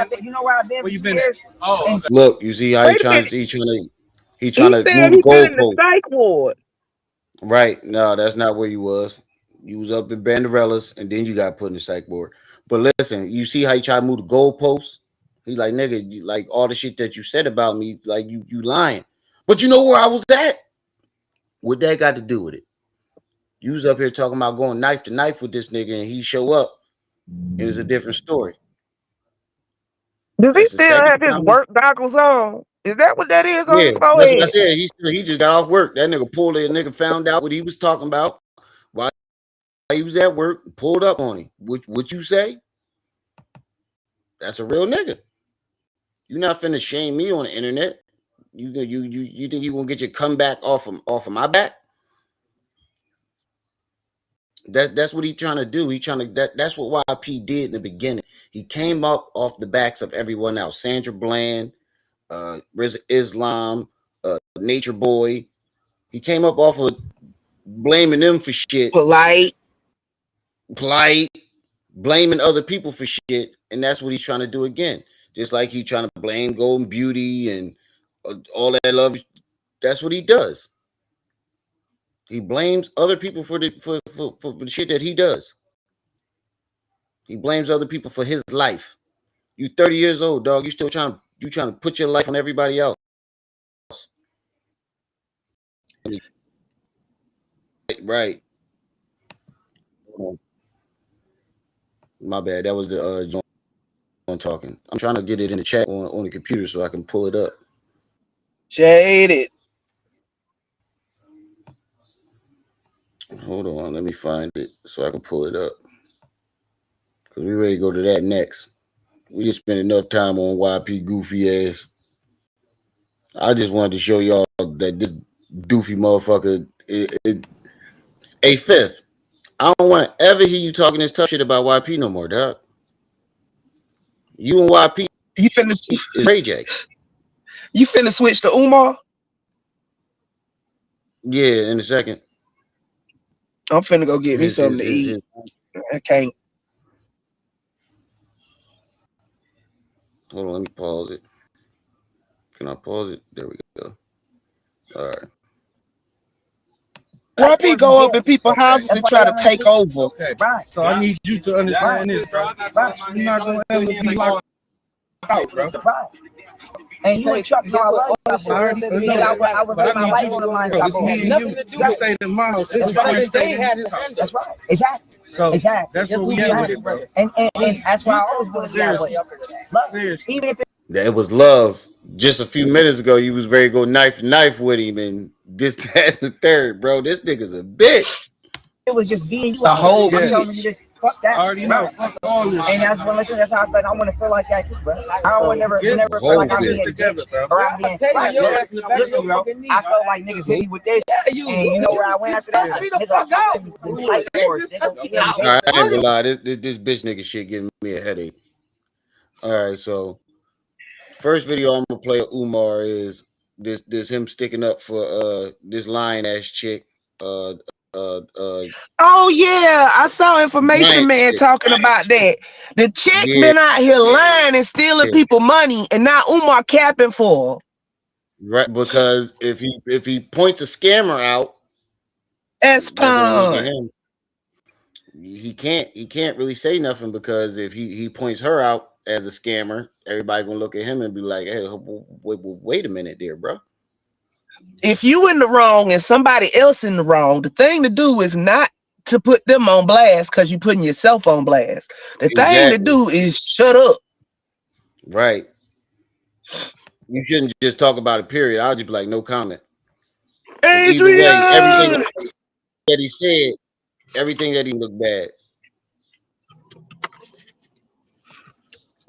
been. You know where I've been. Where you been at? Oh, Look, you see how he trying to move the goalpost. Psych ward. Right. No, that's not where you was. You was up in Banderella's and then you got put in the psych ward. But listen, you see how he tried to move the goalposts? He's like, nigga, you, like all the shit that you said about me, like you lying. But you know where I was at? What that got to do with it? You was up here talking about going knife to knife with this nigga and he show up and it's a different story. Does he still have his work goggles on? Is that what that is on his That's forehead? what I said. He just got off work. That nigga pulled it. Nigga found out what he was talking about while he was at work. Pulled up on him. What you say? That's a real nigga. You're not finna shame me on the internet. You think you gonna get your comeback off of my back? That's what he trying to do. That's what YP did in the beginning. He came up off the backs of everyone else. Sandra Bland, Riz Islam, Nature Boy. He came up off of blaming them for shit. Polite, blaming other people for shit, and that's what he's trying to do again. Just like he's trying to blame Golden Beauty and all that love. That's what he does. He blames other people for the shit that he does. He blames other people for his life. You 30 years old, dog. You trying to put your life on everybody else. Right. My bad. That was the John talking. I'm trying to get it in the chat on the computer so I can pull it up. Shaded. Hold on, let me find it so I can pull it up. Cause we ready to go to that next. We just spent enough time on YP goofy ass. I just wanted to show y'all that this doofy motherfucker. A fifth. I don't want to ever hear you talking this tough shit about YP no more, dog. You and YP. You finna Ray J. You finna switch to Umar? Yeah, in a second. I'm finna go get me something to eat. I can't. Hold on, let me pause it. Can I pause it? There we go. All right. YP go up in people's houses and try to take over. Okay. So I need you to understand this, bro. You're not gonna ever be locked out, bro. And you ain't trying to I was living my life on the line. It's me and you. You stayed in my house. It's you stayed in his house. That's right. Exactly. So exactly. That's what we had with it, bro. And that's why I always want to be seriously. Even if it was love. Just a few minutes ago, you was ready to go knife to knife with him, and this, that, and the third, bro. This nigga's a bitch. it was just being the whole fuck that. I already know. Fuck all this. And that's what listen, that's how I feel. I want to feel like that too, bro. I don't want never feel like I'm being together, bro. or I'm being listen, bro. I felt like niggas hit me with this, and you know where I went after that? I ain't gonna lie, this bitch nigga shit giving me a headache. All right, so First video I'm gonna play of Umar is this him sticking up for this lying ass chick. Oh yeah, I saw Information Man talking about that. The chick been out here lying and stealing people money, and now Umar capping for her. Right, because if he points a scammer out, that's him. He can't really say nothing, because if he points her out as a scammer, everybody gonna look at him and be like, "Hey, wait a minute there, bro." If you in the wrong and somebody else in the wrong, the thing to do is not to put them on blast, because you're putting yourself on blast. The thing to do is shut up. Right. You shouldn't just talk about it, period. I'll just be like, no comment. Either way, everything that he said, everything that he looked bad.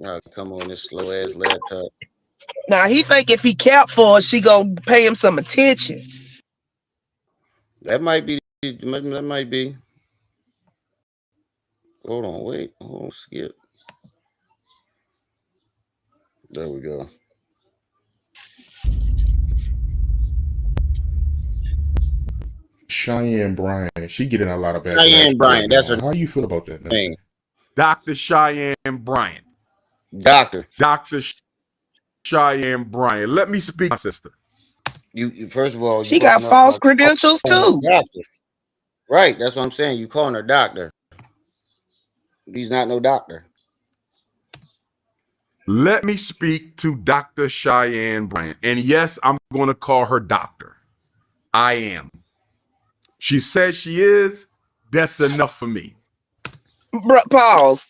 Oh, come on, this slow ass laptop. Now he think if he capped for her, she gonna pay him some attention. That might be. That might be. Hold on, wait. Hold on, skip. There we go. Cheyenne Bryan, she getting a lot of bad. Cheyenne Bryan, that's her. How you feel about that name? Dr. Cheyenne Bryan. Dr. Cheyenne Bryan. Let me speak, my sister. You first of all, she got false credentials too. Doctor. Right, that's what I'm saying. You calling her doctor? He's not no doctor. Let me speak to Dr. Cheyenne Bryan. And yes, I'm going to call her doctor. I am. She says she is. That's enough for me. Pause.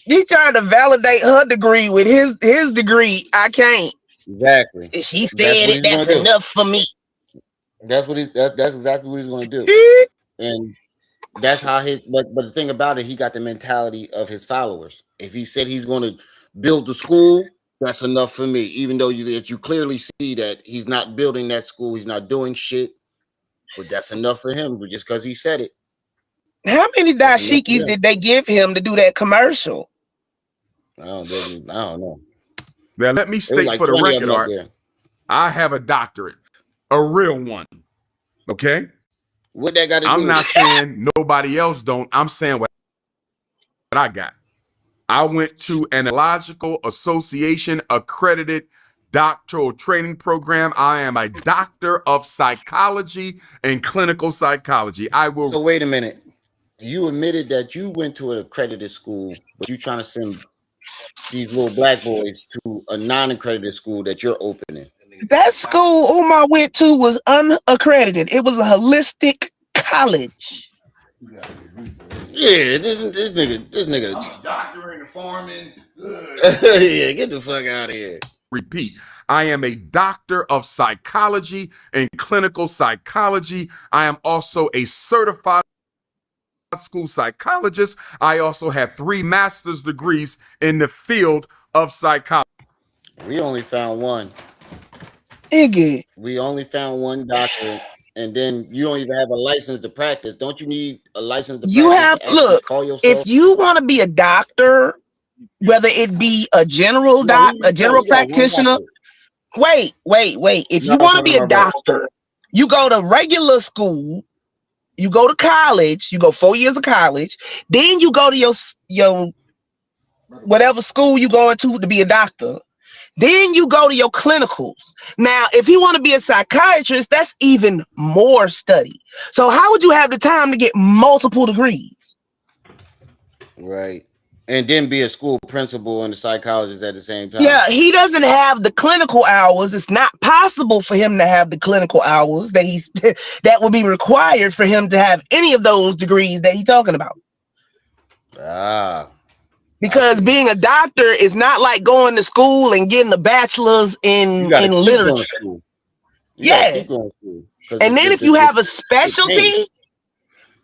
You trying to validate her degree with his degree. I can't. Exactly. She said that's enough for me. That's what that's exactly what he's going to do. And that's how but the thing about it, he got the mentality of his followers. If he said he's going to build the school, that's enough for me. Even though you clearly see that he's not building that school, he's not doing shit, but that's enough for him, just because he said it. How many dashikis did they give him to do that commercial? I don't know. Now let me state for the record, Art, I have a doctorate, a real one. Okay? What that got to do? I'm not saying nobody else don't. I'm saying what I got. I went to an Analogical Association accredited doctoral training program. I am a doctor of psychology and clinical psychology. So wait a minute. You admitted that you went to an accredited school, but you're trying to send these little black boys to a non-accredited school that you're opening. That school Umar went to was unaccredited. It was a holistic college. Yeah, this nigga. I'm a doctor in the farming. Yeah, get the fuck out of here. Repeat. I am a doctor of psychology and clinical psychology. I am also a certified school psychologist. I also have 3 master's degrees in the field of psychology. We only found one. Iggy. We only found one doctor, and then you don't even have a license to practice. Don't you need a license to practice? You have call yourself? If you want to be a doctor, whether it be a general practitioner. Wait. If you want to be a doctor, you go to regular school. You go to college, you go 4 years of college, then you go to your whatever school you going to be a doctor. Then you go to your clinicals. Now, if you want to be a psychiatrist, that's even more study. So how would you have the time to get multiple degrees? Right. And then be a school principal and a psychologist at the same time. Yeah, he doesn't have the clinical hours. It's not possible for him to have the clinical hours that that would be required for him to have any of those degrees that he's talking about. Because being a doctor is not like going to school and getting a bachelor's in literature. Yeah. And then if you have a specialty,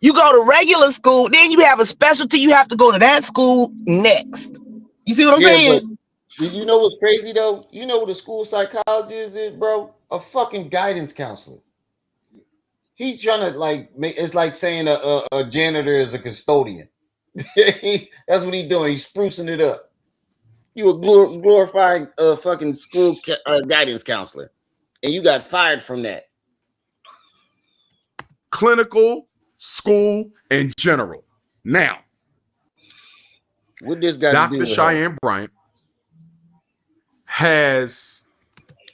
you go to regular school, then you have a specialty, you have to go to that school next. You see what I'm saying? But you know what's crazy though? You know what a school psychologist is, bro? A fucking guidance counselor. He's trying to it's like saying a janitor is a custodian. That's what he's doing. He's sprucing it up. You a glorifying fucking school guidance counselor, and you got fired from that. Clinical, school, and general. Now, what this got to do Dr. with Cheyenne Bryant has.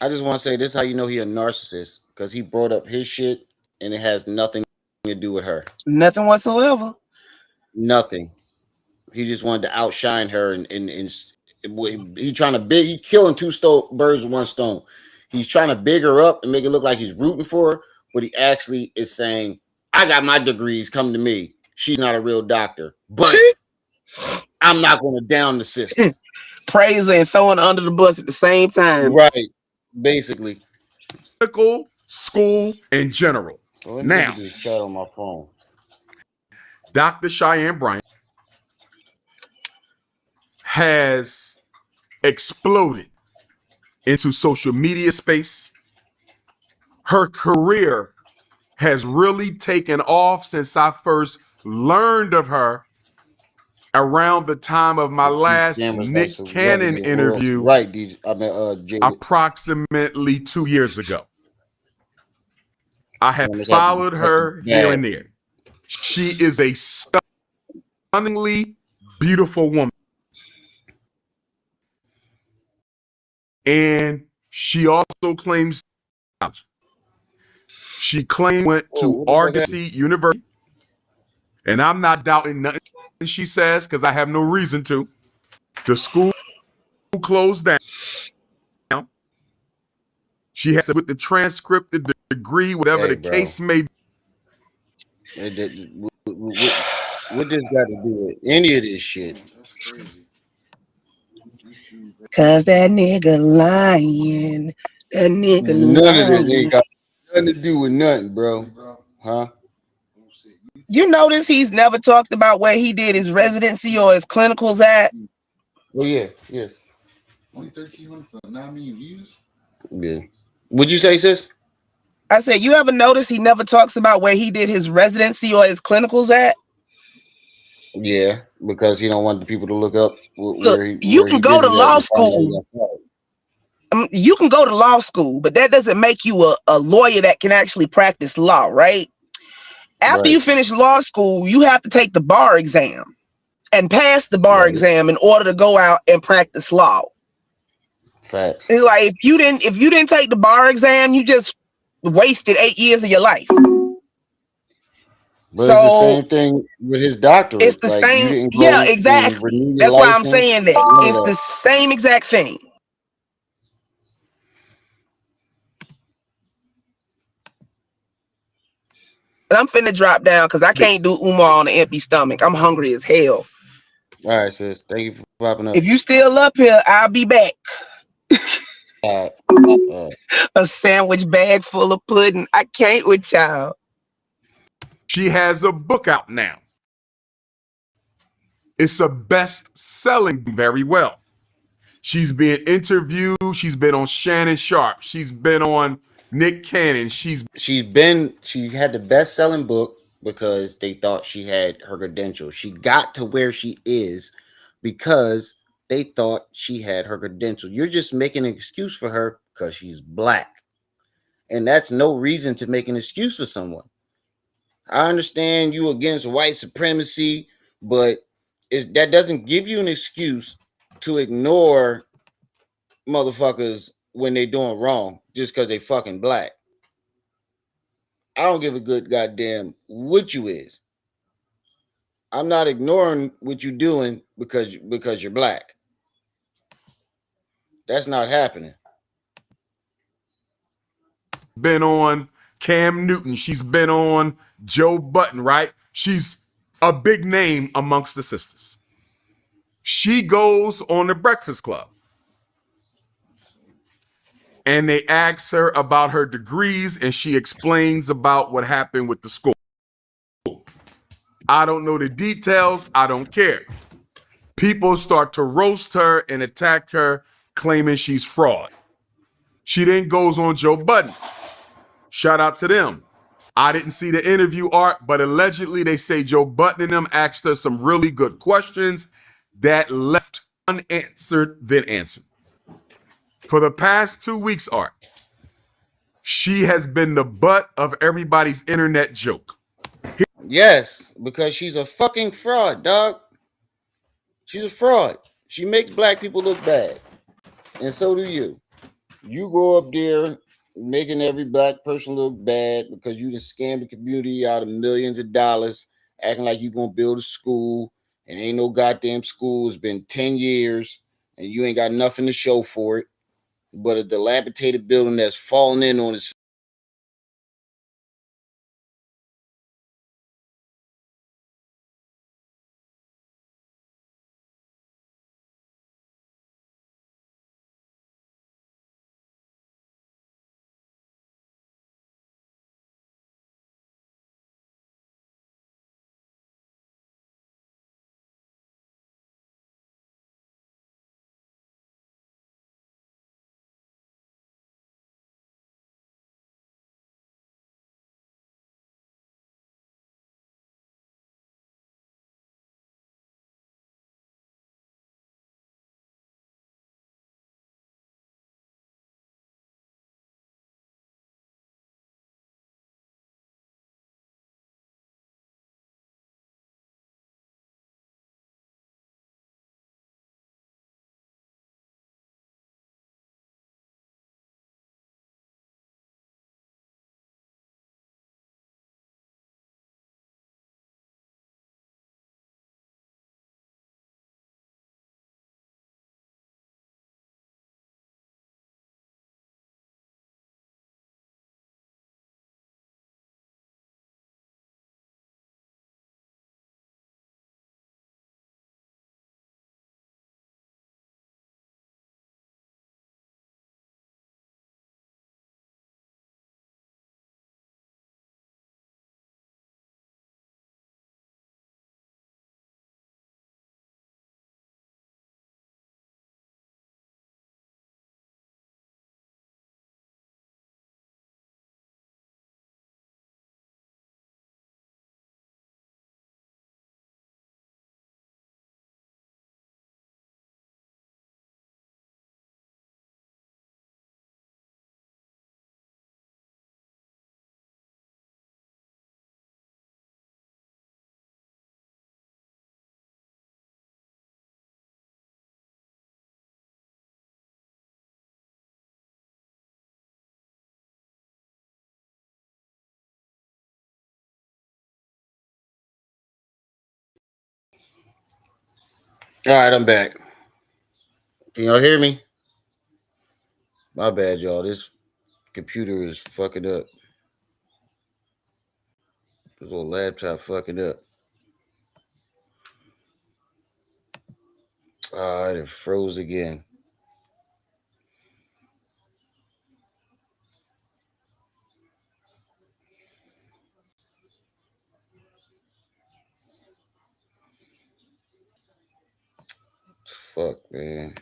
I just want to say this: how you know he a narcissist, because he brought up his shit, and it has nothing to do with her. Nothing whatsoever. Nothing. He just wanted to outshine her, and he trying to he killing two birds with one stone. He's trying to big her up and make it look like he's rooting for her, but he actually is saying, "I got my degrees. Come to me. She's not a real doctor, but I'm not going to down the system." Praising and throwing under the bus at the same time. Right. Basically. Clinical, school, and general. Well, let me now, look at this chat on my phone. Dr. Cheyenne Bryant has exploded into social media space. Her career has really taken off since I first learned of her around the time of my last Nick Cannon interview, right? DJ. Approximately 2 years ago. I have followed her here and there. She is a stunningly beautiful woman. And she also claims she went to Argosy University. And I'm not doubting nothing she says because I have no reason to. The school closed down. She has with the transcript, the degree, whatever the case may be. What does got to do with any of this shit? Cause that nigga lying. That nigga None of this ain't got nothing to do with nothing, bro. Huh? You notice he's never talked about where he did his residency or his clinicals at? Oh yeah, yes. Only 1,300 for 9 million views. Yeah. Would you say, sis? I said, you ever notice he never talks about where he did his residency or his clinicals at? Yeah, because he don't want the people to look up you can go to law school. You can go to law school, but that doesn't make you a lawyer that can actually practice law, right? After you finish law school, you have to take the bar exam and pass the bar exam in order to go out and practice law. Facts. It's like if you didn't take the bar exam, you just wasted 8 years of your life. But it's the same thing with his doctorate. It's the same. Yeah, exactly. That's why I'm saying that. It's the same exact thing. And I'm finna drop down because I can't do Umar on an empty stomach. I'm hungry as hell. All right, sis. Thank you for popping up. If you still up here, I'll be back. A sandwich bag full of pudding. I can't with y'all. She has a book out now. It's a best-selling very well. She's being interviewed. She's been on Shannon Sharp. She's been on Nick Cannon. She had the best-selling book because they thought she had her credentials. She got to where she is because they thought she had her credentials. You're just making an excuse for her because she's black. And that's no reason to make an excuse for someone. I understand you against white supremacy, but that doesn't give you an excuse to ignore motherfuckers when they doing wrong just because they fucking black. I don't give a good goddamn what you is. I'm not ignoring what you doing because you're black. That's not happening. Been on Cam Newton. She's been on Joe Budden, right? She's a big name amongst the sisters. She goes on the Breakfast Club. And they ask her about her degrees, and she explains about what happened with the school. I don't know the details. I don't care. People start to roast her and attack her, claiming she's fraud. She then goes on Joe Budden. Shout out to them. I didn't see the interview, Art, but allegedly they say Joe Budden and them asked her some really good questions that left unanswered than answered. For the past 2 weeks, Art, she has been the butt of everybody's internet joke. Yes, because she's a fucking fraud, dog. She's a fraud. She makes black people look bad. And so do you. You go up there making every black person look bad because you just scammed the community out of millions of dollars, acting like you're going to build a school, and ain't no goddamn school. It's been 10 years, and you ain't got nothing to show for it but a dilapidated building that's falling in on itself. All right, I'm back. Can y'all hear me? My bad, y'all. This computer is fucking up. This little laptop fucking up. It froze again. Fuck, man.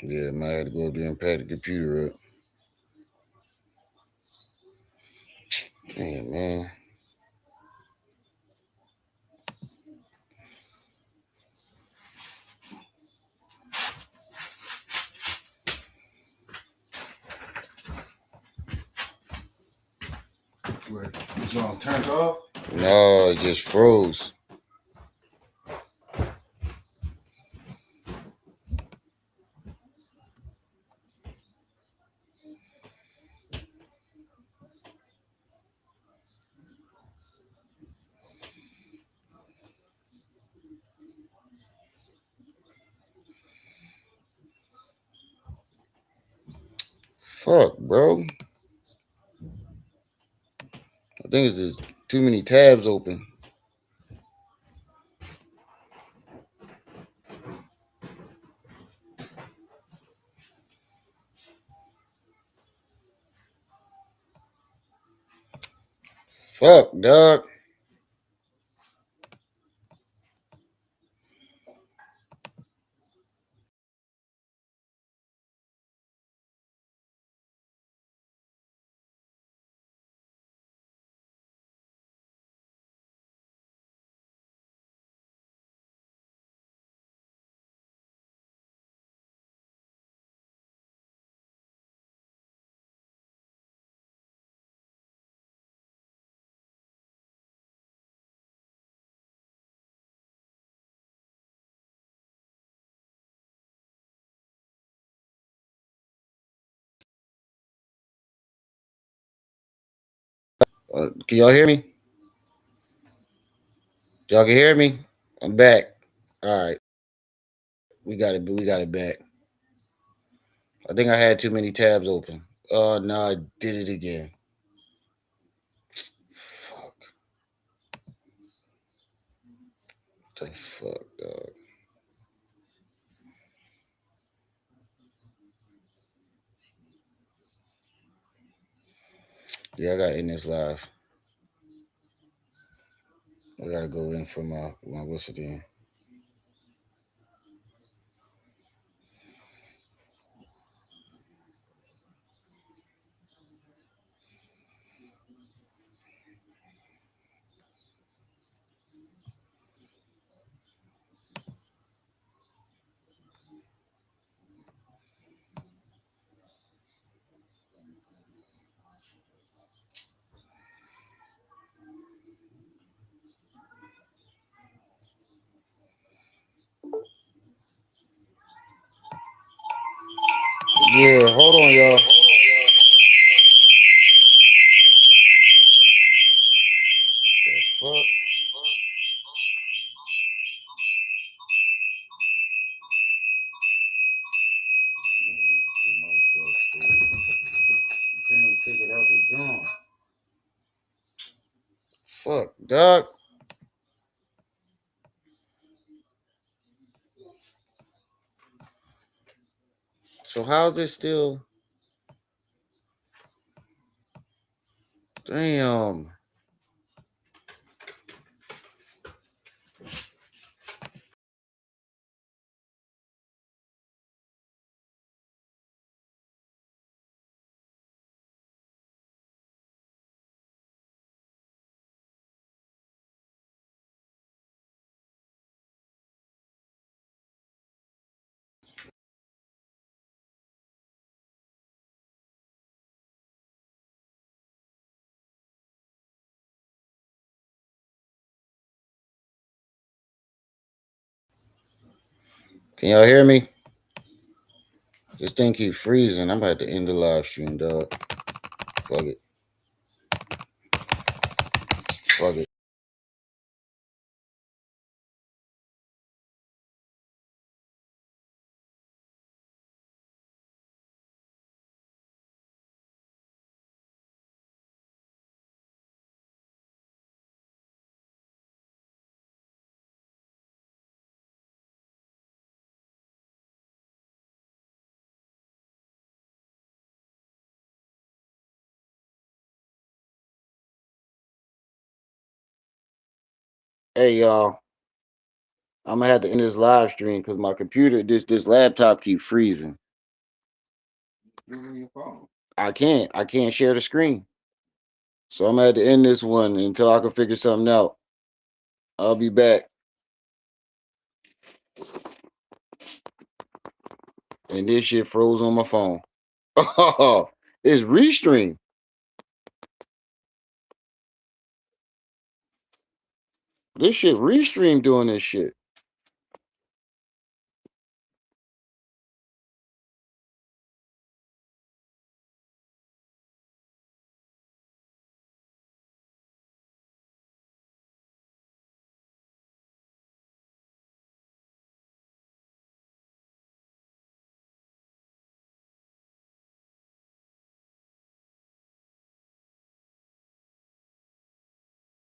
Yeah, man, I had to go up there and pack the computer up. Damn, man. Is y'all turned off? No, it just froze. Fuck, bro. I think it's just too many tabs open. Fuck, dog. Can y'all hear me? Y'all can hear me? I'm back. All right. We got it back. I think I had too many tabs open. Oh, no, I did it again. Fuck. What the fuck, dog? Yeah, I got in this live. I gotta go in for my what's it in. Yeah, hold on, y'all. The fuck? Take it out the joint. Fuck, dog. So how's it still? Damn. Can y'all hear me? This thing keep freezing. I'm about to end the live stream, dog. Fuck it. Fuck it. Hey, y'all. I'm gonna have to end this live stream because my computer, this laptop keep freezing. I can't share the screen. So I'm gonna have to end this one until I can figure something out. I'll be back. And this shit froze on my phone. Oh, it's Restream. This shit Restream doing this shit.